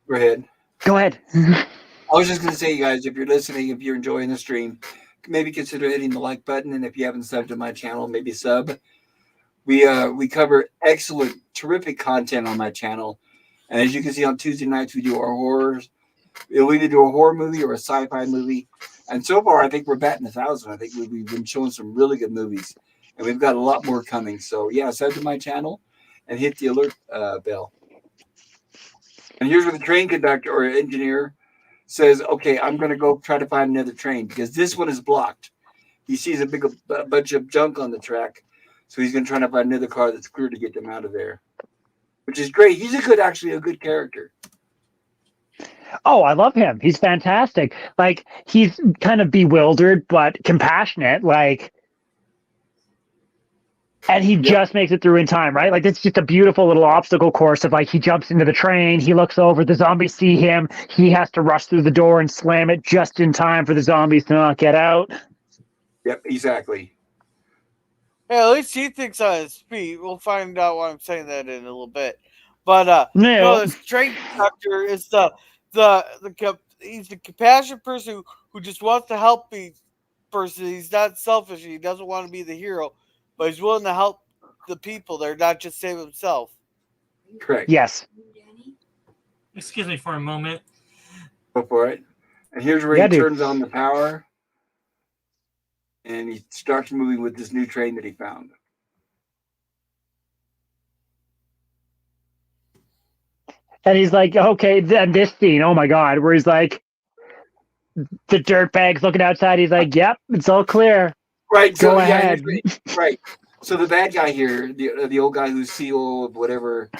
Go ahead. Go ahead. I was just going to say, you guys, if you're listening, if you're enjoying the stream, maybe consider hitting the like button. And if you haven't subbed to my channel, maybe sub. We cover excellent, terrific content on my channel. And as you can see on Tuesday nights, we do our horrors. We'll either do a horror movie or a sci-fi movie. And so far, I think we're batting 1,000. I think we've been showing some really good movies. And we've got a lot more coming. So, yeah, sub to my channel and hit the alert bell. And here's where the train conductor or engineer says, okay, I'm going to go try to find another train because this one is blocked. He sees a bunch of junk on the track. So he's going to try to find another car that's clear to get them out of there, which is great. He's actually a good character. Oh, I love him. He's fantastic. Like, he's kind of bewildered, but compassionate. Like, and he just makes it through in time, right? Like, it's just a beautiful little obstacle course of, like, he jumps into the train, he looks over, the zombies see him, he has to rush through the door and slam it just in time for the zombies to not get out. Yep, exactly. Yeah, at least he thinks on his feet. We'll find out why I'm saying that in a little bit. But this train conductor is he's the compassionate person who just wants to help the person. He's not selfish. He doesn't want to be the hero, but he's willing to help the people there, not just save himself. Correct. Yes. Excuse me for a moment. Go for it. And here's where he turns on the power. And he starts moving with this new train that he found. And he's like, okay, then this scene, oh my God, where he's like, the dirtbag's looking outside. He's like, yep, it's all clear. Right. Go ahead. Right. So the bad guy here, the old guy who's CEO of whatever,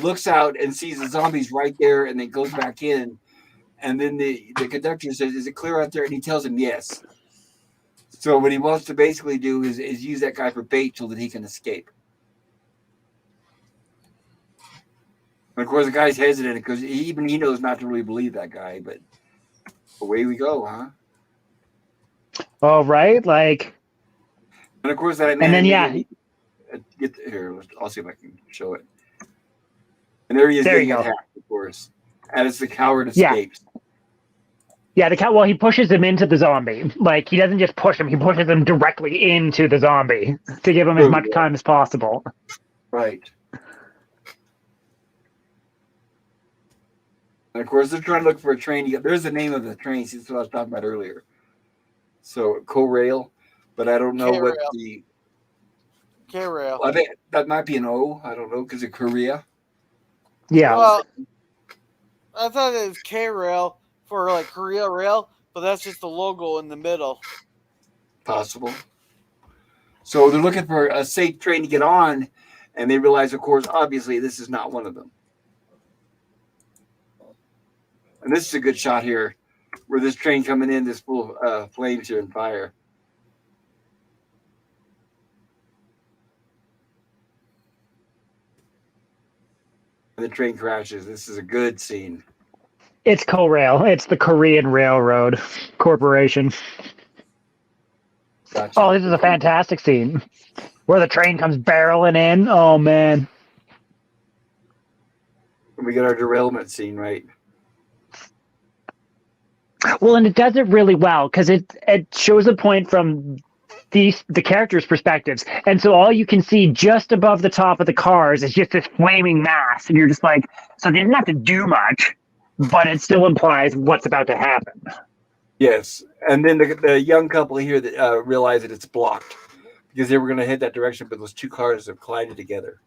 looks out and sees the zombies right there and then goes back in. And then the conductor says, is it clear out there? And he tells him yes. So what he wants to basically do is use that guy for bait so that he can escape. And of course, the guy's hesitant because even he knows not to really believe that guy. But away we go, huh? Oh, right, like. And of course, that. And then here. I'll see if I can show it. And there he is getting attacked, of course, as the coward escapes. Yeah, well, he pushes him into the zombie. Like, he doesn't just push him, he pushes him directly into the zombie to give him as much time as possible. Right. And of course, they're trying to look for a train. There's the name of the train. See, that's what I was talking about earlier. So, Co-Rail, but I don't know K-Rail. what the... K-Rail. I think that might be an O. I don't know, because of Korea. Yeah. Well, I thought it was K-Rail for like Korea Rail, but that's just the logo in the middle. Possible. So they're looking for a safe train to get on, and they realize, of course, obviously, this is not one of them. And this is a good shot here, where this train coming in, this full of flames here and fire. And the train crashes. This is a good scene. It's Co-Rail. It's the Korean Railroad Corporation. Gotcha. Oh, this is a fantastic scene where the train comes barreling in. Oh, man. And we get our derailment scene, right? Well, and it does it really well because it shows a point from the characters' perspectives. And so all you can see just above the top of the cars is just this flaming mass. And you're just like, so they didn't have to do much, but it still implies what's about to happen. Yes. And then the young couple here that realize that it's blocked. because they were going to head that direction, but those two cars have collided together.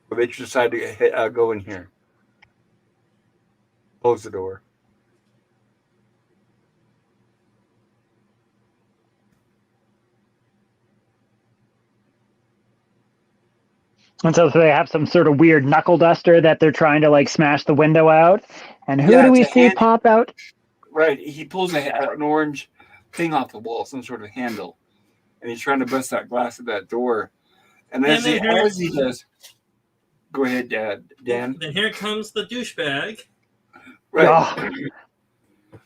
But they decided to go in here. Close the door. And so they have some sort of weird knuckle duster that they're trying to like smash the window out. And who do we see pop out? Right. He pulls an orange thing off the wall, some sort of handle. And he's trying to bust that glass of that door. And as he does, go ahead, Dan. Then here comes the douchebag. Right.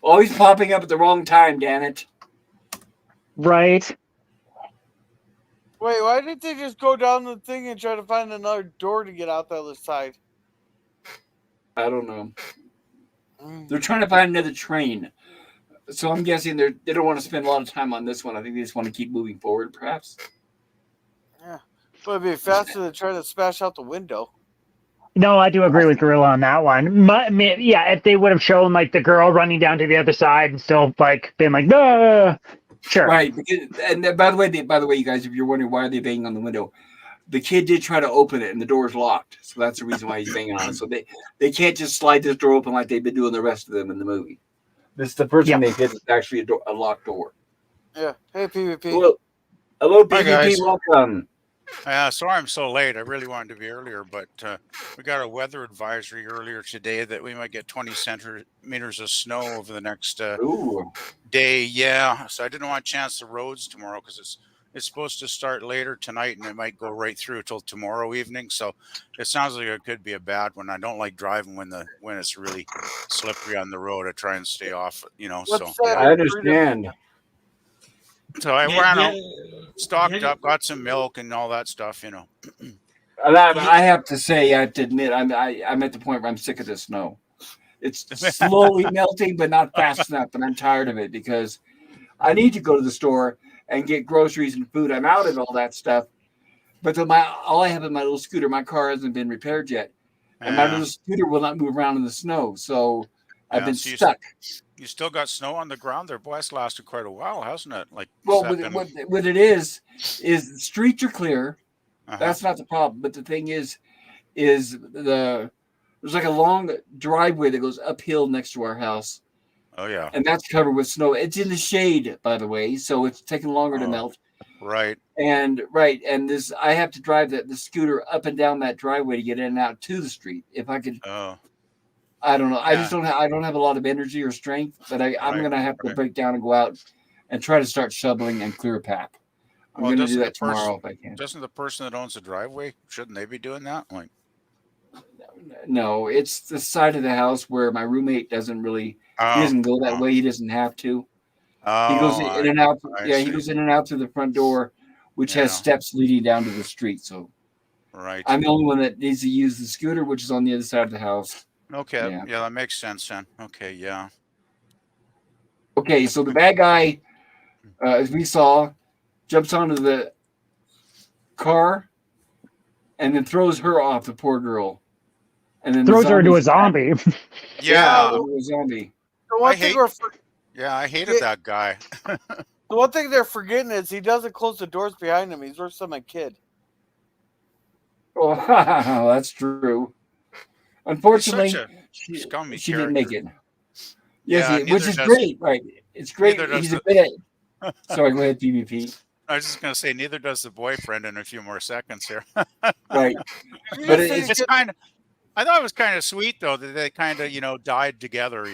Always popping up at the wrong time, damn it. Right. Wait, why didn't they just go down the thing and try to find another door to get out the other side? I don't know. They're trying to find another train. So I'm guessing they don't want to spend a lot of time on this one. I think they just want to keep moving forward, perhaps. Yeah. But it'd be faster than trying to smash out the window. No, I do agree with Gorilla on that one. Yeah, if they would have shown like the girl running down to the other side and still like been like, "Duh!" Sure. Right. And by the way, you guys, if you're wondering why are they banging on the window, the kid did try to open it and the door's locked. So that's the reason why he's banging on it. So they can't just slide this door open like they've been doing the rest of them in the movie. This is the first one they hit. It's actually a locked door. Yeah. Hey, PvP. Hello, PvP. Welcome. Sorry I'm so late. I really wanted to be earlier, but we got a weather advisory earlier today that we might get 20 centimeters of snow over the next day. Yeah, so I didn't want to chance the roads tomorrow because it's supposed to start later tonight and it might go right through till tomorrow evening. So it sounds like it could be a bad one. I don't like driving when it's really slippery on the road. I try and stay off, So I understand. So I went out, stocked up, got some milk and all that stuff, I have to say, I have to admit, I'm at the point where I'm sick of the snow. It's slowly melting, but not fast enough, and I'm tired of it because I need to go to the store and get groceries and food. I'm out of all that stuff, but all I have is my little scooter. My car hasn't been repaired yet, and my little scooter will not move around in the snow, so I've been stuck. You still got snow on the ground there, boy. It's lasted quite a while, hasn't it? What it is the streets are clear. That's not the problem. But the thing is there's like a long driveway that goes uphill next to our house. Oh yeah, and that's covered with snow. It's in the shade, by the way, so it's taking longer to melt. Right. And this I have to drive the scooter up and down that driveway to get in and out to the street. If I could. Oh. I don't know. I just don't have a lot of energy or strength, but I'm going to have to break down and go out and try to start shoveling and clear a path. I'm going to do that tomorrow if I can. Doesn't the person that owns the driveway, shouldn't they be doing that? No, it's the side of the house where my roommate doesn't really, he doesn't go that way. He doesn't have to. He goes in and out. He goes in and out through the front door, which has steps leading down to the street. So I'm the only one that needs to use the scooter, which is on the other side of the house. Okay. Yeah, that makes sense then. Okay, yeah. Okay, so the bad guy, as we saw, jumps onto the car and then throws her off, the poor girl. And then throws her into a zombie. Yeah. A zombie. I hated that guy. The one thing they're forgetting is he doesn't close the doors behind him. He's worse than my kid. Oh, that's true. Unfortunately, she didn't make it. Yes, which is great, right? It's great. He's a bit. Sorry, go ahead, PvP. I was just going to say, neither does the boyfriend in a few more seconds here. Right. But it's kind of, I thought it was kind of sweet, though, that they kind of, died together,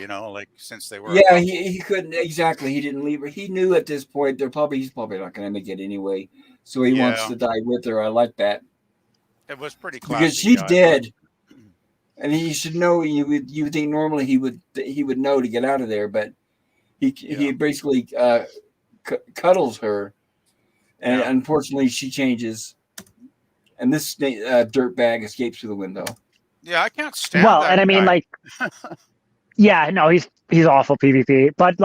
since they were. Yeah, he couldn't, exactly. He didn't leave her. He knew at this point he's probably not going to make it anyway. So he wants to die with her. I like that. It was pretty classy. Because she's dead. And he should know. You would think normally he would know to get out of there, but he basically cuddles her, and unfortunately she changes, and this dirtbag escapes through the window. Yeah, I can't stand. Well, that and I mean, guy. he's awful PvP, but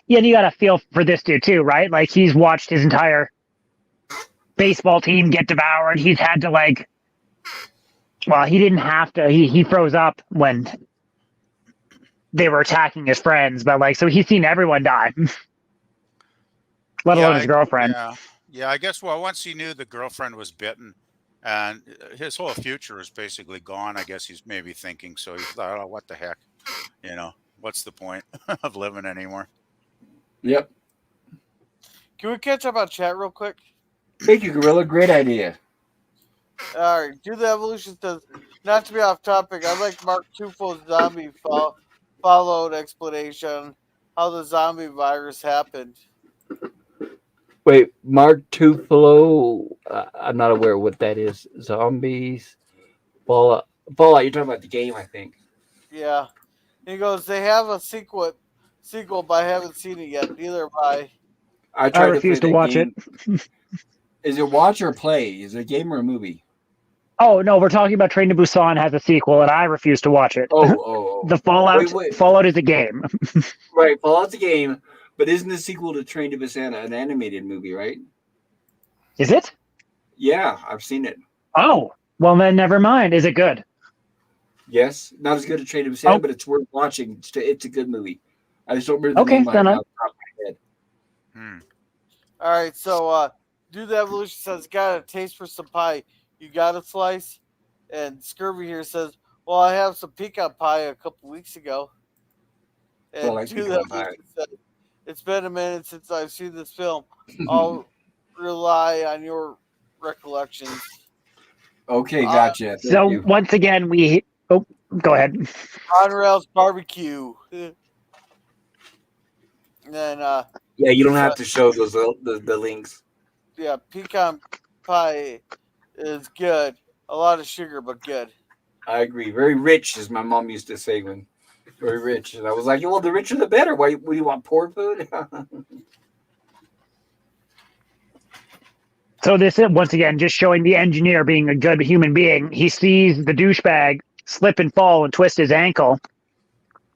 you got to feel for this dude too, right? Like he's watched his entire baseball team get devoured. He's had to Well, he didn't have to. He froze up when they were attacking his friends, but so he's seen everyone die. let alone his girlfriend. Yeah. I guess. Well, once he knew the girlfriend was bitten, and his whole future is basically gone. I guess he's maybe thinking. So he thought, "Oh, what the heck? What's the point of living anymore?" Yep. Can we catch up on chat real quick? Thank you, Gorilla. Great idea. All right. Do the evolution says, not to be off topic, I like Mark Tufo's zombie followed explanation how the zombie virus happened. Wait, Mark Tufalo. I'm not aware of what that is. Zombies. Fallout. Fallout. You're talking about the game, I think. Yeah. He goes, they have a sequel, but I haven't seen it yet. Neither have I. I tried refuse to watch game. it. Is it watch or play? Is it a game or a movie? Oh no, we're talking about Train to Busan has a sequel, and I refuse to watch it. Oh. The Fallout. Fallout is a game. Right, Fallout's a game, but isn't the sequel to Train to Busan an animated movie? Right? Is it? Yeah, I've seen it. Oh, well then, never mind. Is it good? Yes, not as good as Train to Busan, but it's worth watching. It's a good movie. I just don't remember the name then off the top of my head. All right, so Do the Evolution says, got a taste for some pie. You got a slice? And Scurvy here says, well, I have some pecan pie a couple weeks ago. And Well, I Do the Evolution says, it's been a minute since I've seen this film. I'll rely on your recollections. Okay, gotcha. So once again, go ahead. On Rails Barbecue. And then yeah, you don't have to show those the links. Yeah, pecan pie is good. A lot of sugar, but good. I agree. Very rich, as my mom used to say when very rich. And I was like, well, the richer the better. Why do you want poor food? So this is, once again, just showing the engineer being a good human being. He sees the douchebag slip and fall and twist his ankle.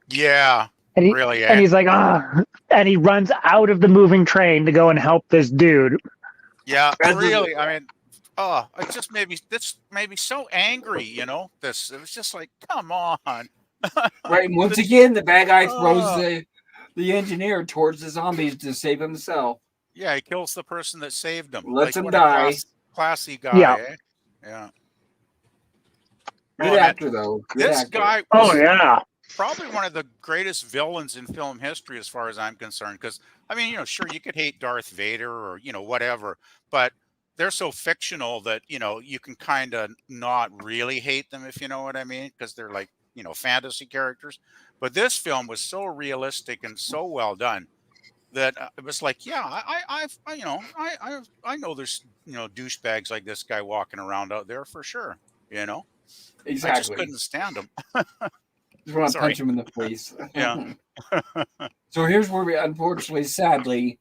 Yeah, and really. And he's like, and he runs out of the moving train to go and help this dude. Yeah, really. I mean, it just made me so angry. This. It was just like, come on. Right. And once again, the bad guy throws the engineer towards the zombies to save himself. Yeah, he kills the person that saved him. Lets him die. Classy guy. Yeah. Eh? Yeah. Good actor, though. This guy. Probably one of the greatest villains in film history, as far as I'm concerned. Because I mean, sure, you could hate Darth Vader or whatever, but they're so fictional that you can kind of not really hate them, if you know what I mean, because they're like fantasy characters. But this film was so realistic and so well done that it was like, yeah, I know there's douchebags like this guy walking around out there for sure. Exactly. I just couldn't stand him. Just want to punch him in the face. Yeah. So here's where we, unfortunately, sadly,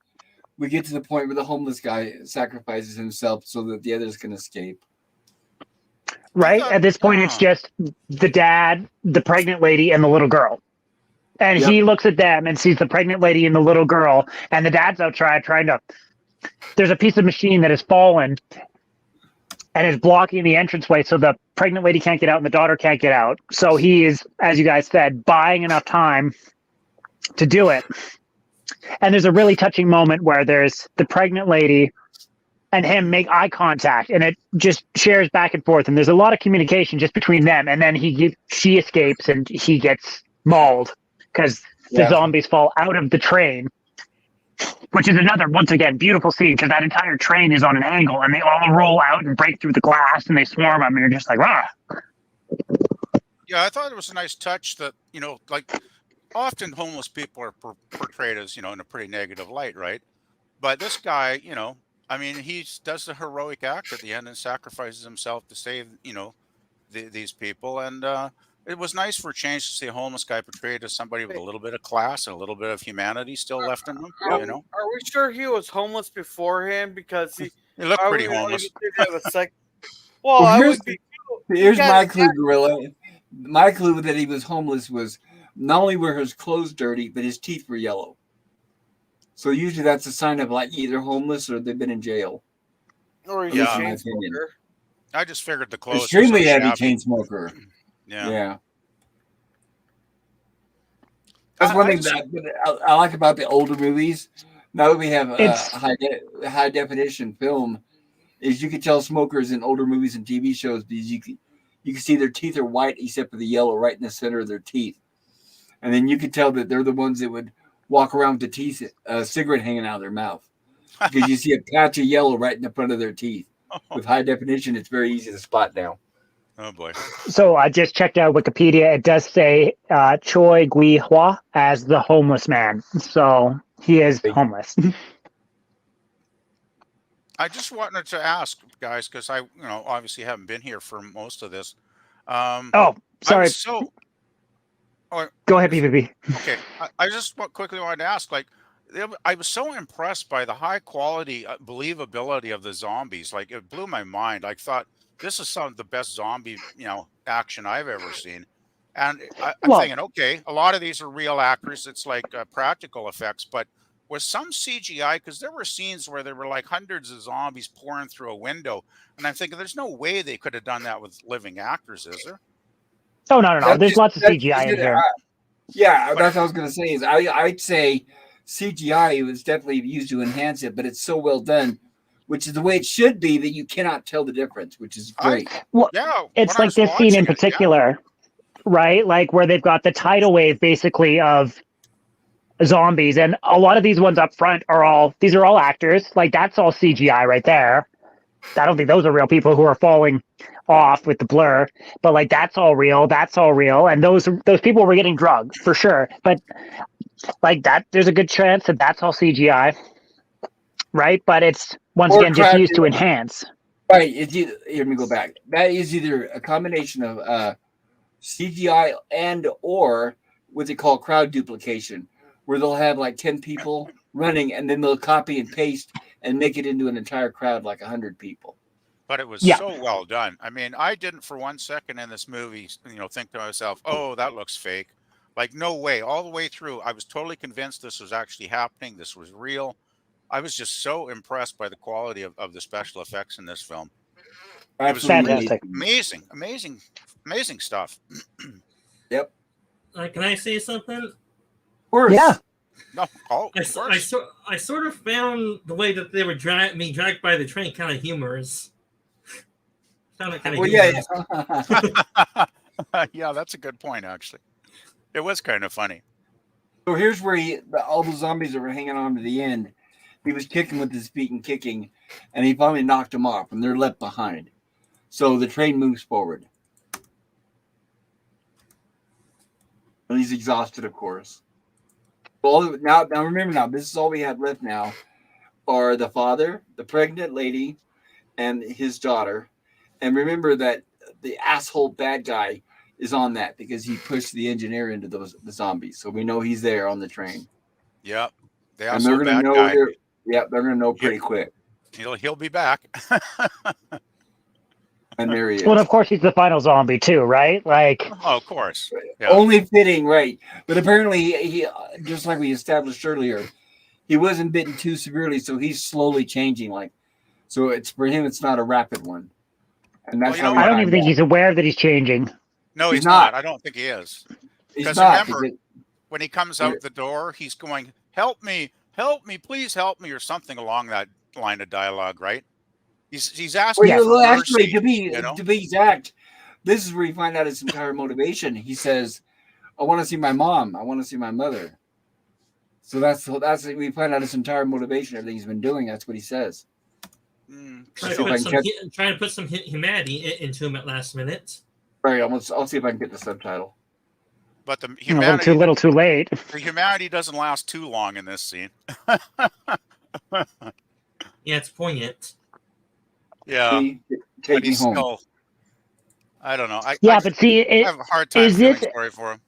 we get to the point where the homeless guy sacrifices himself so that the others can escape. Right? At this point, it's just the dad, the pregnant lady, and the little girl. And he looks at them and sees the pregnant lady and the little girl, and the dad's outside trying to... There's a piece of machine that has fallen and is blocking the entranceway, so the pregnant lady can't get out and the daughter can't get out. So he is, as you guys said, buying enough time to do it. And there's a really touching moment where there's the pregnant lady and him make eye contact, and it just shares back and forth. And there's a lot of communication just between them. And then she escapes and he gets mauled because the zombies fall out of the train, which is another, once again, beautiful scene because that entire train is on an angle and they all roll out and break through the glass and they swarm them and you're just like, rah. Yeah, I thought it was a nice touch that, like often homeless people are portrayed as, in a pretty negative light, right? But this guy, I mean, he does the heroic act at the end and sacrifices himself to save, these people. And it was nice for a change to see a homeless guy portrayed as somebody with a little bit of class and a little bit of humanity still left in him. Are we sure he was homeless beforehand? Because he looked pretty homeless. Well, here's my clue, Gorilla. My clue that he was homeless was not only were his clothes dirty, but his teeth were yellow. So usually that's a sign of like either homeless or they've been in jail. Or he's a chain smoker. I just figured the clothes. Extremely heavy chain smoker. Yeah. That's one thing that I like about the older movies. Now that we have It's- high definition film, is you can tell smokers in older movies and TV shows because you can see their teeth are white except for the yellow right in the center of their teeth, and then you can tell that they're the ones that would walk around with the teeth cigarette hanging out of their mouth because you see a patch of yellow right in the front of their teeth. With high definition, it's very easy to spot now. Oh boy. So I just checked out Wikipedia. It does say Choi Gui-hwa as the homeless man. So he is homeless. I just wanted to ask, guys, because I, obviously haven't been here for most of this. Oh, sorry. Go ahead, PPP. Okay, I just quickly wanted to ask, like, I was so impressed by the high quality believability of the zombies. Like, it blew my mind. I thought this is some of the best zombie, action I've ever seen. And I'm thinking, okay, a lot of these are real actors. It's like practical effects, but with some CGI, because there were scenes where there were like hundreds of zombies pouring through a window, and I'm thinking, there's no way they could have done that with living actors, is there? Oh, no. There's lots of CGI in here. Yeah, that's what I was going to say. Is I'd say CGI was definitely used to enhance it, but it's so well done, which is the way it should be, that you cannot tell the difference, which is great. It's like this scene in particular, right? Like where they've got the tidal wave basically of zombies, and a lot of these ones up front are all actors. Like that's all CGI right there. I don't think those are real people who are falling off with the blur, but like that's all real, and those people were getting drugged for sure. But like that, there's a good chance that that's all CGI, right? But it's once again just used to enhance. Right. Let me go back. That is either a combination of CGI and or what they call crowd duplication, where they'll have like 10 people running and then they'll copy and paste and make it into an entire crowd like 100 people. But it was so well done. I mean, I didn't for 1 second in this movie, think to myself, oh, that looks fake. Like, no way. All the way through, I was totally convinced this was actually happening. This was real. I was just so impressed by the quality of the special effects in this film. It was fantastic. Amazing stuff. Yep. Can I say something? Of course. Yeah. No, I sort of found the way that they were being dragged by the train kind of humorous. Found it kind of humorous. Yeah, that's a good point, actually. It was kind of funny. So here's where all the zombies that were hanging on to the end, he was kicking with his feet and kicking, and he finally knocked them off, and they're left behind. So the train moves forward. And he's exhausted, of course. Now remember, this is all we have left now are the father, the pregnant lady, and his daughter. And remember that the asshole bad guy is on that because he pushed the engineer into the zombies. So we know he's there on the train. Yep. And they're going to know. They're going to know pretty quick. He'll be back. And there he is. Well, of course, he's the final zombie too, right? Like, oh, of course. Yeah. Only fitting, right? But apparently, he just like we established earlier, he wasn't bitten too severely, so he's slowly changing. Like, so it's for him, it's not a rapid one. And that's how I don't even think he's aware that he's changing. No, he's not. I don't think he is. Because remember, when he comes out the door, he's going, "Help me, please help me," or something along that line of dialogue, right? He's asking for mercy, actually, to be exact, this is where you find out his entire motivation. He says, "I want to see my mom. I want to see my mother." So that's we find out his entire motivation. Everything he's been doing. That's what he says. Trying to put some humanity into him at last minute. Right. I'll see if I can get the subtitle. But the humanity too little, too late. The humanity doesn't last too long in this scene. Yeah, it's poignant. Yeah, Take me home. Still, I don't know. I have a hard time feeling sorry for him.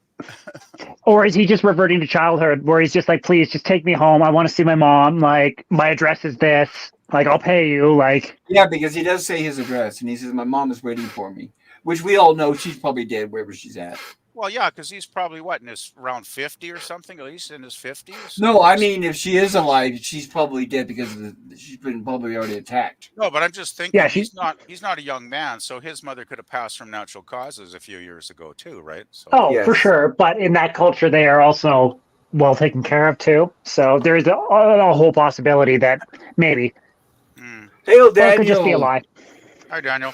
Or is he just reverting to childhood, where he's just like, "Please, just take me home. I want to see my mom. Like, my address is this. Like, I'll pay you." Like, yeah, because he does say his address, and he says, "My mom is waiting for me," which we all know she's probably dead wherever she's at. Well, yeah, because he's probably around 50 or something, at least in his 50s. No, I mean, if she is alive, she's probably dead because she's been probably already attacked. No, but I'm just thinking, he's not a young man, so his mother could have passed from natural causes a few years ago too, right? So, for sure. But in that culture, they are also well taken care of too. So there's a whole possibility that maybe, Hey, or it could just be a Daniel. lie. Hi, Daniel.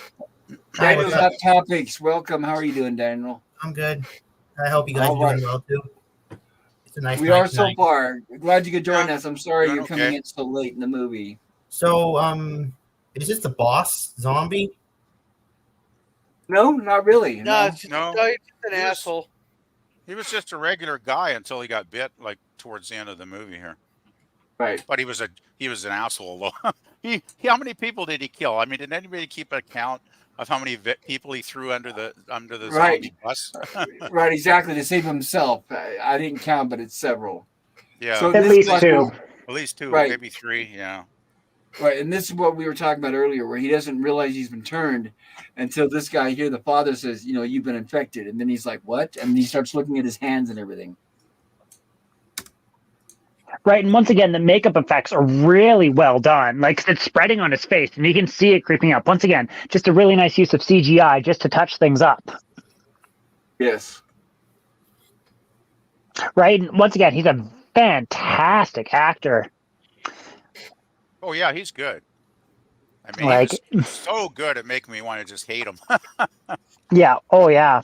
Hi, Daniel's what's up? Hot Topics. Welcome. How are you doing, Daniel? I'm good. I hope you guys All are right. doing well too. It's a nice We night are so tonight. far. Glad you could join Yeah, us. I'm sorry doing you're coming okay. in so late in the movie. So, is this the boss zombie? No, not really. No, No. it's just, No. no, he's just an He was- asshole. He was just a regular guy until he got bit, like towards the end of the movie here. Right. But he was an asshole though. How many people did he kill? I mean, did anybody keep a count of how many people he threw under the Right. zombie bus? Right, exactly. To save himself. I didn't count, but it's several. Yeah, So At this least is two. at least two, Right. maybe three. Yeah. Right, and this is what we were talking about earlier, where he doesn't realize he's been turned until this guy here, the father, says, you've been infected. And then he's like, what? And he starts looking at his hands and everything. Right, and once again, the makeup effects are really well done. Like, it's spreading on his face, and you can see it creeping up. Once again, just a really nice use of CGI just to touch things up. Yes. Right, and once again, he's a fantastic actor. Oh yeah, he's good. I mean, Like, he was so good at making me want to just hate him. yeah, oh yeah.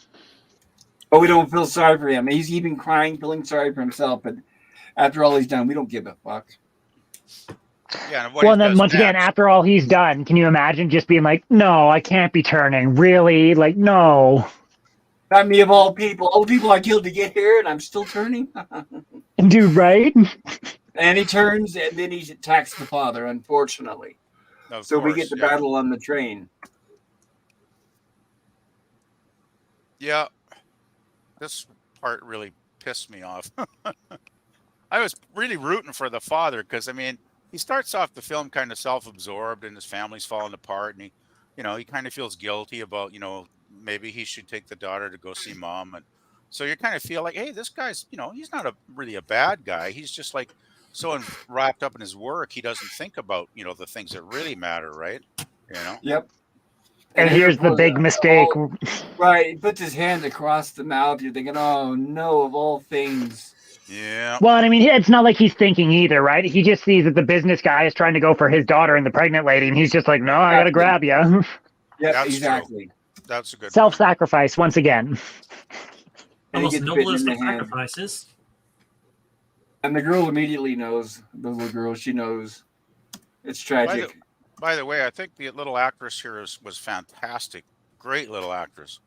But we don't feel sorry for him. He's even crying, feeling sorry for himself. But after all he's done, we don't give a fuck. Yeah. And what Well, he and then does once again, next- after all he's done, can you imagine just being like, no, I can't be turning. Really? Like, no. Not me of all people. All the people I killed to get here, and I'm still turning. Dude, right? And he turns, and then he attacks the father, unfortunately. of So we course, get the yeah. battle on the train. Yeah, this part really pissed me off. I was really rooting for the father because, I mean, he starts off the film kind of self-absorbed and his family's falling apart, and he kind of feels guilty about, maybe he should take the daughter to go see mom, and so you kind of feel like, hey, this guy's, he's not really a bad guy. He's just like so wrapped up in his work, he doesn't think about, the things that really matter, right? Yep. And here here's the goes big mistake. Right, he puts his hand across the mouth. You're thinking, oh no, of all things. Yeah. Well, and I mean, it's not like he's thinking either, right? He just sees that the business guy is trying to go for his daughter and the pregnant lady, and he's just like, no, I gotta grab you. Yep, That's exactly. That's a good point. Self-sacrifice once again. And he Almost gets bitten noblest in of the hand. sacrifices. And the girl immediately knows. The little girl, she knows. It's tragic. By the way, I think the little actress here was fantastic. Great little actress.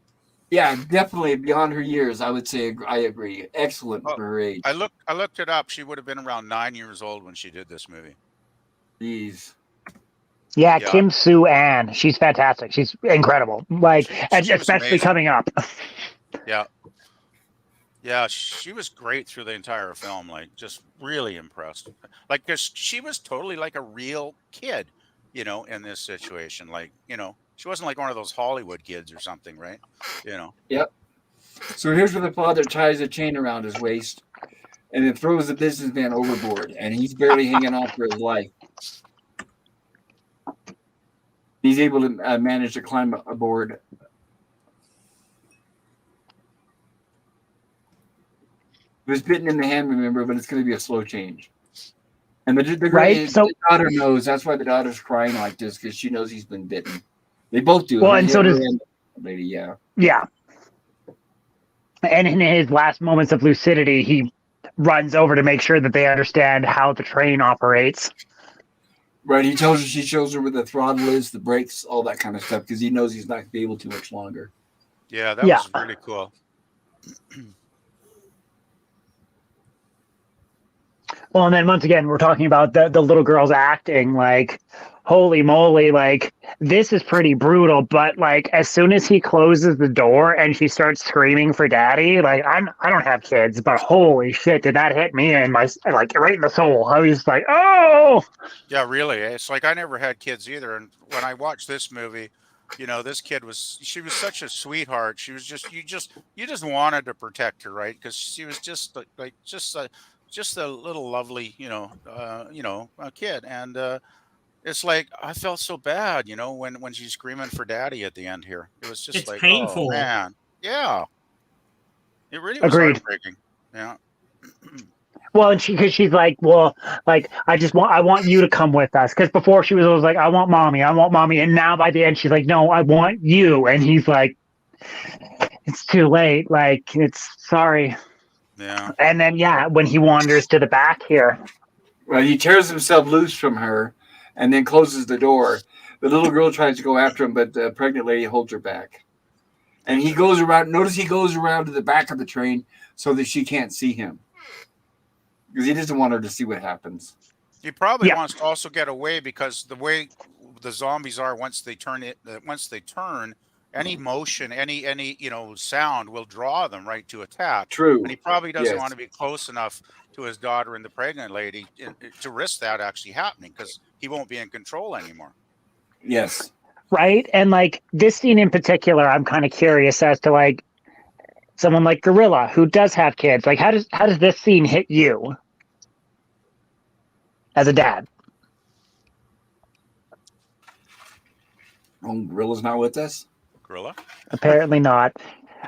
Yeah, definitely beyond her years. I would say I agree. Excellent Oh, for her age. I looked it up. She would have been around 9 years old when she did this movie. Jeez. Yeah, Yeah. Kim Soo Ann. She's fantastic. She's incredible. Like, She was especially amazing. coming up. Yeah. Yeah, she was great through the entire film. Like, just really impressed. Like, 'cause she was totally like a real kid, in this situation. Like, she wasn't like one of those Hollywood kids or something, right? Yep. So here's where the father ties a chain around his waist and then throws the businessman overboard, and he's barely hanging on for his life. He's able to manage to climb aboard. He was bitten in the hand, remember, but it's going to be a slow change. And Right, so- the daughter knows. That's why the daughter's crying like this, because she knows he's been bitten. They both do. Well, and so does- the lady. Yeah. Yeah. And in his last moments of lucidity, he runs over to make sure that they understand how the train operates. Right. She shows her where the throttle is, the brakes, all that kind of stuff, because he knows he's not going to be able to much longer. Yeah, that Yeah. was really cool. Well, and then once again, we're talking about the little girl's acting. Like, holy moly, like, this is pretty brutal. But, like, as soon as he closes the door and she starts screaming for daddy, like, I don't have kids, but holy shit, did that hit me in my, like, right in the soul. I was like, oh! Yeah, really. It's like I never had kids either. And when I watched this movie, this kid she was such a sweetheart. She was just, you just wanted to protect her, right? Because she was just just a little lovely, a kid. And it's like, I felt so bad, when she's screaming for daddy at the end here. It was just It's like, painful. oh, man. Yeah. It really was Agreed. heartbreaking. Yeah. Well, and because she's like, well, like I want you to come with us. Because before she was always like, I want mommy, and now by the end she's like, no, I want you, and he's like, it's too late, like it's sorry. Yeah. And then when he wanders to the back here, Well, he tears himself loose from her, and then closes the door. The little girl tries to go after him, but the pregnant lady holds her back. And he goes around. Notice he goes around to the back of the train so that she can't see him, because he doesn't want her to see what happens. He probably wants to also get away because the way the zombies are, once they turn, any motion, any sound will draw them right to attack. True. And he probably doesn't want to be close enough to his daughter and the pregnant lady to risk that actually happening, because he won't be in control anymore. Yes. right? And like this scene in particular, I'm kind of curious as to like someone like Gorilla who does have kids. Like, how does this scene hit you as a dad? Oh, Gorilla's not with us? Gorilla? Apparently not.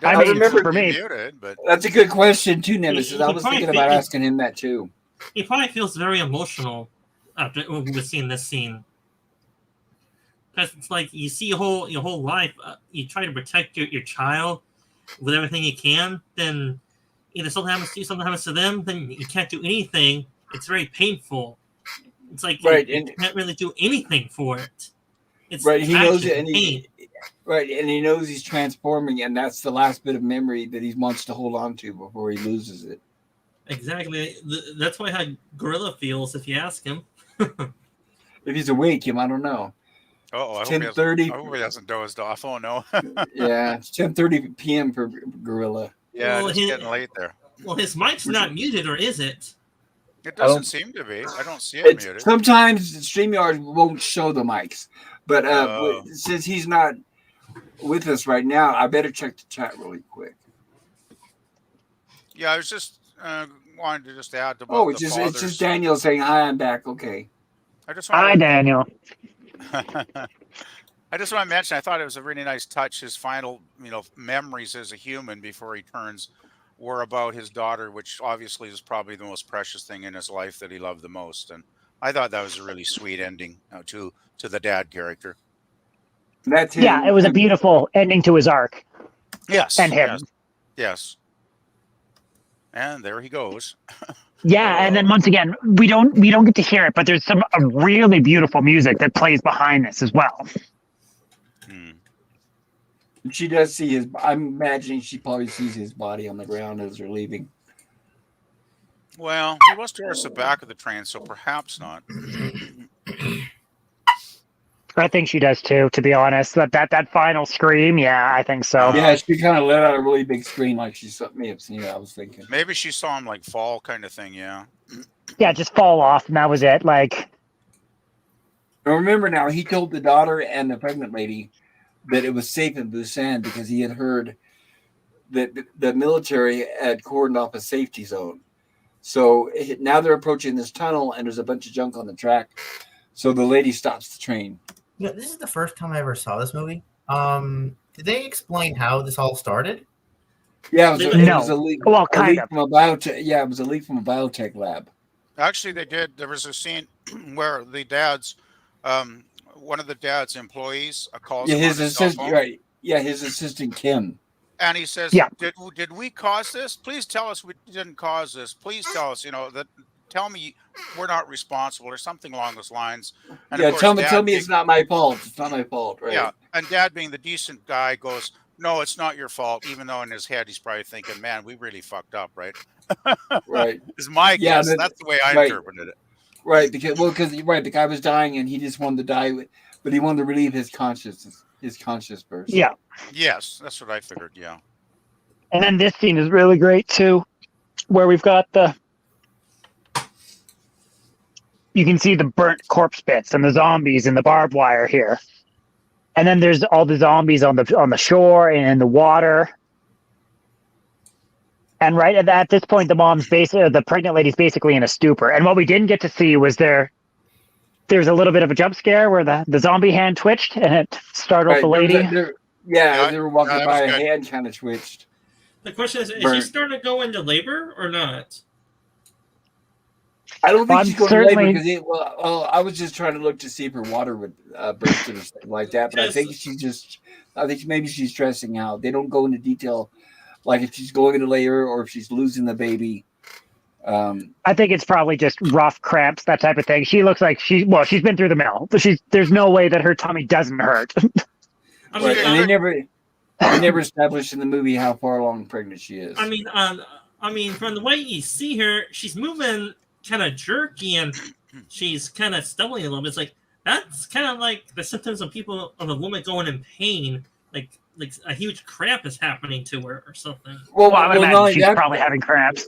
I remember for me, muted, but that's a good question too, Nemesis. I was thinking about asking him that too. He probably feels very emotional after seeing this scene, because it's like you see your whole life. You try to protect your child with everything you can. Then either something happens to them, then you can't do anything. It's very painful. It's like you can't really do anything for it. It's right. He knows it, and he knows he's transforming, and that's the last bit of memory that he wants to hold on to before he loses it. Exactly. That's why how Gorilla feels if you ask him. If he's awake, I don't know. Oh, 10:30. I hope he hasn't dozed off. Oh no. Yeah, it's 10:30 p.m. for Gorilla. Yeah, it's getting late there. Well, his mic's not muted, or is it? It doesn't seem to be. I don't see it muted. Sometimes StreamYard won't show the mics, but since he's not with us right now, I better check the chat really quick. Yeah, I was just wanted to just add about it's just Daniel saying hi. I'm back. Okay. Hi, Daniel. I just want to mention, I thought it was a really nice touch. His final, memories as a human before he turns were about his daughter, which obviously is probably the most precious thing in his life that he loved the most. And I thought that was a really sweet ending to the dad character. That's him. Yeah, it was a beautiful ending to his arc. Yes. And him. Yes. And there he goes. Yeah, and then once again, we don't get to hear it, but there's some really beautiful music that plays behind this as well. She does see his. I'm imagining she probably sees his body on the ground as they're leaving. Well, he was towards the back of the train, so perhaps not. I think she does too, to be honest. That final scream, yeah, I think so. Yeah, she kind of let out a really big scream, like she may have seen it. I was thinking maybe she saw him like fall, kind of thing. Yeah. Yeah, just fall off, and that was it. Like, remember now, he told the daughter and the pregnant lady that it was safe in Busan because he had heard that the military had cordoned off a safety zone. So now they're approaching this tunnel, and there's a bunch of junk on the track. So the lady stops the train. Yeah, this is the first time I ever saw this movie. Did they explain how this all started? Yeah, it was a leak. Well, a leak from a biotech. Yeah, it was a leak from a biotech lab. Actually, they did. There was a scene where the dad's, one of the dad's employees calls him his on his cell assistant, phone. right? Yeah, his assistant Kim. And he says, Yeah. Did we cause this? Please tell us we didn't cause this. Please tell us, that. Tell me we're not responsible or something along those lines. And yeah, of course, tell me it's not my fault. It's not my fault, right? Yeah, and Dad, being the decent guy, goes, "No, it's not your fault." Even though in his head he's probably thinking, "Man, we really fucked up," right? Right. Is my guess. That's the way I interpreted it. Right, because the guy was dying and he just wanted to die, but he wanted to relieve his conscience first. yeah. Yes, that's what I figured. Yeah. And then this scene is really great too, where we've got you can see the burnt corpse bits and the zombies and the barbed wire here. And then there's all the zombies on the shore and in the water. And right at this point, the pregnant lady's basically in a stupor. And what we didn't get to see was there's a little bit of a jump scare where the zombie hand twitched and it startled the lady. They were walking by, a hand kind of twitched. The question is she starting to go into labor or not? I don't think I'm she's going to labor certainly- because I was just trying to look to see if her water would burst or something like that. But I think I think maybe she's stressing out. They don't go into detail, like if she's going into labor or if she's losing the baby. I think it's probably just rough cramps, that type of thing. She looks like she's been through the mill. So there's no way that her tummy doesn't hurt. I mean, right, and they never established in the movie how far along pregnant she is. I mean, from the way you see her, she's moving kind of jerky and she's kind of stumbling a little bit. It's like that's kind of like the symptoms of a woman going in pain, like a huge cramp is happening to her or something. Well, I would imagine she's probably having cramps.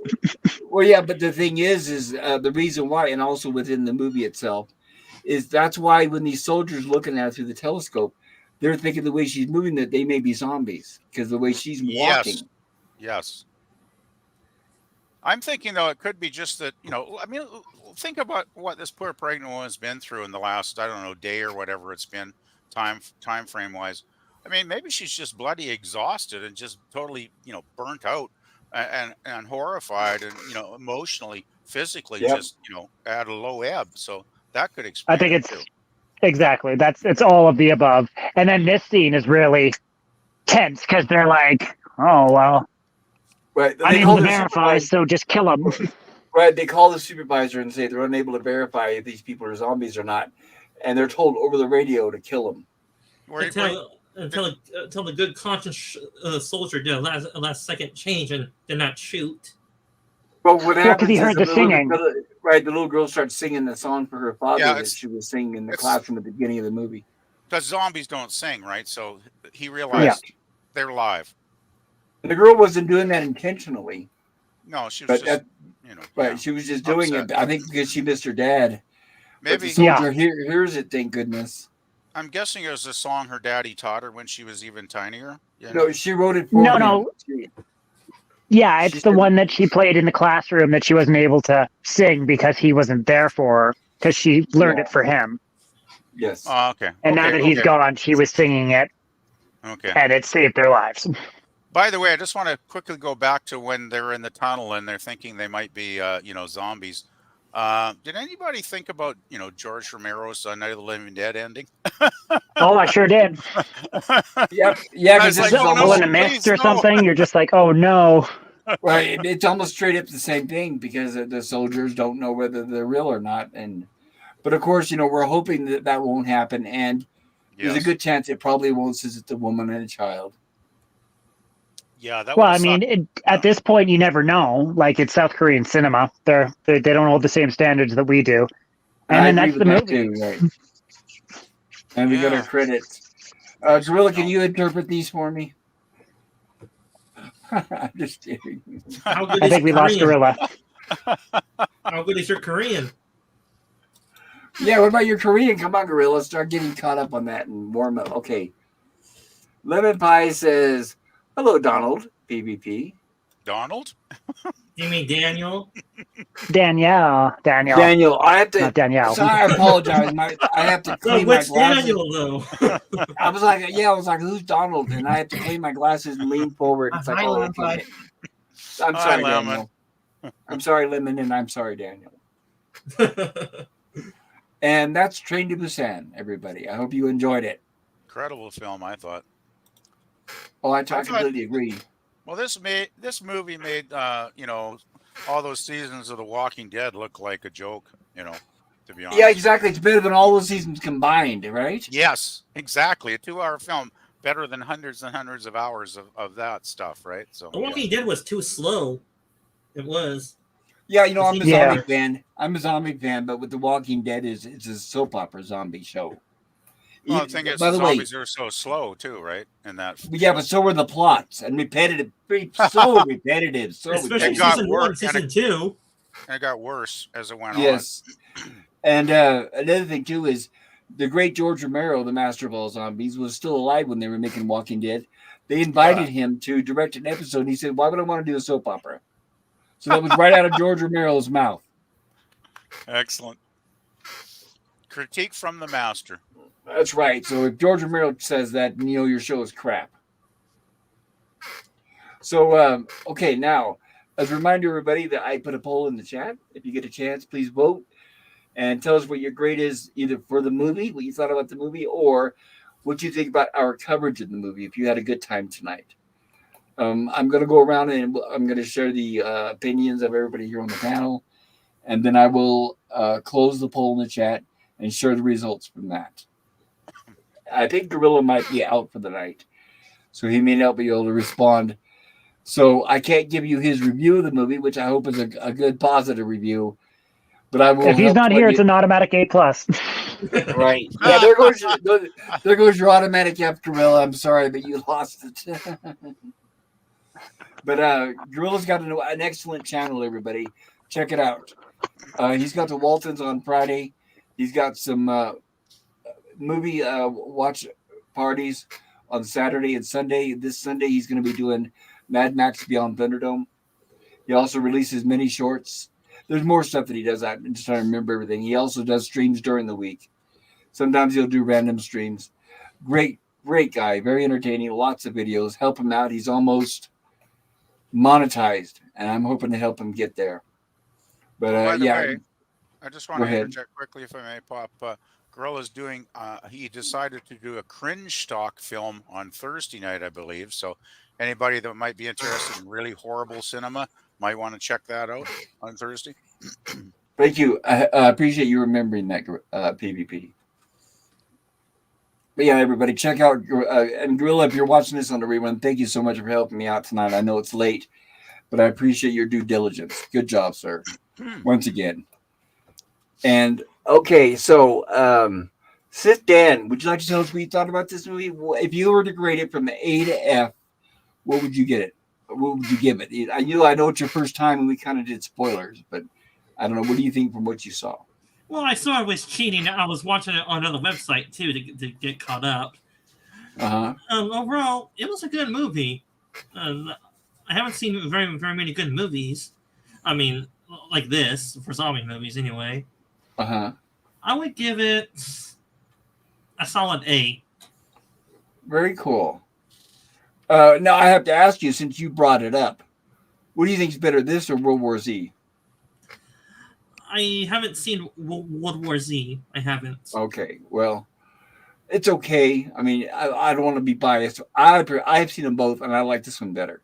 Well, yeah, but the thing is the reason why, and also within the movie itself, is that's why when these soldiers looking at her through the telescope, they're thinking the way she's moving that they may be zombies because the way she's walking. Yes. I'm thinking though it could be just that, I mean, think about what this poor pregnant woman's been through in the last, I don't know, day or whatever it's been, time frame wise. I mean, maybe she's just bloody exhausted and just totally, burnt out and horrified and, emotionally, physically, just, at a low ebb. So that could explain. I think it's exactly it's all of the above. And then this scene is really tense because they're like, oh, well, right. I need to verify, so just kill them. Right. They call the supervisor and say they're unable to verify if these people are zombies or not. And they're told over the radio to kill them. Until the good conscience soldier did a last second change and did not shoot. Well, what happens because he heard the singing. The little girl starts singing the song for her father that she was singing in the classroom at the beginning of the movie. Because zombies don't sing, right? So he realized they're live. And the girl wasn't doing that intentionally. No, she was just, she was just doing it, I think, because she missed her dad. Maybe the soldier hears it, thank goodness. I'm guessing it was a song her daddy taught her when she was even tinier. No, she wrote it for him. No. Yeah, it's the one that she played in the classroom that she wasn't able to sing because he wasn't there for her, because she learned it for him. Yes. Oh, okay. And now that he's gone, she was singing it. Okay. And it saved their lives. By the way, I just want to quickly go back to when they're in the tunnel and they're thinking they might be, zombies. Did anybody think about, George Romero's Night of the Living Dead ending? Oh, I sure did. Yeah, because it's all in a mist or something. You're just like, oh no. Right, it's almost straight up the same thing because the soldiers don't know whether they're real or not, but of course, we're hoping that won't happen, and there's a good chance it probably won't, since it's a woman and a child. Yeah, at this point, you never know. Like, it's South Korean cinema; they don't hold the same standards that we do, and then that's the movie. Too, right. And we got our credits. Gorilla, can you interpret these for me? I'm just kidding. I think we lost Gorilla. How good is your Korean? Yeah, what about your Korean? Come on, Gorilla, start getting caught up on that and warm up. Okay. Lemon Pie says, "Hello, Donald, PvP." Donald? You mean Daniel? Danielle. I have to. Not Danielle. Sorry, I apologize. I have to clean my glasses. Daniel, though? I was like, who's Donald? And I have to clean my glasses and lean forward. It's like, oh, okay. I'm sorry, Daniel. I'm sorry, Lemon, and I'm sorry, Daniel. And that's Train to Busan, everybody. I hope you enjoyed it. Incredible film, I thought. Oh, I completely agree. Well, this movie made all those seasons of The Walking Dead look like a joke. To be honest. Yeah, exactly. It's better than all those seasons combined, right? Yes, exactly. A 2-hour film, better than hundreds and hundreds of hours of that stuff, right? So The Walking Dead was too slow. It was. Yeah, I'm a zombie fan. I'm a zombie fan, but with The Walking Dead it's a soap opera zombie show. Well, the thing is, the zombies are so slow too, right? And that. Yeah, but so were the plots and repetitive. So repetitive. Especially season 1, season 2. And it got worse as it went on. Yes. And another thing too is the great George Romero, the master of all zombies, was still alive when they were making Walking Dead. They invited him to direct an episode, and he said, "Why would I want to do a soap opera?" So that was right out of George Romero's mouth. Excellent. Critique from the master. That's right. So if George Romero says that, your show is crap. So, okay, now, As a reminder, everybody, that I put a poll in the chat. If you get a chance, please vote and tell us what your grade is, either for the movie, what you thought about the movie, or what you think about our coverage of the movie, if you had a good time tonight. I'm going to go around and I'm going to share the opinions of everybody here on the panel, and then I will close the poll in the chat and share the results from that. I think Gorilla might be out for the night, so he may not be able to respond. So I can't give you his review of the movie, which I hope is a good positive review. But I will. If he's not here, it's an automatic A+. Right. Yeah, there goes your automatic F, Gorilla. I'm sorry, but you lost it. But Gorilla's got an excellent channel, everybody. Check it out. He's got the Waltons on Friday. He's got some movie watch parties on Saturday and Sunday. This Sunday, he's going to be doing Mad Max Beyond Thunderdome. He also releases mini shorts. There's more stuff that he does. I'm just trying to remember everything. He also does streams during the week. Sometimes he'll do random streams. Great guy. Very entertaining. Lots of videos. Help him out. He's almost monetized, and I'm hoping to help him get there. But by the yeah, way, I just want to interject quickly, if I may, Pop. Gorilla's doing. He decided to do a cringe stock film on Thursday night, I believe. So anybody that might be interested in really horrible cinema might want to check that out on Thursday. Thank you. I appreciate you remembering that, PvP. But yeah, everybody, check out and Gorilla, if you're watching this on the rerun, thank you so much for helping me out tonight. I know it's late, but I appreciate your due diligence. Good job, sir. Once again. And okay, so Sith Dan, would you like to tell us what you thought about this movie? If you were to grade it from the A to F, what would you get it? What would you give it? I know it's your first time and we kind of did spoilers, but I don't know. What do you think from what you saw? Well, I saw it was cheating. I was watching it on another website too to get caught up. Overall, it was a good movie. I haven't seen very many good movies. I mean, like this for zombie movies, anyway. I would give it a solid A. Very cool. Now I have to ask you, since you brought it up, what do you think is better, this or World War Z? I haven't seen World War Z. I haven't. Okay, well, it's okay. I mean, I don't want to be biased. I've seen them both, and I like this one better.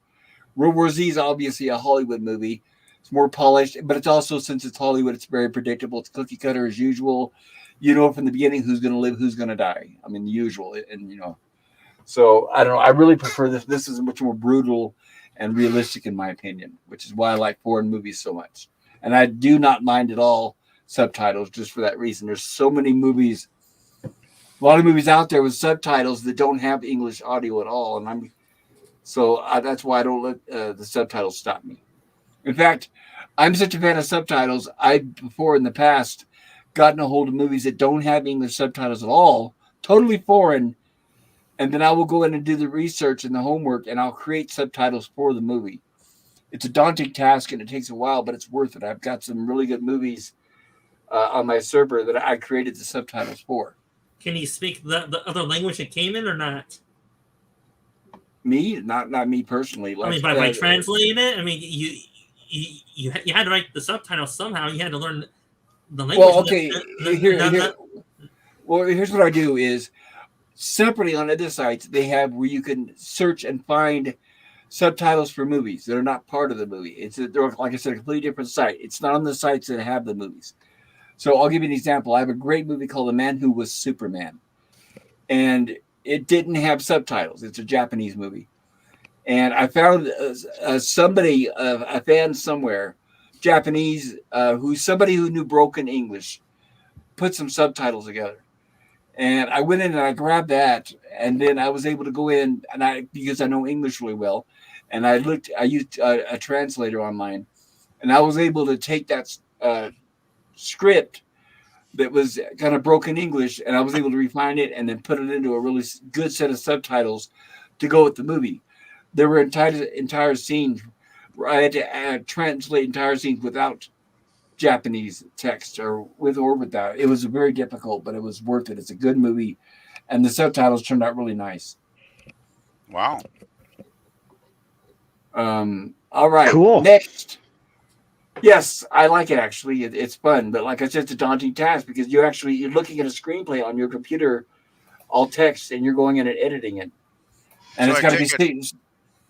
World War Z is obviously a Hollywood movie. It's more polished, but it's also, since it's Hollywood, it's very predictable. It's cookie cutter as usual. You know from the beginning who's going to live, who's going to die. I mean, the usual, and So I don't know. I really prefer this. This is much more brutal and realistic, in my opinion, which is why I like foreign movies so much. And I do not mind at all subtitles just for that reason. There's so many movies, a lot of movies out there with subtitles that don't have English audio at all. And that's why I don't let the subtitles stop me. In fact, I'm such a fan of subtitles. I've before in the past gotten a hold of movies that don't have English subtitles at all, totally foreign. And then I will go in and do the research and the homework, and I'll create subtitles for the movie. It's a daunting task, and it takes a while, but it's worth it. I've got some really good movies on my server that I created the subtitles for. Can you speak the other language it came in or not? Me? Not me personally. I mean, by translating it? I mean, you had to write the subtitles somehow. You had to learn the language. Well, okay. Here's what I do is, separately on other sites, they have where you can search and find subtitles for movies that are not part of the movie. They're, like I said, a completely different site. It's not on the sites that have the movies. So I'll give you an example. I have a great movie called The Man Who Was Superman, and it didn't have subtitles. It's a Japanese movie, and I found somebody, a fan somewhere, Japanese, somebody who knew broken English, put some subtitles together. And I went in and I grabbed that, and then I was able to go in, and because I know English really well, and I used a translator online, and I was able to take that script that was kind of broken English, and I was able to refine it and then put it into a really good set of subtitles to go with the movie. There were entire scenes where I had to translate entire scenes without Japanese text or without. It was very difficult, but it was worth it. It's a good movie, and the subtitles turned out really nice. Wow. All right, Cool. next. Yes, I like it actually. It's fun, but like I said, it's a daunting task because you're looking at a screenplay on your computer, all text, and you're going in and editing it, and So it's I got to be take it. stated.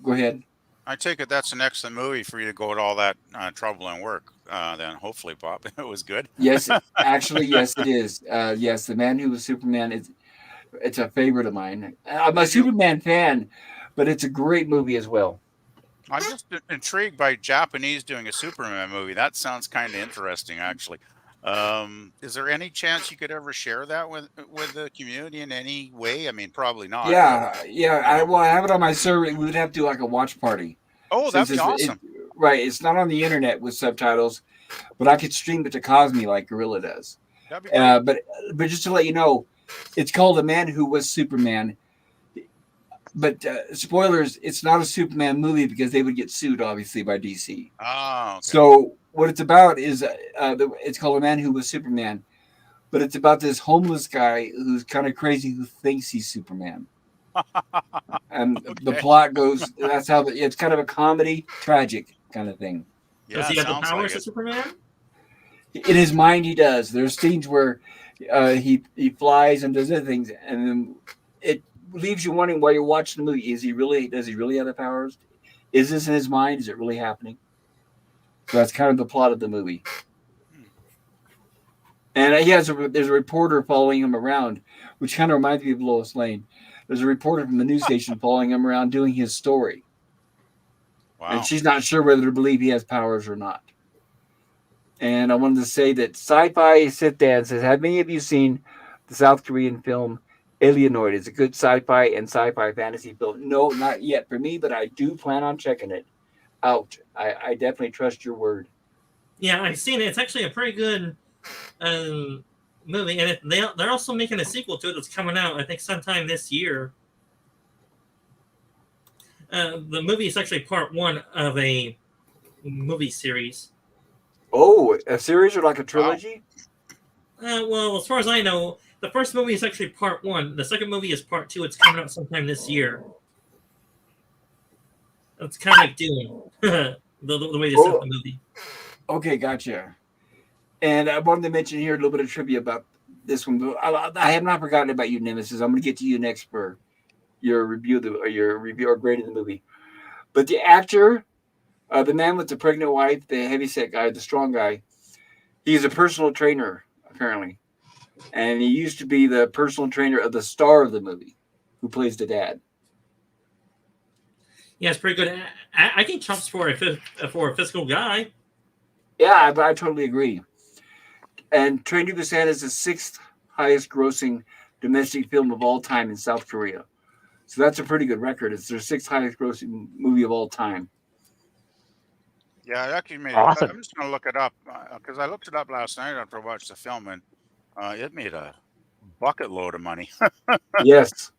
Go ahead. I take it that's an excellent movie for you to go to all that trouble and work. Then hopefully, Bob, it was good. Yes, actually, yes, it is. Yes, the man who was Superman is. It's a favorite of mine. I'm a Did you? Superman fan, but it's a great movie as well. I'm just intrigued by Japanese doing a Superman movie. That sounds kind of interesting, actually. Is there any chance you could ever share that with the community in any way? I mean, probably not, but Yeah, yeah. you know. I have it on my server. We would have to do like a watch party Oh, that'd since be awesome. right. It's not on the internet with subtitles, but I could stream it to Cosme like Gorilla does. That'd be great. But just to let you know, it's called "The Man Who Was Superman." But spoilers, it's not a Superman movie because they would get sued, obviously, by DC. Oh, okay. So what it's about is it's called "A Man Who Was Superman," but it's about this homeless guy who's kind of crazy who thinks he's Superman. And the Okay. plot goes. That's how it's kind of a comedy, tragic kind of thing. Does Yeah, he it have the sounds powers like of it. Superman? In his mind, he does. There's scenes where he flies and does other things, and then it leaves you wondering while you're watching the movie: Does he really have the powers? Is this in his mind? Is it really happening? So that's kind of the plot of the movie. And there's a reporter following him around, which kind of reminds me of Lois Lane. There's a reporter from the news station following him around doing his story. Wow. And she's not sure whether to believe he has powers or not. And I wanted to say that Sci-Fi Sit Down says, have many of you seen the South Korean film Alienoid? It's a good sci-fi and sci-fi fantasy film. No, not yet for me, but I do plan on checking it out. I definitely trust your word. Yeah, I've seen it. It's actually a pretty good movie, and they're also making a sequel to it that's coming out, I think, sometime this year. The movie is actually part one of a movie series. Oh, a series or like a trilogy? Well, as far as I know, the first movie is actually part one. The second movie is part two. It's coming out sometime this year. It's kind of like Dune, the way they set the movie. Okay, gotcha. And I wanted to mention here a little bit of trivia about this one. I have not forgotten about you, Nemesis. I'm going to get to you next for your review or grade of the movie. But the actor, the man with the pregnant wife, the heavyset guy, the strong guy, he's a personal trainer apparently, and he used to be the personal trainer of the star of the movie, who plays the dad. Yeah, it's pretty good. I think Trump's for a physical guy. Yeah, I totally agree. And Train to Busan is the sixth highest grossing domestic film of all time in South Korea. So that's a pretty good record. It's their sixth highest grossing movie of all time. Yeah, it actually made Awesome. I'm just going to look it up because I looked it up last night after I watched the film, and it made a bucket load of money. Yes.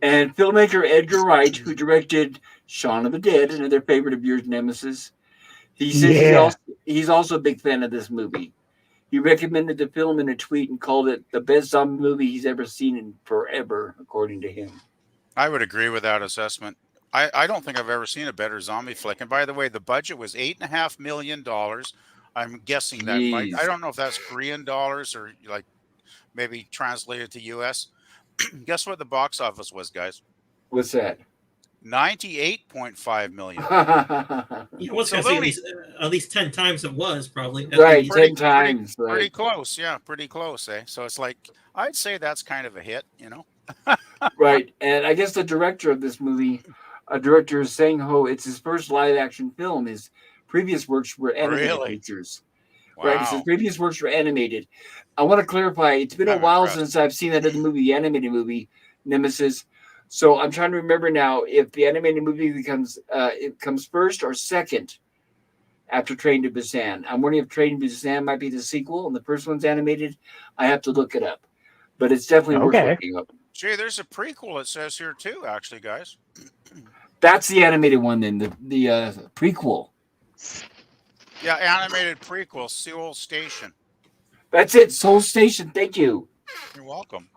And filmmaker Edgar Wright, who directed Shaun of the Dead, another favorite of yours, Nemesis, he says he's also a big fan of this movie. He recommended the film in a tweet and called it the best zombie movie he's ever seen in forever, according to him. I would agree with that assessment. I don't think I've ever seen a better zombie flick. And by the way, the budget was $8.5 million. I'm guessing that I don't know if that's Korean dollars or like maybe translated to US. Guess what the box office was, guys? What's that? 98.5 million. Yeah, what's going to say at least 10 times it was probably. Right, 10 times. Pretty close. Yeah, pretty close, eh? So it's like, I'd say that's kind of a hit, you know? Right. And I guess the director of this movie, director Sang-ho, it's his first live action film. His previous works were animated features. Wow. Right. His previous works were animated. I want to clarify, it's been a while since I've seen that other movie, the animated movie, Nemesis. So I'm trying to remember now if the animated movie it comes first or second after Train to Busan. I'm wondering if Train to Busan might be the sequel and the first one's animated. I have to look it up. But it's definitely worth looking up. Gee, there's a prequel it says here too, actually, guys. That's the animated one then, the prequel. Yeah, animated prequel, Seoul Station. That's it, Seoul Station. Thank you. You're welcome.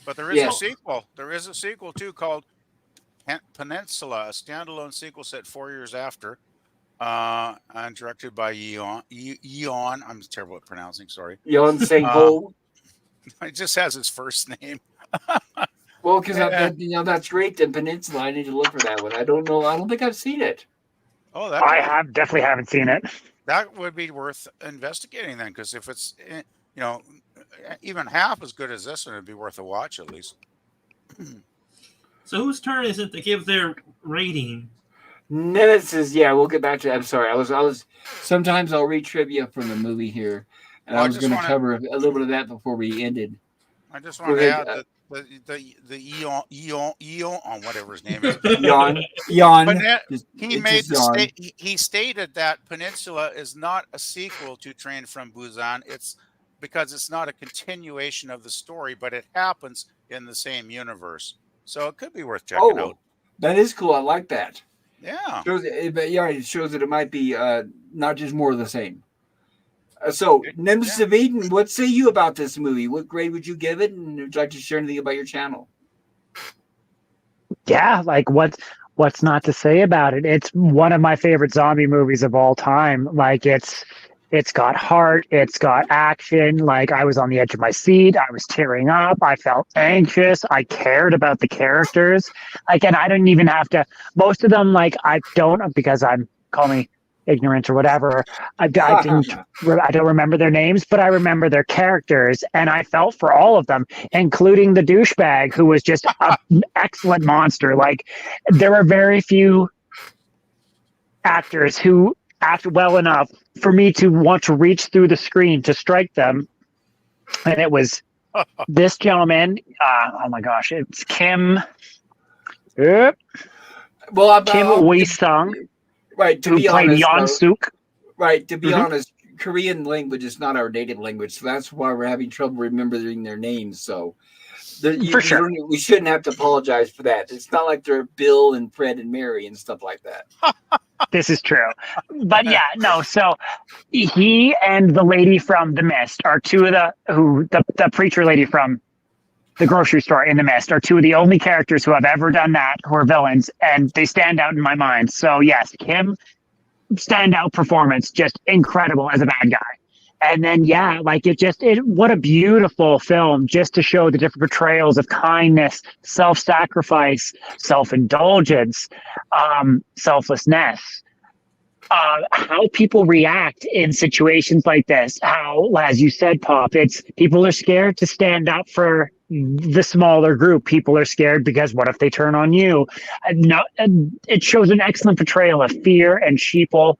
But there is a sequel. There is a sequel too called Peninsula, a standalone sequel set 4 years after. And directed by Yeon. I'm terrible at pronouncing. Sorry. Yeon Sang-ho. It just has his first name. Well, because that's great. The Peninsula. I need to look for that one. I don't know. I don't think I've seen it. Oh, definitely haven't seen it. That would be worth investigating then, because if it's even half as good as this one, it'd be worth a watch at least. So whose turn is it to give their rating? Nemesis. Yeah, we'll get back to that. I'm sorry. I was. Sometimes I'll read trivia from the movie here, and Well, I was going to cover a little bit of that before we ended. I just want to add that the Yeon, whatever his name is, Yeon. He stated that Peninsula is not a sequel to Train from Busan. It's because it's not a continuation of the story, but it happens in the same universe. So it could be worth checking out. That is cool. I like that. Yeah. It shows that it might be not just more of the same. So, Nemesis of Eden, what say you about this movie? What grade would you give it? And would you like to share anything about your channel? Yeah, like what's not to say about it? It's one of my favorite zombie movies of all time. Like it's got heart, it's got action. Like I was on the edge of my seat, I was tearing up, I felt anxious, I cared about the characters. Like, and I didn't even have to. Most of them, like I don't, because call me ignorant or whatever. I don't remember their names, but I remember their characters, and I felt for all of them, including the douchebag who was just an excellent monster. Like there are very few actors who act well enough for me to want to reach through the screen to strike them, and it was this gentleman. Oh my gosh, it's Kim. Kim Wee-sung. Right, who played Yeon Sang-ho. Right, to be honest, Korean language is not our native language, so that's why we're having trouble remembering their names. So, we shouldn't have to apologize for that. It's not like they're Bill and Fred and Mary and stuff like that. This is true, but yeah, no. So he and the lady from The Mist are two of the preacher lady from the grocery store in The Mist are two of the only characters who have ever done that who are villains, and they stand out in my mind. So yes, Kim, standout performance, just incredible as a bad guy. And then what a beautiful film, just to show the different portrayals of kindness, self-sacrifice, self-indulgence, selflessness. How people react in situations like this. How, as you said, Pop, people are scared to stand up for the smaller group. People are scared because what if they turn on you? It shows an excellent portrayal of fear and sheeple.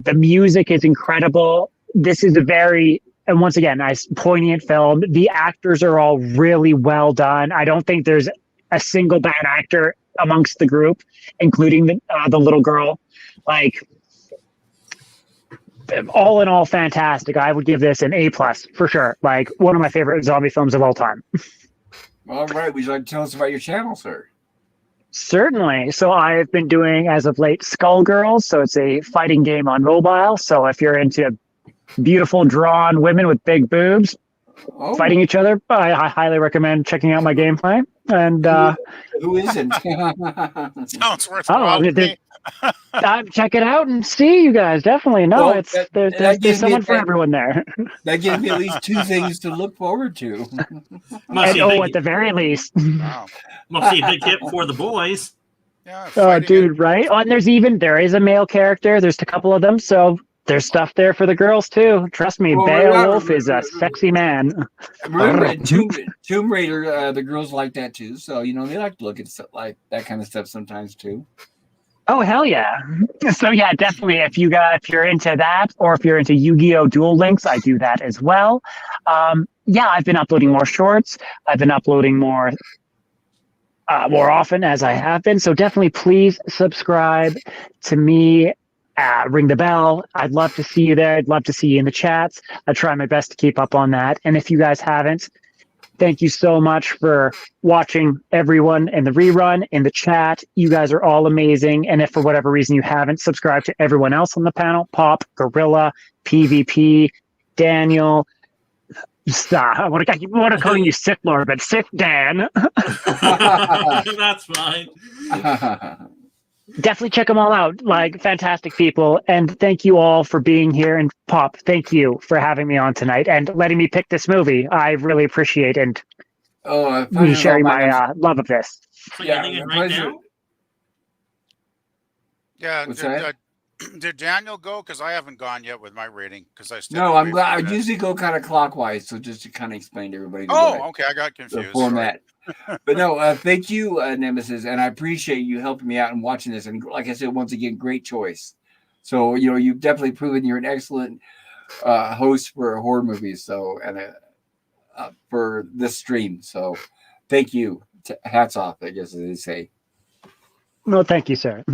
The music is incredible. This is and once again, nice, poignant film. The actors are all really well done. I don't think there's a single bad actor amongst the group, including the little girl. Like, all in all, fantastic. I would give this an A+ for sure. Like, one of my favorite zombie films of all time. All right. Would you like to tell us about your channel, sir? Certainly. So I've been doing, as of late, Skullgirls. So it's a fighting game on mobile. So if you're into beautiful drawn women with big boobs fighting each other, I highly recommend checking out my gameplay. And who isn't? Sounds worthwhile. Check it out and see, you guys. Definitely. No, there's someone for everyone there. That gives me at least two things to look forward to. At the very least. Wow. Must be a big hit for the boys. Yeah, dude, right? Oh, and there is a male character. There's a couple of them, so there's stuff there for the girls too. Trust me, Beowulf is a sexy man. Remember in Tomb Raider, the girls like that too. So they like to look at stuff like that kind of stuff sometimes too. Oh hell yeah! So yeah, definitely. If you're into that, or if you're into Yu-Gi-Oh! Duel Links, I do that as well. I've been uploading more shorts. I've been uploading more often as I have been. So definitely, please subscribe to me. Ring the bell. I'd love to see you there. I'd love to see you in the chats. I try my best to keep up on that. And if you guys haven't, thank you so much for watching, everyone, in the rerun, in the chat. You guys are all amazing. And if for whatever reason you haven't, subscribe to everyone else on the panel. Pop, Gorilla, PvP, Daniel. I want to call you Sith Lord, but Sith Dan. That's fine. definitely check them all out. Like, fantastic people. And thank you all for being here. And Pop, thank you for having me on tonight and letting me pick this movie. I really appreciate and me pleasure's all sharing mine. my love of this. So you're leaving right pleasure. now? Yeah. What's that? Did Daniel go? Because I haven't gone yet with my rating because I stepped No, I'm away glad. I from it. usually go kind of clockwise, so just to kind of explain to everybody. Okay, I got The confused. format. But no, thank you, Nemesis, and I appreciate you helping me out and watching this. And like I said, once again, great choice. So you've definitely proven you're an excellent host for horror movies. So and for this stream. So thank you. Hats off, I guess as they say. No, thank you, sir.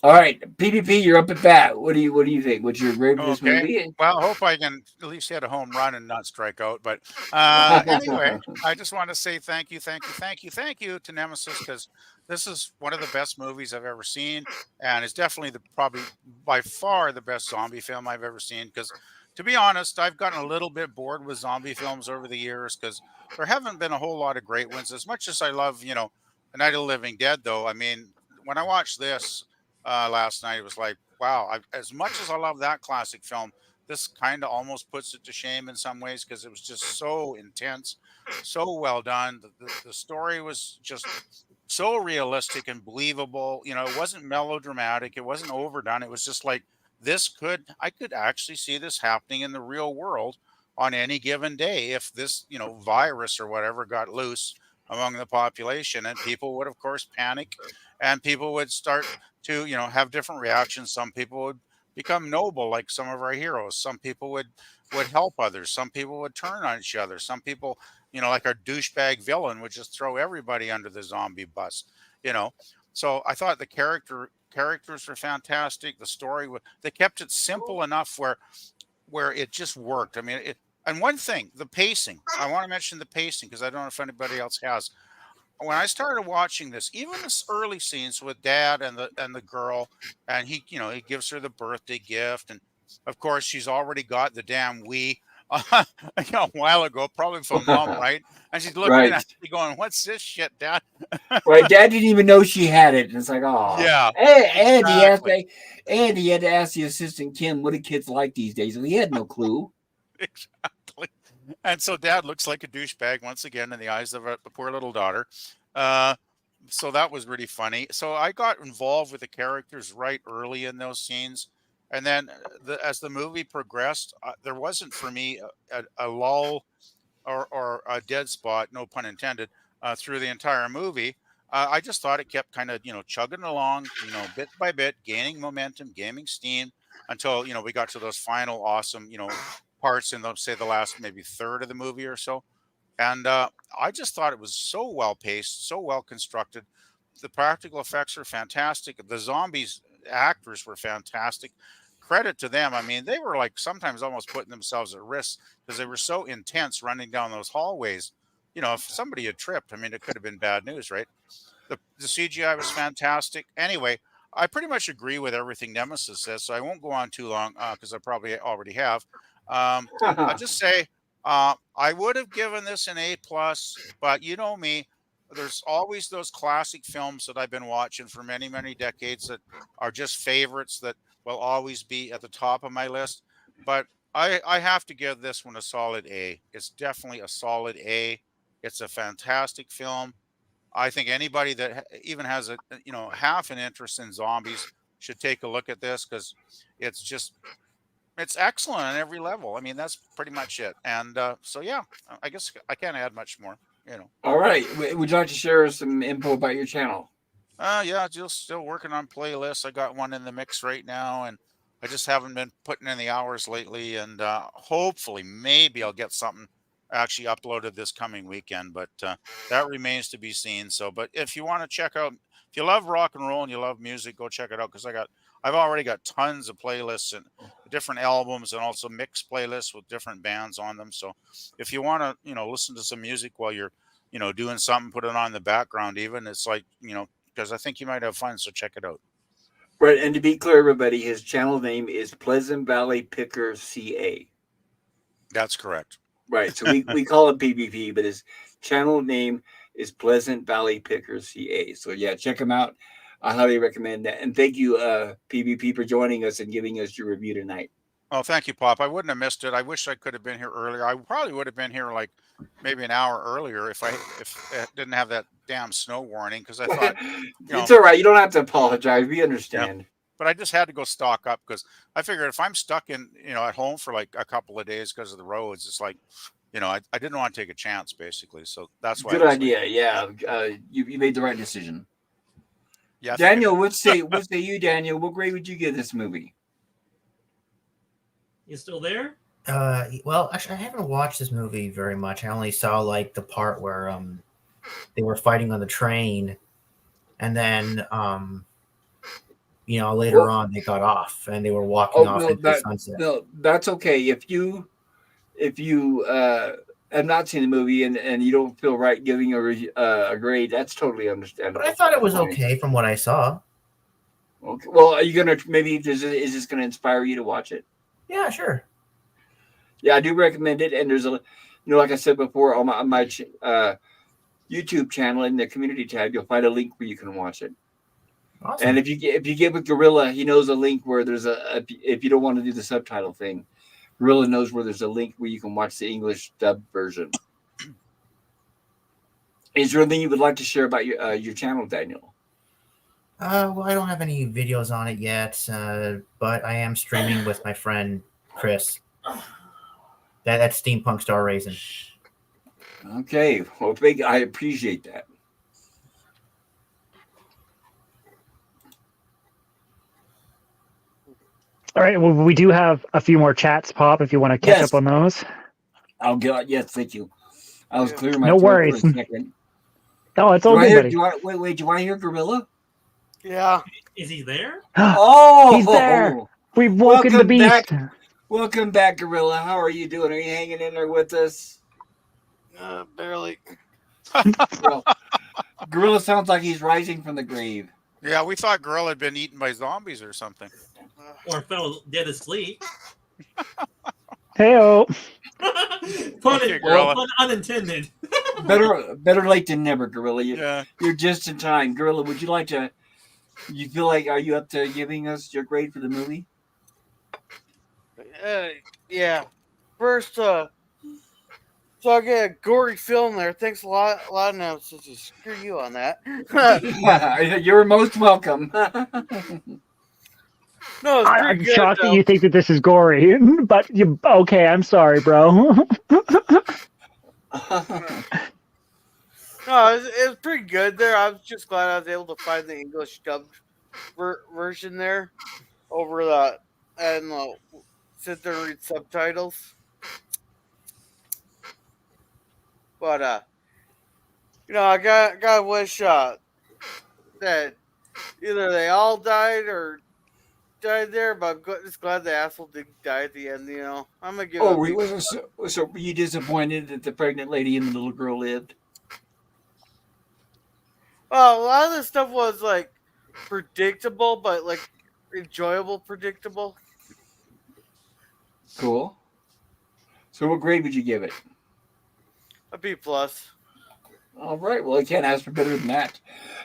All right, PPP, you're up at bat. What do you think? What's your grade for this Okay. movie? Well, I hope I can at least hit a home run and not strike out. But anyway, I just want to say thank you to Nemesis because this is one of the best movies I've ever seen, and it's definitely probably by far the best zombie film I've ever seen. Because to be honest, I've gotten a little bit bored with zombie films over the years because there haven't been a whole lot of great ones. As much as I love, The Night of the Living Dead, though, I mean, when I watched this last night, it was like, wow, as much as I love that classic film, this kind of almost puts it to shame in some ways because it was just so intense, so well done. The story was just so realistic and believable. It wasn't melodramatic, it wasn't overdone. It was just like I could actually see this happening in the real world on any given day if this virus or whatever got loose among the population, and people would of course panic, and people would start to have different reactions. Some people would become noble like some of our heroes, some people would help others, some people would turn on each other, some people like our douchebag villain would just throw everybody under the zombie bus. So I thought the characters were fantastic. The story they kept it simple enough where it just worked. I mean, and one thing, the pacing, I want to mention the pacing because I don't know if anybody else has. When I started watching this, even this early scenes with Dad and the girl, and he gives her the birthday gift, and of course she's already got the damn Wii a while ago, probably from Mom, right? And she's looking Right. at me going, "What's this shit, Dad?" Right, Dad didn't even know she had it, and it's like, oh, Yeah, and exactly. he had to ask the assistant Kim, what do kids like these days? And he had no clue. Exactly. And so Dad looks like a douchebag once again in the eyes of the poor little daughter. So that was really funny. So I got involved with the characters right early in those scenes, and then as the movie progressed, there wasn't for me a lull or a dead spot, no pun intended, through the entire movie. I just thought it kept kind of chugging along, bit by bit, gaining momentum, gaining steam until we got to those final awesome parts in the last maybe third of the movie or so. And I just thought it was so well paced, so well constructed. The practical effects are fantastic. The zombies actors were fantastic. Credit to them. I mean, they were like sometimes almost putting themselves at risk because they were so intense running down those hallways. If somebody had tripped, I mean, it could have been bad news, right? The CGI was fantastic. Anyway, I pretty much agree with everything Nemesis says, so I won't go on too long because I probably already have. I'll just say I would have given this an A plus, but you know me, there's always those classic films that I've been watching for many, many decades that are just favorites that will always be at the top of my list. But I have to give this one a solid A. It's definitely a solid A. It's a fantastic film. I think anybody that even has a half an interest in zombies should take a look at this because it's excellent on every level. I mean, that's pretty much it. And so yeah, I guess I can't add much more. All right, would you like to share some info about your channel? Yeah, just still working on playlists. I got one in the mix right now, and I just haven't been putting in the hours lately. And hopefully, maybe I'll get something actually uploaded this coming weekend, but that remains to be seen. So, but if you want to check out, if you love rock and roll and you love music, go check it out because I've already got tons of playlists and different albums and also mixed playlists with different bands on them. So, if you want to, listen to some music while you're, doing something, put it on in the background. Even it's like, because I think you might have fun. So check it out. Right, and to be clear, everybody, his channel name is Pleasant Valley Picker CA. That's correct. Right, so we call it PPP, but his channel name is Pleasant Valley Picker CA. So yeah, check him out. I highly recommend that. And thank you, PvP, for joining us and giving us your review tonight. Oh, thank you, Pop. I wouldn't have missed it. I wish I could have been here earlier. I probably would have been here like maybe an hour earlier if it didn't have that damn snow warning. Because I thought, It's all right. You don't have to apologize. We understand. But I just had to go stock up because I figured if I'm stuck in, at home for like a couple of days because of the roads, it's like, I didn't want to take a chance basically. So that's why. Good idea. Yeah. You made the right decision. Yeah. Daniel, what say you, Daniel? What grade would you give this movie? You still there? Well, actually, I haven't watched this movie very much. I only saw like the part where they were fighting on the train, and then later on they got off and they were walking off into the sunset. No, that's okay. If you have not seen the movie and you don't feel right giving a grade, that's totally understandable. But I thought it was okay from what I saw. Okay. Well, are you gonna is this gonna inspire you to watch it? Yeah, sure. Yeah, I do recommend it. And there's like I said before, on my YouTube channel in the community tab, you'll find a link where you can watch it. Awesome. And if you get with Gorilla, he knows a link where there's if you don't want to do the subtitle thing, Gorilla knows where there's a link where you can watch the English dub version. Is there anything you would like to share about your channel, Daniel? Well, I don't have any videos on it yet, but I am streaming with my friend Chris. That's Steampunk Star Raisin. Okay, well, I appreciate that. All right. Well, we do have a few more chats, Pop, if you want to catch up on those. I'll get. Yes, thank you. I was clearing my no throat worries. for a second. Oh, it's all good, buddy. Do you want to hear Gorilla? Yeah. Is he there? Oh, he's there. We've woken the beast. Welcome back, Gorilla. How are you doing? Are you hanging in there with us? Barely. Well, Gorilla sounds like he's rising from the grave. Yeah, we thought Gorilla had been eaten by zombies or something. Or fell dead asleep. Hey-o. Pun unintended. Better late than never, Gorilla. You're just in time. Gorilla, would you like to... You feel like, are you up to giving us your grade for the movie? Yeah. First, so I get a gory film there. Thanks a lot now. So screw you on that. You're most welcome. No, I'm shocked that you think that this is gory, but okay. I'm sorry, bro. No, it was pretty good there. I was just glad I was able to find the English dubbed version there over the and sit there and read subtitles. But I gotta wish that either they all died or died there, but I'm just glad the asshole didn't die at the end. I'm gonna give. So were you disappointed that the pregnant lady and the little girl lived? Well, a lot of this stuff was like predictable, but like enjoyable, predictable. Cool. So what grade would you give it? A B+. All right. Well, I can't ask for better than that.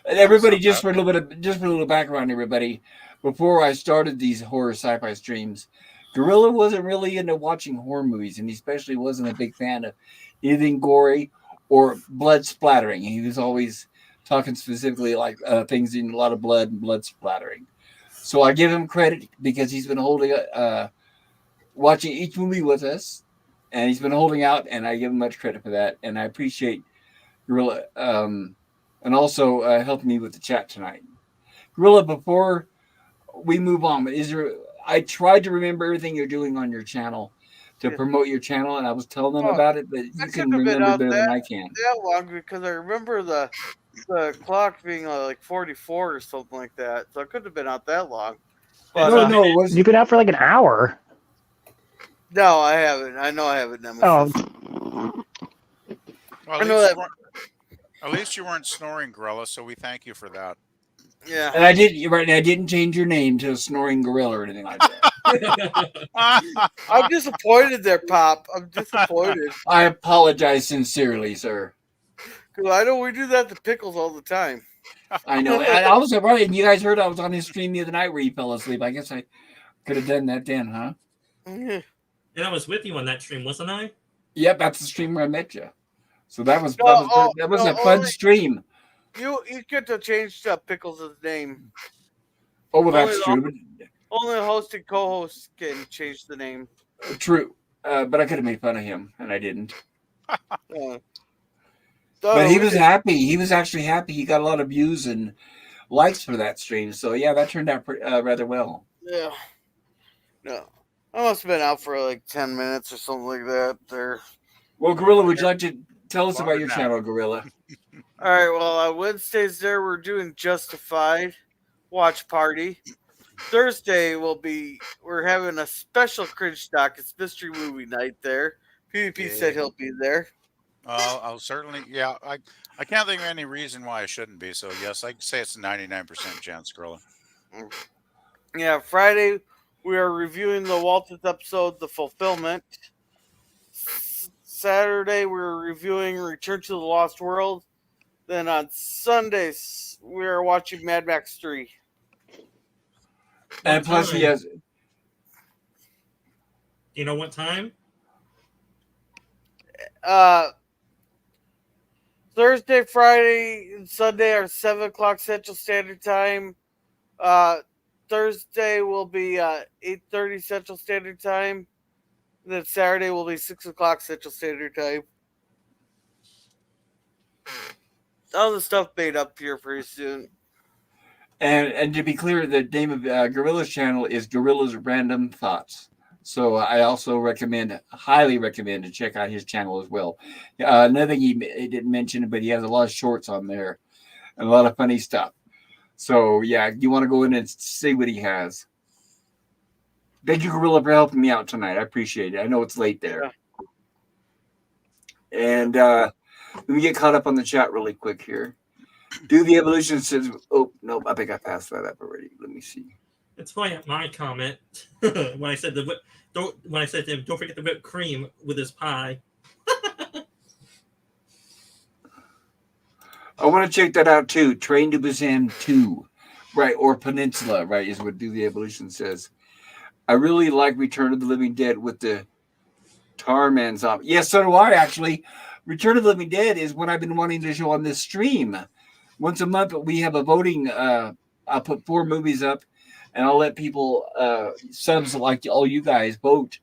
And everybody, just for a little background, everybody. Before I started these horror sci-fi streams, Gorilla wasn't really into watching horror movies, and he especially wasn't a big fan of anything gory or blood splattering. He was always talking specifically like things in a lot of blood and blood splattering. So I give him credit because he's been watching each movie with us, and he's been holding out, and I give him much credit for that. And I appreciate Gorilla and also helping me with the chat tonight. Gorilla, before we move on, I tried to remember everything you're doing on your channel to promote your channel, and I was telling them about it, but you can remember better than I can. That long because I remember the clock being like 44 or something like that, so it couldn't have been out that long. But, you've been out for like an hour. No, I haven't. I know I haven't. Oh. Well, at least you weren't snoring, Gorilla, so we thank you for that. Yeah. And I didn't change your name to Snoring Gorilla or anything like that. I'm disappointed there, Pop. I'm disappointed. I apologize sincerely, sir. Because I know we do that to Pickles all the time. I know. I was right, and you guys heard I was on his stream the other night where he fell asleep. I guess I could have done that then, huh? And I was with you on that stream, wasn't I? Yep, that's the stream where I met you. So that was No, a fun stream. You get to change Pickles' name. Oh, well, that's true. Only the host and co-host can change the name. True. But I could have made fun of him, and I didn't. But he was happy. He was actually happy. He got a lot of views and likes for that stream. So, yeah, that turned out rather well. Yeah. No. I must have been out for like 10 minutes or something like that. There. Well, Gorilla, would you like to tell us about your channel, Gorilla? All right. Well, on Wednesdays there we're doing Justified watch party. Thursday we're having a special cringe doc. It's mystery movie night there. PvP said he'll be there. I'll certainly. Yeah, I can't think of any reason why I shouldn't be. So yes, I say it's a 99% chance, Gorilla. Yeah. Friday we are reviewing the Waltons episode, The Fulfillment. Saturday we're reviewing Return to the Lost World. Then on Sundays we are watching Mad Max 3. And plus he has... Do you know what time? Thursday, Friday, and Sunday are 7 o'clock Central Standard Time. Thursday will be 8:30 Central Standard Time. And then Saturday will be 6 o'clock Central Standard Time. All the stuff made up here pretty soon. And to be clear, the name of Gorilla's channel is Gorilla's Random Thoughts. So I also highly recommend to check out his channel as well. Another thing he didn't mention, but he has a lot of shorts on there and a lot of funny stuff. So yeah, you want to go in and see what he has. Thank you, Gorilla, for helping me out tonight. I appreciate it. I know it's late there. Yeah. And let me get caught up on the chat really quick here. Do the Evolution says, oh, no, I think I passed that up already. Let me see. It's my comment when I said don't forget the whipped cream with his pie. I want to check that out too. Train to Busan 2, right? Or Peninsula, right? Is what Do the Evolution says. I really like Return of the Living Dead with the Tarman zombie. Yes, so do I actually. Return of the Living Dead is what I've been wanting to show on this stream. Once a month, we have a voting. I'll put 4 movies up, and I'll let people, subs like all you guys, vote.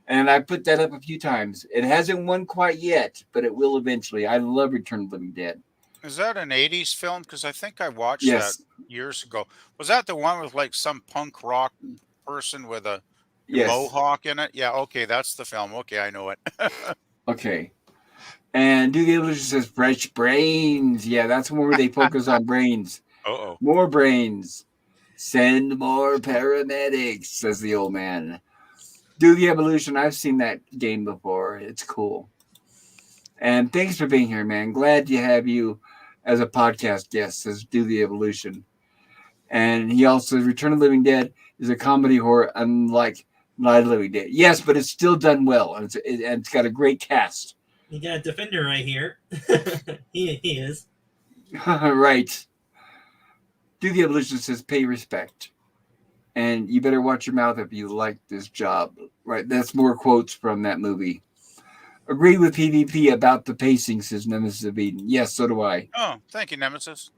And I put that up a few times. It hasn't won quite yet, but it will eventually. I love Return of the Living Dead. Is that an 80s film? Because I think I watched that years ago. Was that the one with like some punk rock person with a mohawk in it? Yeah, okay, that's the film. Okay, I know it. Okay. And Do the Evolution says fresh brains. Yeah, that's one where they focus on brains. Uh-oh. More brains. Send more paramedics, says the old man. Do the Evolution. I've seen that game before. It's cool. And thanks for being here, man. Glad to have you as a podcast guest, says Do the Evolution. And he also says Return of the Living Dead is a comedy horror unlike Night of the Living Dead. Yes, but it's still done well. And it's got a great cast. You got a defender right here. he is. Right. Do the Evolution says pay respect. And you better watch your mouth if you like this job. Right. That's more quotes from that movie. Agree with PvP about the pacing, says Nemesis of Eden. Yes, so do I. Oh, thank you, Nemesis.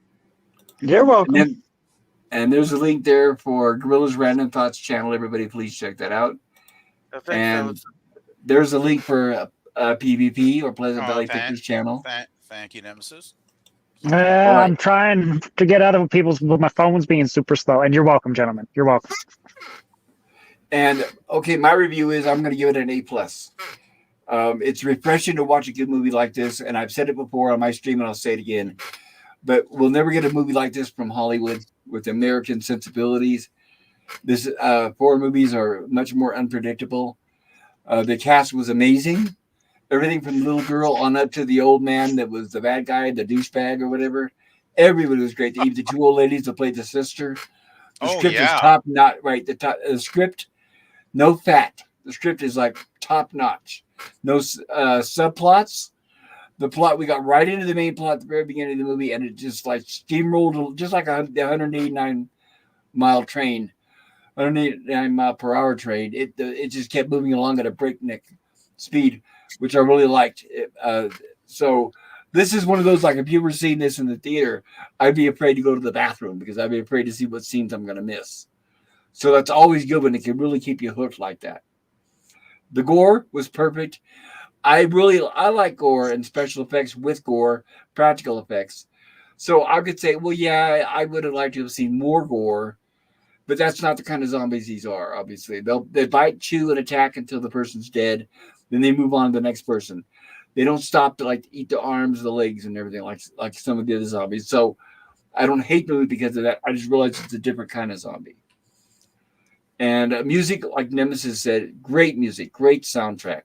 You're welcome. And there's a link there for Gorilla's Random Thoughts channel. Everybody, please check that out. And there's a link for PvP or Pleasant Valley Pictures channel. Thank you, Nemesis. I'm trying to get out of people's, but my phone's being super slow. And you're welcome, gentlemen. You're welcome. And okay, my review is I'm going to give it an A+. It's refreshing to watch a good movie like this, and I've said it before on my stream, and I'll say it again. But we'll never get a movie like this from Hollywood with American sensibilities. This 4 movies are much more unpredictable. The cast was amazing. Everything from the little girl on up to the old man that was the bad guy, the douchebag or whatever. Everybody was great. Even the 2 old ladies that played the sister. The script is top notch. Right, the script, no fat. The script is like top notch. No subplots. The plot, we got right into the main plot at the very beginning of the movie, and it just like steamrolled, just like the 189-mile train, 189-mile-per-hour train. It just kept moving along at a breakneck speed, which I really liked. So this is one of those, like, if you were seeing this in the theater, I'd be afraid to go to the bathroom because I'd be afraid to see what scenes I'm going to miss. So that's always good when it can really keep you hooked like that. The gore was perfect. I like gore and special effects with gore, practical effects. So I could say, well, yeah, I would have liked to have seen more gore, but that's not the kind of zombies these are, obviously. They bite, chew, and attack until the person's dead. Then they move on to the next person. They don't stop to like eat the arms, the legs, and everything like some of the other zombies. So I don't hate the movie because of that. I just realized it's a different kind of zombie. And music, like Nemesis said, great music, great soundtrack.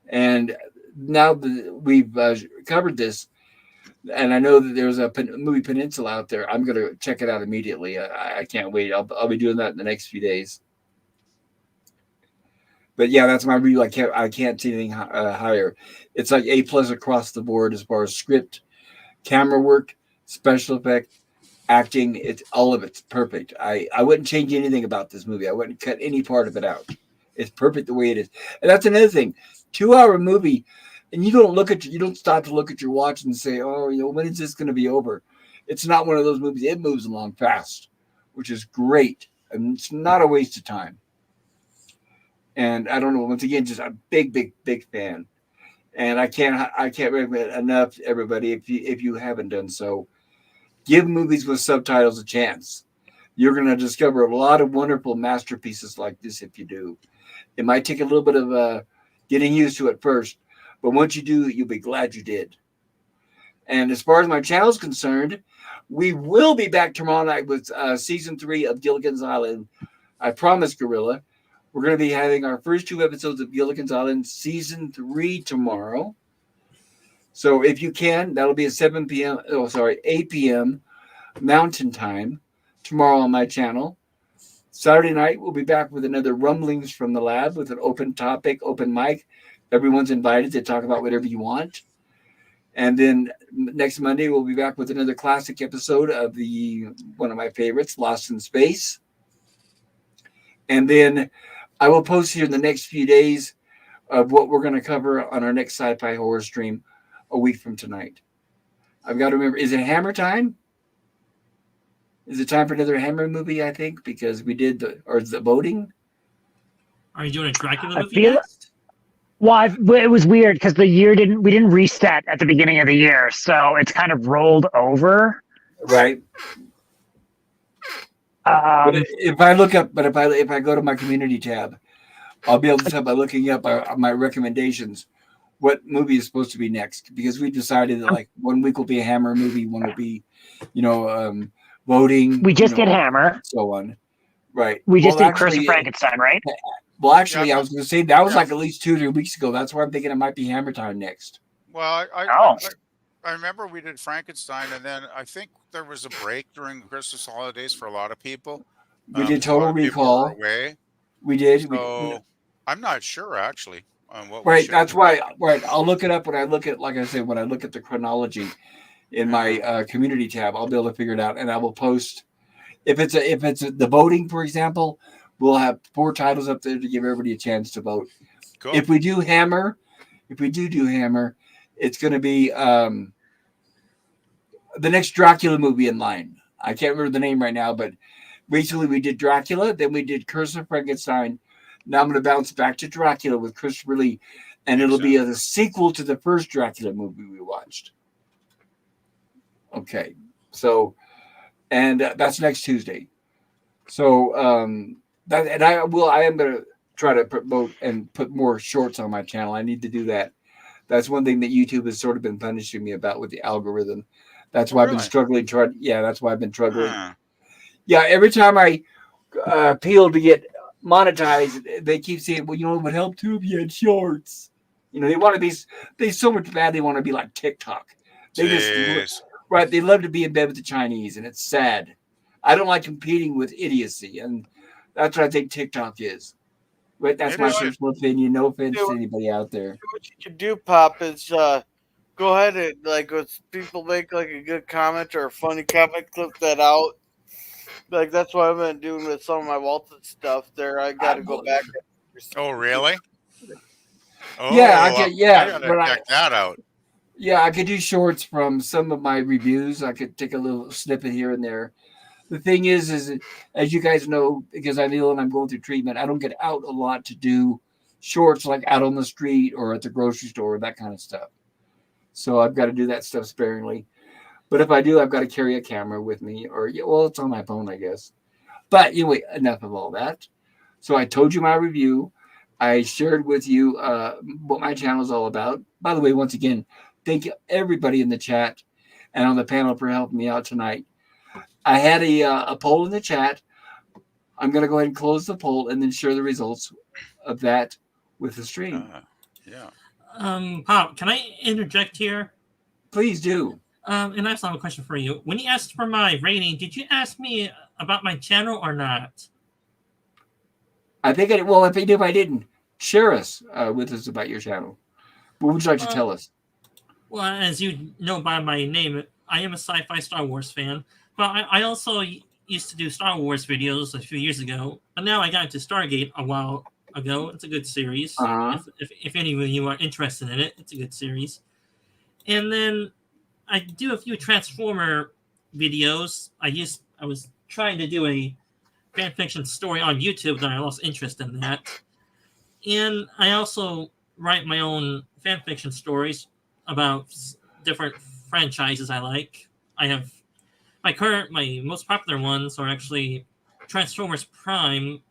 And now that we've covered this, and I know that there's a movie Peninsula out there, I'm going to check it out immediately. I can't wait. I'll be doing that in the next few days. But yeah, that's my review. I can't see anything higher. It's like A+ across the board as far as script, camera work, special effect, acting. It's all of it's perfect. I wouldn't change anything about this movie. I wouldn't cut any part of it out. It's perfect the way it is. And that's another thing. 2-hour movie, and you don't stop to look at your watch and say, oh, when is this going to be over? It's not one of those movies. It moves along fast, which is great. And it's not a waste of time. And I don't know, once again, just a big, big, big fan. And I can't recommend enough to everybody, if you haven't done so, give movies with subtitles a chance. You're going to discover a lot of wonderful masterpieces like this if you do. It might take a little bit of getting used to it first, but once you do, you'll be glad you did. And as far as my channel is concerned, we will be back tomorrow night with season 3 of Gilligan's Island. I promise, Gorilla. We're going to be having our first 2 episodes of Gilligan's Island season 3 tomorrow. So if you can, that'll be at 8 p.m. Mountain Time tomorrow on my channel. Saturday night, we'll be back with another Rumblings from the Lab with an open topic, open mic. Everyone's invited to talk about whatever you want. And then next Monday, we'll be back with another classic episode of one of my favorites, Lost in Space. And then I will post here in the next few days of what we're going to cover on our next sci-fi horror stream a week from tonight. I've got to remember, is it Hammer time? Is it time for another Hammer movie, I think? Because we did or is it voting? Are you doing a Dracula movie next? Well, it was weird because we didn't reset at the beginning of the year, so it's kind of rolled over. Right. But if I go to my community tab, I'll be able to tell by looking up my recommendations what movie is supposed to be next, because we decided that like 1 week will be a Hammer movie, one will be, voting. We just did Hammer, so on. Right. We just did Curse of Frankenstein, right? Well, actually, I was going to say that was like at least 2 or 3 weeks ago. That's why I'm thinking it might be Hammer time next. Well, I remember we did Frankenstein, and then I think there was a break during the Christmas holidays for a lot of people. We did Total Recall. We did. So I'm not sure actually on what. Right. That's why. Right. I'll look it up when I look at, like I said, when I look at the chronology in my community tab. I'll be able to figure it out, and I will post. If it's the voting, for example, we'll have 4 titles up there to give everybody a chance to vote. Cool. If we do Hammer, it's going to be the next Dracula movie in line. I can't remember the name right now, but recently we did Dracula, then we did Curse of Frankenstein. Now I'm going to bounce back to Dracula with Christopher Lee, and it'll be a sequel to the first Dracula movie we watched. Okay, so, and that's next Tuesday. So I am going to try to promote and put more shorts on my channel. I need to do that. That's one thing that YouTube has sort of been punishing me about with the algorithm. That's why I've been struggling. That's why I've been struggling. Yeah, every time I appeal to get monetized, they keep saying, "Well, it would help too if you had shorts." They want to be. They so much bad. They want to be like TikTok. They just right. They love to be in bed with the Chinese, and it's sad. I don't like competing with idiocy, and that's what I think TikTok is. But that's my personal opinion. No offense to anybody out there. What you can do, Pop, is go ahead and like if people make like a good comment or a funny comment, clip that out. Like that's what I've been doing with some of my Walton stuff. There, I got to go back. Oh, really? Oh, Yeah, I could. I Yeah, gotta but check that out. I could do shorts from some of my reviews. I could take a little snippet here and there. The thing is as you guys know, because I know and I'm going through treatment, I don't get out a lot to do shorts like out on the street or at the grocery store, that kind of stuff. So I've got to do that stuff sparingly. But if I do, I've got to carry a camera with me, or well, it's on my phone, I guess. But anyway, enough of all that. So I told you my review. I shared with you what my channel is all about. By the way, once again, thank you everybody in the chat and on the panel for helping me out tonight. I had a poll in the chat. I'm going to go ahead and close the poll and then share the results of that with the stream. Yeah. Pop, can I interject here? Please do. And I also have a question for you. When you asked for my rating, did you ask me about my channel or not? I think well, if I didn't, share us with us about your channel. What would you like to tell us? Well, as you know by my name, I am a sci-fi Star Wars fan. But I also used to do Star Wars videos a few years ago. But now I got into Stargate a while ago. It's a good series. Uh-huh. If any of you are interested in it, it's a good series. And then I do a few Transformer videos. I was trying to do a fan fiction story on YouTube, then I lost interest in that. And I also write my own fan fiction stories about different franchises I like. I have my most popular ones are actually Transformers Prime.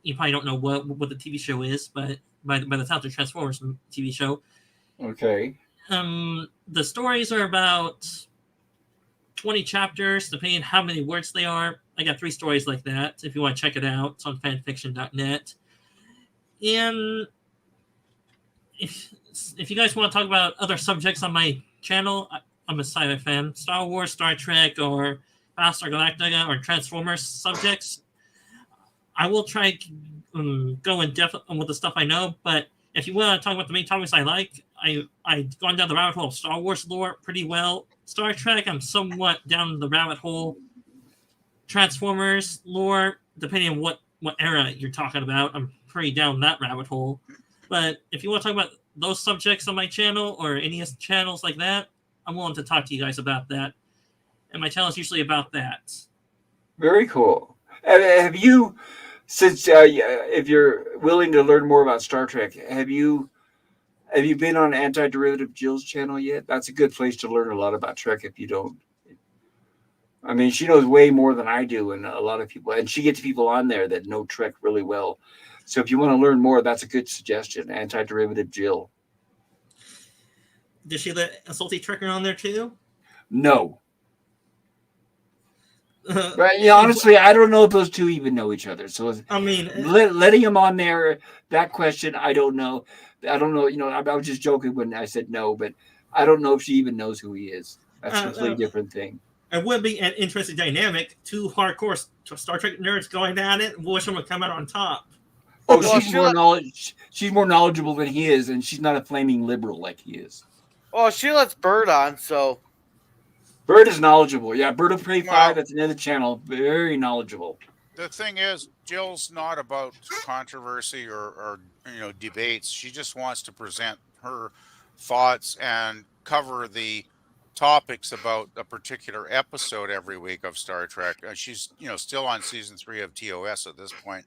You probably don't know what the TV show is, but by the time the Transformers TV show. Okay. The stories are about 20 chapters, depending on how many words they are. I got 3 stories like that. If you want to check it out, it's on fanfiction.net. And if you guys want to talk about other subjects on my channel, I'm a sci-fi fan. Star Wars, Star Trek, or Battlestar Galactica, or Transformers subjects. I will try go in depth with the stuff I know, but if you want to talk about the main topics I like, I've gone down the rabbit hole of Star Wars lore pretty well. Star Trek, I'm somewhat down the rabbit hole. Transformers lore, depending on what era you're talking about, I'm pretty down that rabbit hole. But if you want to talk about those subjects on my channel or any channels like that, I'm willing to talk to you guys about that. And my channel is usually about that. Very cool. Have you, since if you're willing to learn more about Star Trek, have you been on Anti-Derivative Jill's channel yet? That's a good place to learn a lot about Trek if you don't. I mean, she knows way more than I do, and a lot of people, and she gets people on there that know Trek really well. So if you want to learn more, that's a good suggestion. Anti-Derivative Jill. Did she let a salty Trekker on there too? No. Right? Yeah, honestly, I don't know if those two even know each other. So I mean, letting him on there, that question, I don't know. I don't know. I was just joking when I said no, but I don't know if she even knows who he is. That's a completely different thing. It would be an interesting dynamic. 2 hardcore Star Trek nerds going at it. Which one would come out on top? Oh, she's more knowledgeable than he is, and she's not a flaming liberal like he is. Well, she lets Bird on, so. Bird is knowledgeable. Yeah, Bird of Prey 5, that's another channel. Very knowledgeable. The thing is, Jill's not about controversy or debates. She just wants to present her thoughts and cover the topics about a particular episode every week of Star Trek. She's still on season 3 of TOS at this point.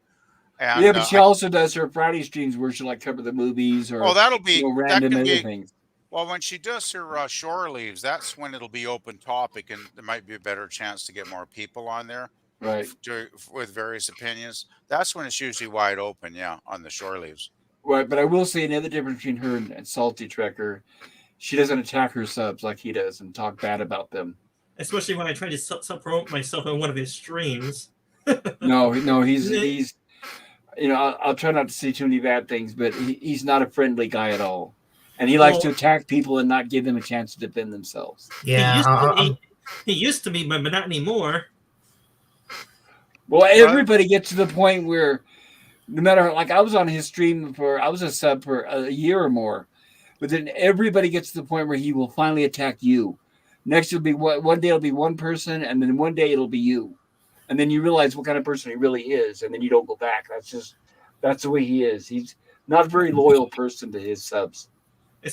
And, yeah, but she also does her Friday streams where she'll cover the movies or that'll be random other things. Well, when she does her shore leaves, that's when it'll be open topic, and there might be a better chance to get more people on there, right? With various opinions. That's when it's usually wide open, on the shore leaves. Right, but I will say another difference between her and Salty Trekker, she doesn't attack her subs like he does and talk bad about them. Especially when I try to sub-promote myself on one of his streams. No, he's. I'll try not to say too many bad things, but he's not a friendly guy at all. And he likes to attack people and not give them a chance to defend themselves. Yeah. He used to be, but not anymore. Well, everybody gets to the point where no matter, like I was on his stream I was a sub for a year or more. But then everybody gets to the point where he will finally attack you. Next, it'll be one day it'll be one person, and then one day it'll be you. And then you realize what kind of person he really is, and then you don't go back. That's the way he is. He's not a very loyal person to his subs,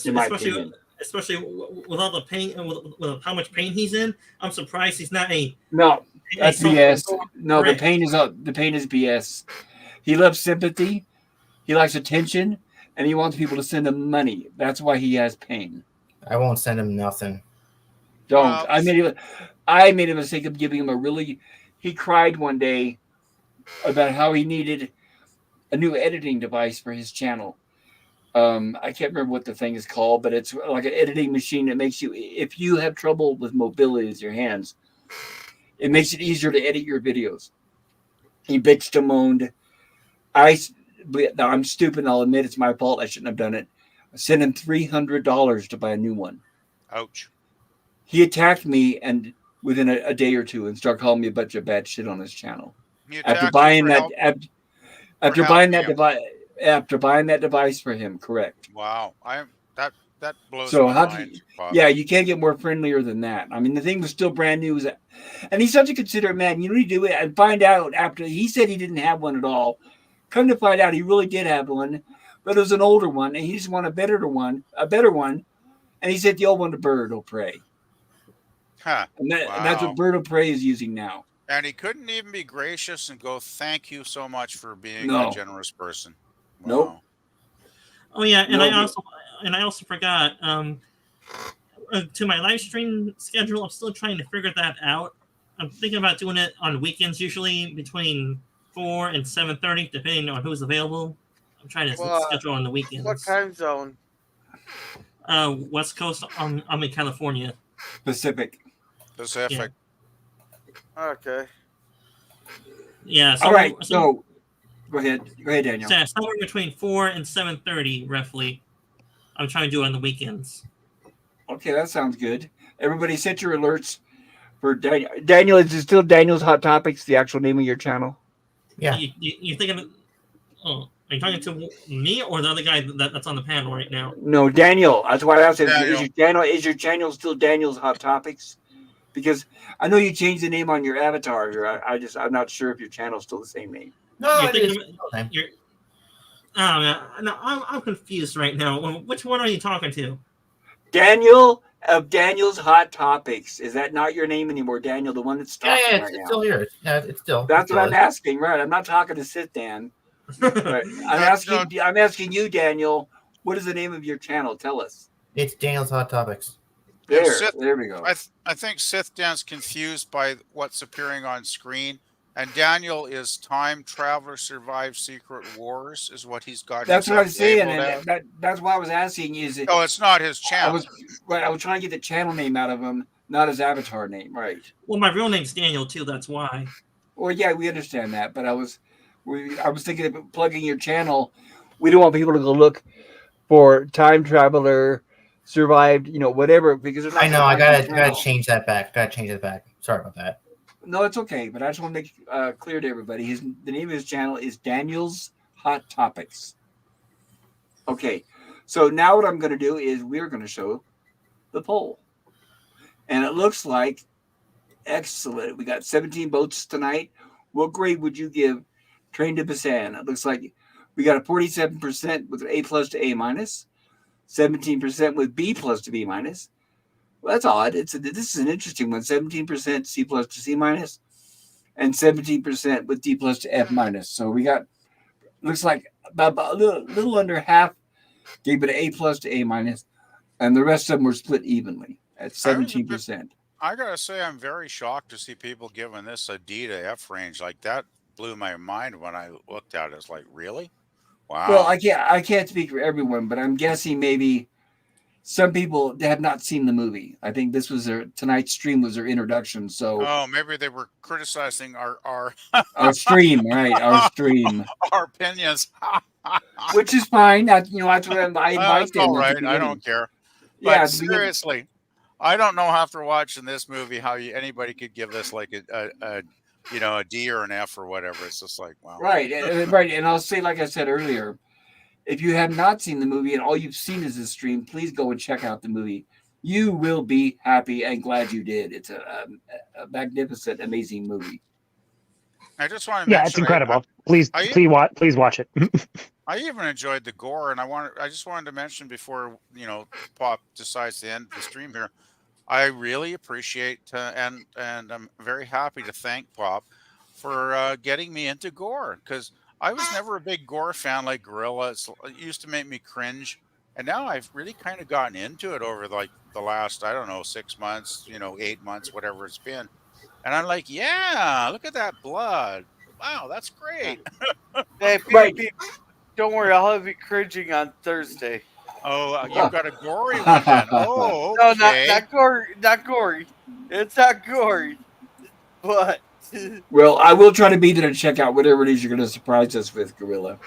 in my opinion. Especially with all the pain and with how much pain he's in. I'm surprised he's not No, that's BS. No, the pain is BS. He loves sympathy. He likes attention, and he wants people to send him money. That's why he has pain. I won't send him nothing. Don't. I made a mistake of giving him he cried one day about how he needed a new editing device for his channel. I can't remember what the thing is called, but it's like an editing machine that makes you, if you have trouble with mobility with your hands, it makes it easier to edit your videos. He bitched and moaned. I'm stupid. I'll admit it's my fault. I shouldn't have done it. I sent him $300 to buy a new one. Ouch. He attacked me and within a day or two and started calling me a bunch of bad shit on his channel. After buying that device for him, correct? Wow, that blows my mind. You can't get more friendlier than that. I mean, the thing was still brand new, and he's such a considerate man. You need to do it and find out after he said he didn't have one at all. Come to find out, he really did have one, but it was an older one, and he just wanted a better one. And he said the old one, the bird will pray. Huh. And that's what Bird of Prey is using now. And he couldn't even be gracious and go, "Thank you so much for being a generous person." Wow. Nope. Oh yeah, and I also forgot to my live stream schedule. I'm still trying to figure that out. I'm thinking about doing it on weekends, usually between 4 and 7:30, depending on who's available. I'm trying to schedule on the weekends. What time zone? West Coast. I'm in California. Pacific. Yeah. Okay. Yeah. All right. So go ahead, Daniel. So somewhere between 4 and 7:30, roughly. I'm trying to do it on the weekends. Okay, that sounds good. Everybody, set your alerts for Daniel. Daniel, is it still Daniel's Hot Topics, the actual name of your channel? Yeah. You think of it? Oh, are you talking to me or the other guy that's on the panel right now? No, Daniel. That's why I asked. Is your channel still Daniel's Hot Topics? Because I know you changed the name on your avatar here. I'm not sure if your channel's still the same name. No, I'm confused right now. Which one are you talking to? Daniel of Daniel's Hot Topics. Is that not your name anymore, Daniel? The one that's talking right now? It's still here. It's still. That's what I'm asking, right? I'm not talking to Sit Dan. Right. I'm asking you, Daniel. What is the name of your channel? Tell us. It's Daniel's Hot Topics. There we go. I think Sith Dan's confused by what's appearing on screen, and Daniel is Time Traveler Survive Secret Wars is what he's got. That's what I'm saying, and that's why I was asking. It's not his channel. I was trying to get the channel name out of him, not his avatar name, right? Well, my real name's Daniel too. That's why. Well, yeah, we understand that, but I was thinking of plugging your channel. We don't want people to go look for Time Traveler Survived, whatever, because I know I gotta change that back. Sorry about that. No, it's okay, but I just want to make clear to everybody. The name of his channel is Daniel's Hot Topics. Okay, so now what I'm going to do is we're going to show the poll, and it looks like excellent. We got 17 votes tonight. What grade would you give Train to Busan? It looks like we got a 47% with an A+ to A-, 17% with B+ to B-. Well, that's odd. This is an interesting one. 17% C+ to C-, and 17% with D+ to F-. So we got, looks like about a little under half gave it an A+ to A-, and the rest of them were split evenly at 17%. I gotta say, I'm very shocked to see people giving this a D to F range. Like, that blew my mind when I looked at it. It's like, really? Wow. Well, I can't speak for everyone, but I'm guessing maybe some people have not seen the movie. I think this was tonight's stream was their introduction. So maybe they were criticizing our our stream, right? Our stream, our opinions, which is fine. That's what I invite them. All right, I don't care. But yeah, seriously, I don't know after watching this movie how anybody could give this like a D or an F or whatever. It's just like, wow. Right. And I'll say, like I said earlier, If you have not seen the movie and all you've seen is this stream, please go and check out the movie. You will be happy and glad you did. It's a magnificent, amazing movie. I just want to Yeah, mention, it's incredible. Please watch it. I even enjoyed the gore, and I just wanted to mention before Pop decides to end the stream here. I really appreciate and I'm very happy to thank Pop for getting me into gore, because I was never a big gore fan like Gorilla. It used to make me cringe, and now I've really kind of gotten into it over like the last, I don't know, 6 months, 8 months, whatever it's been. And I'm like, yeah, look at that blood. Wow, that's great. Hey, Right. don't worry, I'll have you cringing on Thursday. Oh, you've got a gory one then. Oh, No, okay. not gory. Not gory. It's not gory. But Well, I will try to be there to check out whatever it is you're going to surprise us with, Gorilla.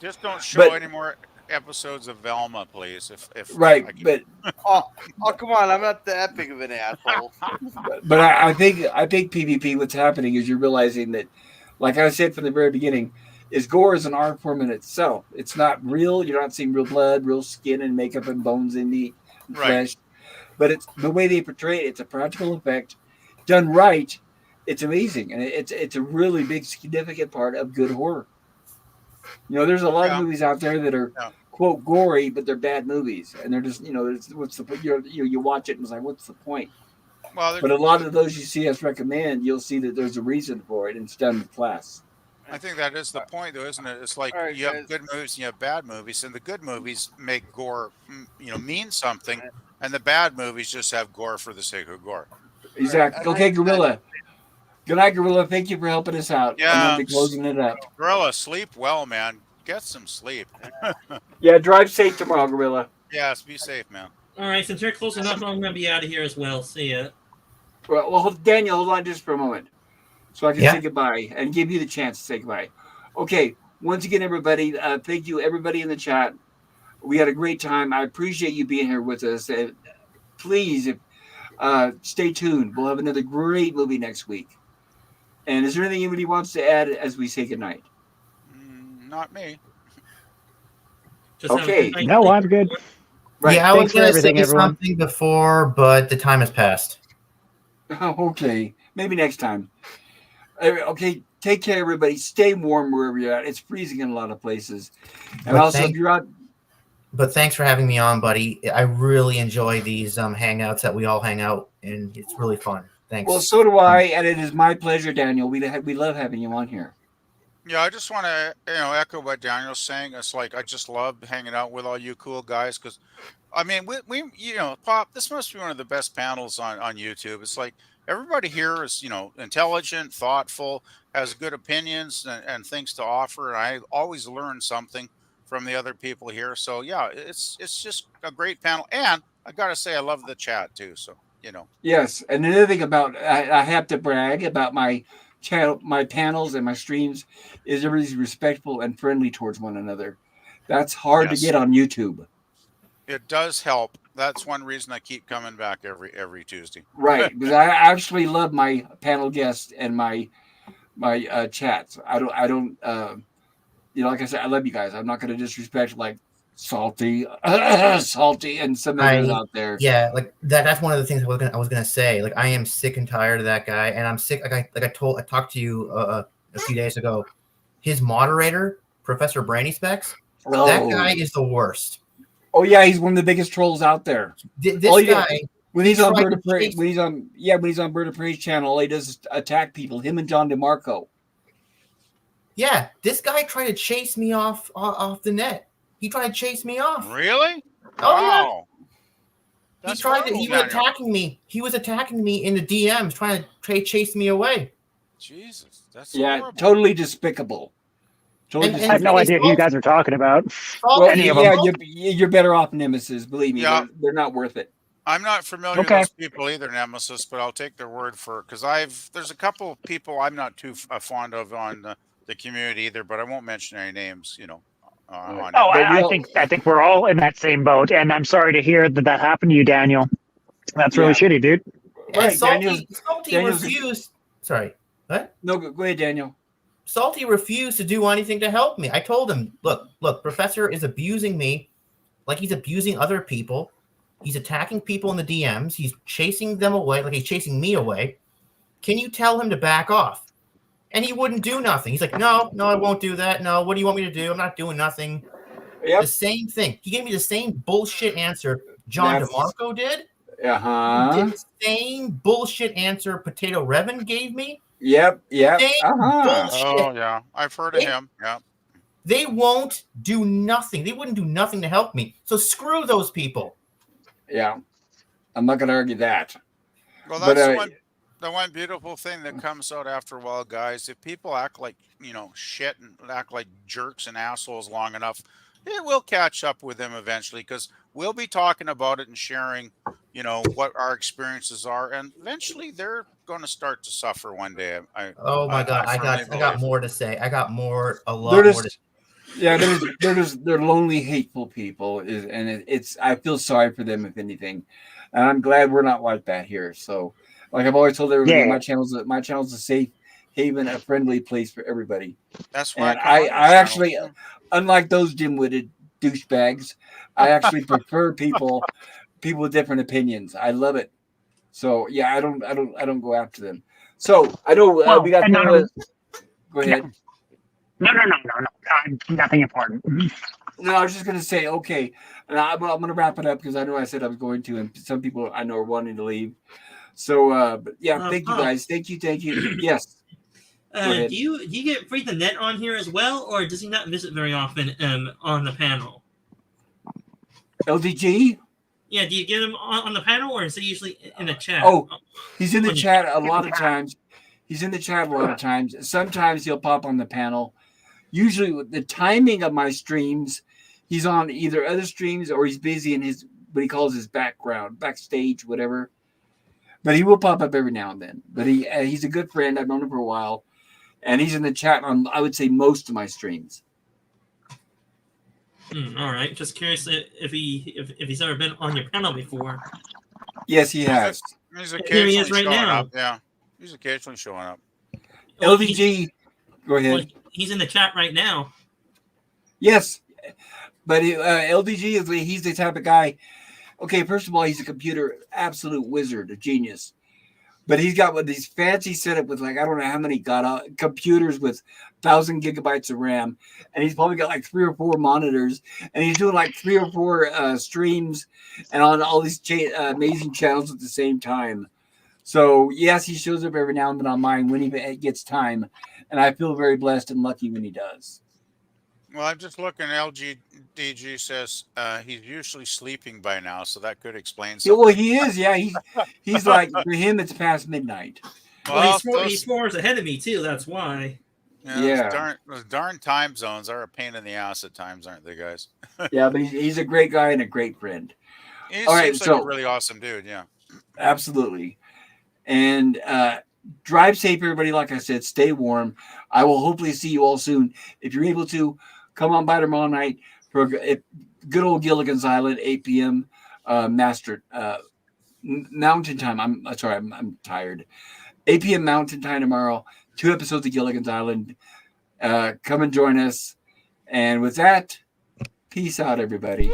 Just don't show But- any more episodes of Velma, please. If Right, I can- but oh, come on, I'm not that big of an asshole. but I think PvP. What's happening is you're realizing that, like I said from the very beginning, is gore is an art form in itself. It's not real. You're not seeing real blood, real skin and makeup and bones in the flesh. But it's the way they portray it. It's a practical effect done right. It's amazing, and it's a really big significant part of good horror. There's a lot of movies out there that are quote gory, but they're bad movies, and they're just what's the you watch it and it's like, what's the point? Well, But a lot of those you see us recommend, you'll see that there's a reason for it, and it's done with class. I think that is the point, though, isn't it? It's like All right, you have guys. good movies and you have bad movies, and the good movies make gore, mean something, and the bad movies just have gore for the sake of gore. Exactly. Okay, Gorilla. Good night, Gorilla. Thank you for helping us out. Yeah. I'm going to be closing it up. Gorilla, sleep well, man. Get some sleep. Yeah, drive safe tomorrow, Gorilla. Yes, be safe, man. All right, since you're close enough, I'm gonna be out of here as well. See ya. Well, Daniel, hold on just for a moment, so I can Yeah. say goodbye and give you the chance to say goodbye. Okay. Once again, everybody, thank you, everybody in the chat. We had a great time. I appreciate you being here with us. Please, stay tuned. We'll have another great movie next week. And is there anything anybody wants to add as we say goodnight? Not me. Just have a Okay. good night. No, I'm good. Right. Yeah, I was Thanks for going to everything, say everyone. something before, but the time has passed. Okay. Maybe next time. Okay. Take care, everybody. Stay warm wherever you're at. It's freezing in a lot of places. And But also, if you're out, But thanks for having me on, buddy. I really enjoy these hangouts that we all hang out, and it's really fun. Thanks. well, so do I, and it is my pleasure, Daniel. We love having you on here. Yeah, I just want to echo what Daniel's saying. It's like I just love hanging out with all you cool guys, because I mean we Pop, this must be one of the best panels on YouTube. It's like everybody here is intelligent, thoughtful, has good opinions and things to offer, and I always learn something from the other people here. So yeah, it's just a great panel, and I gotta say I love the chat too. So Yes, and another thing about I have to brag about my channel, my panels and my streams is everybody's respectful and friendly towards one another. That's hard Yes. to get on YouTube. it does help. That's one reason I keep coming back every Tuesday. Right, because I actually love my panel guests and my chats. I don't like I said, I love you guys. I'm not going to disrespect like Salty and some others out there. Yeah, like that's one of the things I was gonna say. Like I am sick and tired of that guy, and I'm sick. I talked to you a few days ago. His moderator, Professor Brainy Specs, that guy is the worst. Oh yeah, he's one of the biggest trolls out there. This guy, guy, when he's on tried Bird of to Prey, chase- when he's on Bird of Prey's channel, all he does is attack people. Him and John DeMarco. yeah, this guy tried to chase me off the net. He tried to chase me off. Really? Oh yeah. Wow. That's He horrible, was Daniel. attacking me. He was attacking me in the DMs, trying to chase me away. Jesus, that's Yeah, horrible. totally despicable. Totally And- I have no idea who you guys are talking about. well, any of yeah, them. you're better off Nemesis. Believe me, Yeah. they're not worth it. I'm not familiar Okay. with those people either, Nemesis, but I'll take their word for it, because there's a couple of people I'm not too fond of on the community either, but I won't mention any names. On Oh, it. But we I all- think we're all in that same boat, and I'm sorry to hear that happened to you, Daniel. That's really shitty, dude. And Right, Salty Daniel's refused. Sorry. What? No, go ahead, Daniel. Salty refused to do anything to help me. I told him, look, Professor is abusing me like he's abusing other people. He's attacking people in the DMs. He's chasing them away like he's chasing me away. Can you tell him to back off? And he wouldn't do nothing. He's like, no, I won't do that. No, what do you want me to do? I'm not doing nothing. Yep. The same thing. He gave me the same bullshit answer John DeMarco did. Uh-huh. He did the same bullshit answer Potato Revan gave me. Yep. Same Uh-huh. bullshit. Oh, yeah. I've heard of him. Yeah. They won't do nothing. They wouldn't do nothing to help me. So screw those people. Yeah. I'm not going to argue that. Well, that's the one beautiful thing that comes out after a while, guys. If people act like, shit and act like jerks and assholes long enough, it will catch up with them eventually, because we'll be talking about it and sharing, what our experiences are. And eventually they're going to start to suffer one day. Oh my God. I got more to say. I got a lot more to say. Yeah, they're lonely, hateful people, it's I feel sorry for them if anything, and I'm glad we're not like that here. So, like I've always told everybody, my channel's a safe haven, a friendly place for everybody. That's why I actually, unlike those dim-witted douchebags, I actually prefer people with different opinions. I love it. So yeah, I don't go after them. So I know we got. Go ahead. No. Nothing important. No, I was just going to say, okay, and I'm going to wrap it up because I know I said I was going to, and some people I know are wanting to leave. So, but yeah, thank you guys. Thank you. Yes. Do you get Free the Net on here as well, or does he not visit very often on the panel? LDG? Yeah, do you get him on the panel, or is he usually in the chat? Oh, he's in the chat a lot of times. Sometimes he'll pop on the panel. Usually with the timing of my streams, he's on either other streams or he's busy in what he calls his backstage, whatever. But he will pop up every now and then. But he's a good friend. I've known him for a while. And he's in the chat on, I would say, most of my streams. All right. Just curious if he's ever been on your panel before. Yes, he has. He's occasionally Here he is right showing now. up. Yeah, he's occasionally showing up. LVG, go ahead. Well, he's in the chat right now. Yes, but LDG he's the type of guy. Okay, first of all, he's a computer absolute wizard, a genius. But he's got these fancy setup with I don't know how many computers with 1,000 gigabytes of RAM, and he's probably got 3 or 4 monitors, and he's doing 3 or 4 streams and on all these amazing channels at the same time. So yes, he shows up every now and then on mine when he gets time, and I feel very blessed and lucky when he does. Well, I'm just looking. LGDG says he's usually sleeping by now, so that could explain something. Yeah, well, he is. Yeah, he's like, for him, it's past midnight. Well, he's 4 hours ahead of me too. That's why. Yeah. Those darn time zones are a pain in the ass at times, aren't they, guys? Yeah, but he's a great guy and a great friend. He All right, seems like a really awesome dude. Yeah, absolutely. And drive safe, everybody. Like I said, stay warm. I will hopefully see you all soon. If you're able to, come on by tomorrow night for good old Gilligan's Island, 8 p.m. Mountain time. I'm sorry, I'm tired. 8 p.m. Mountain time tomorrow. 2 episodes of Gilligan's Island. Come and join us. And with that, peace out, everybody.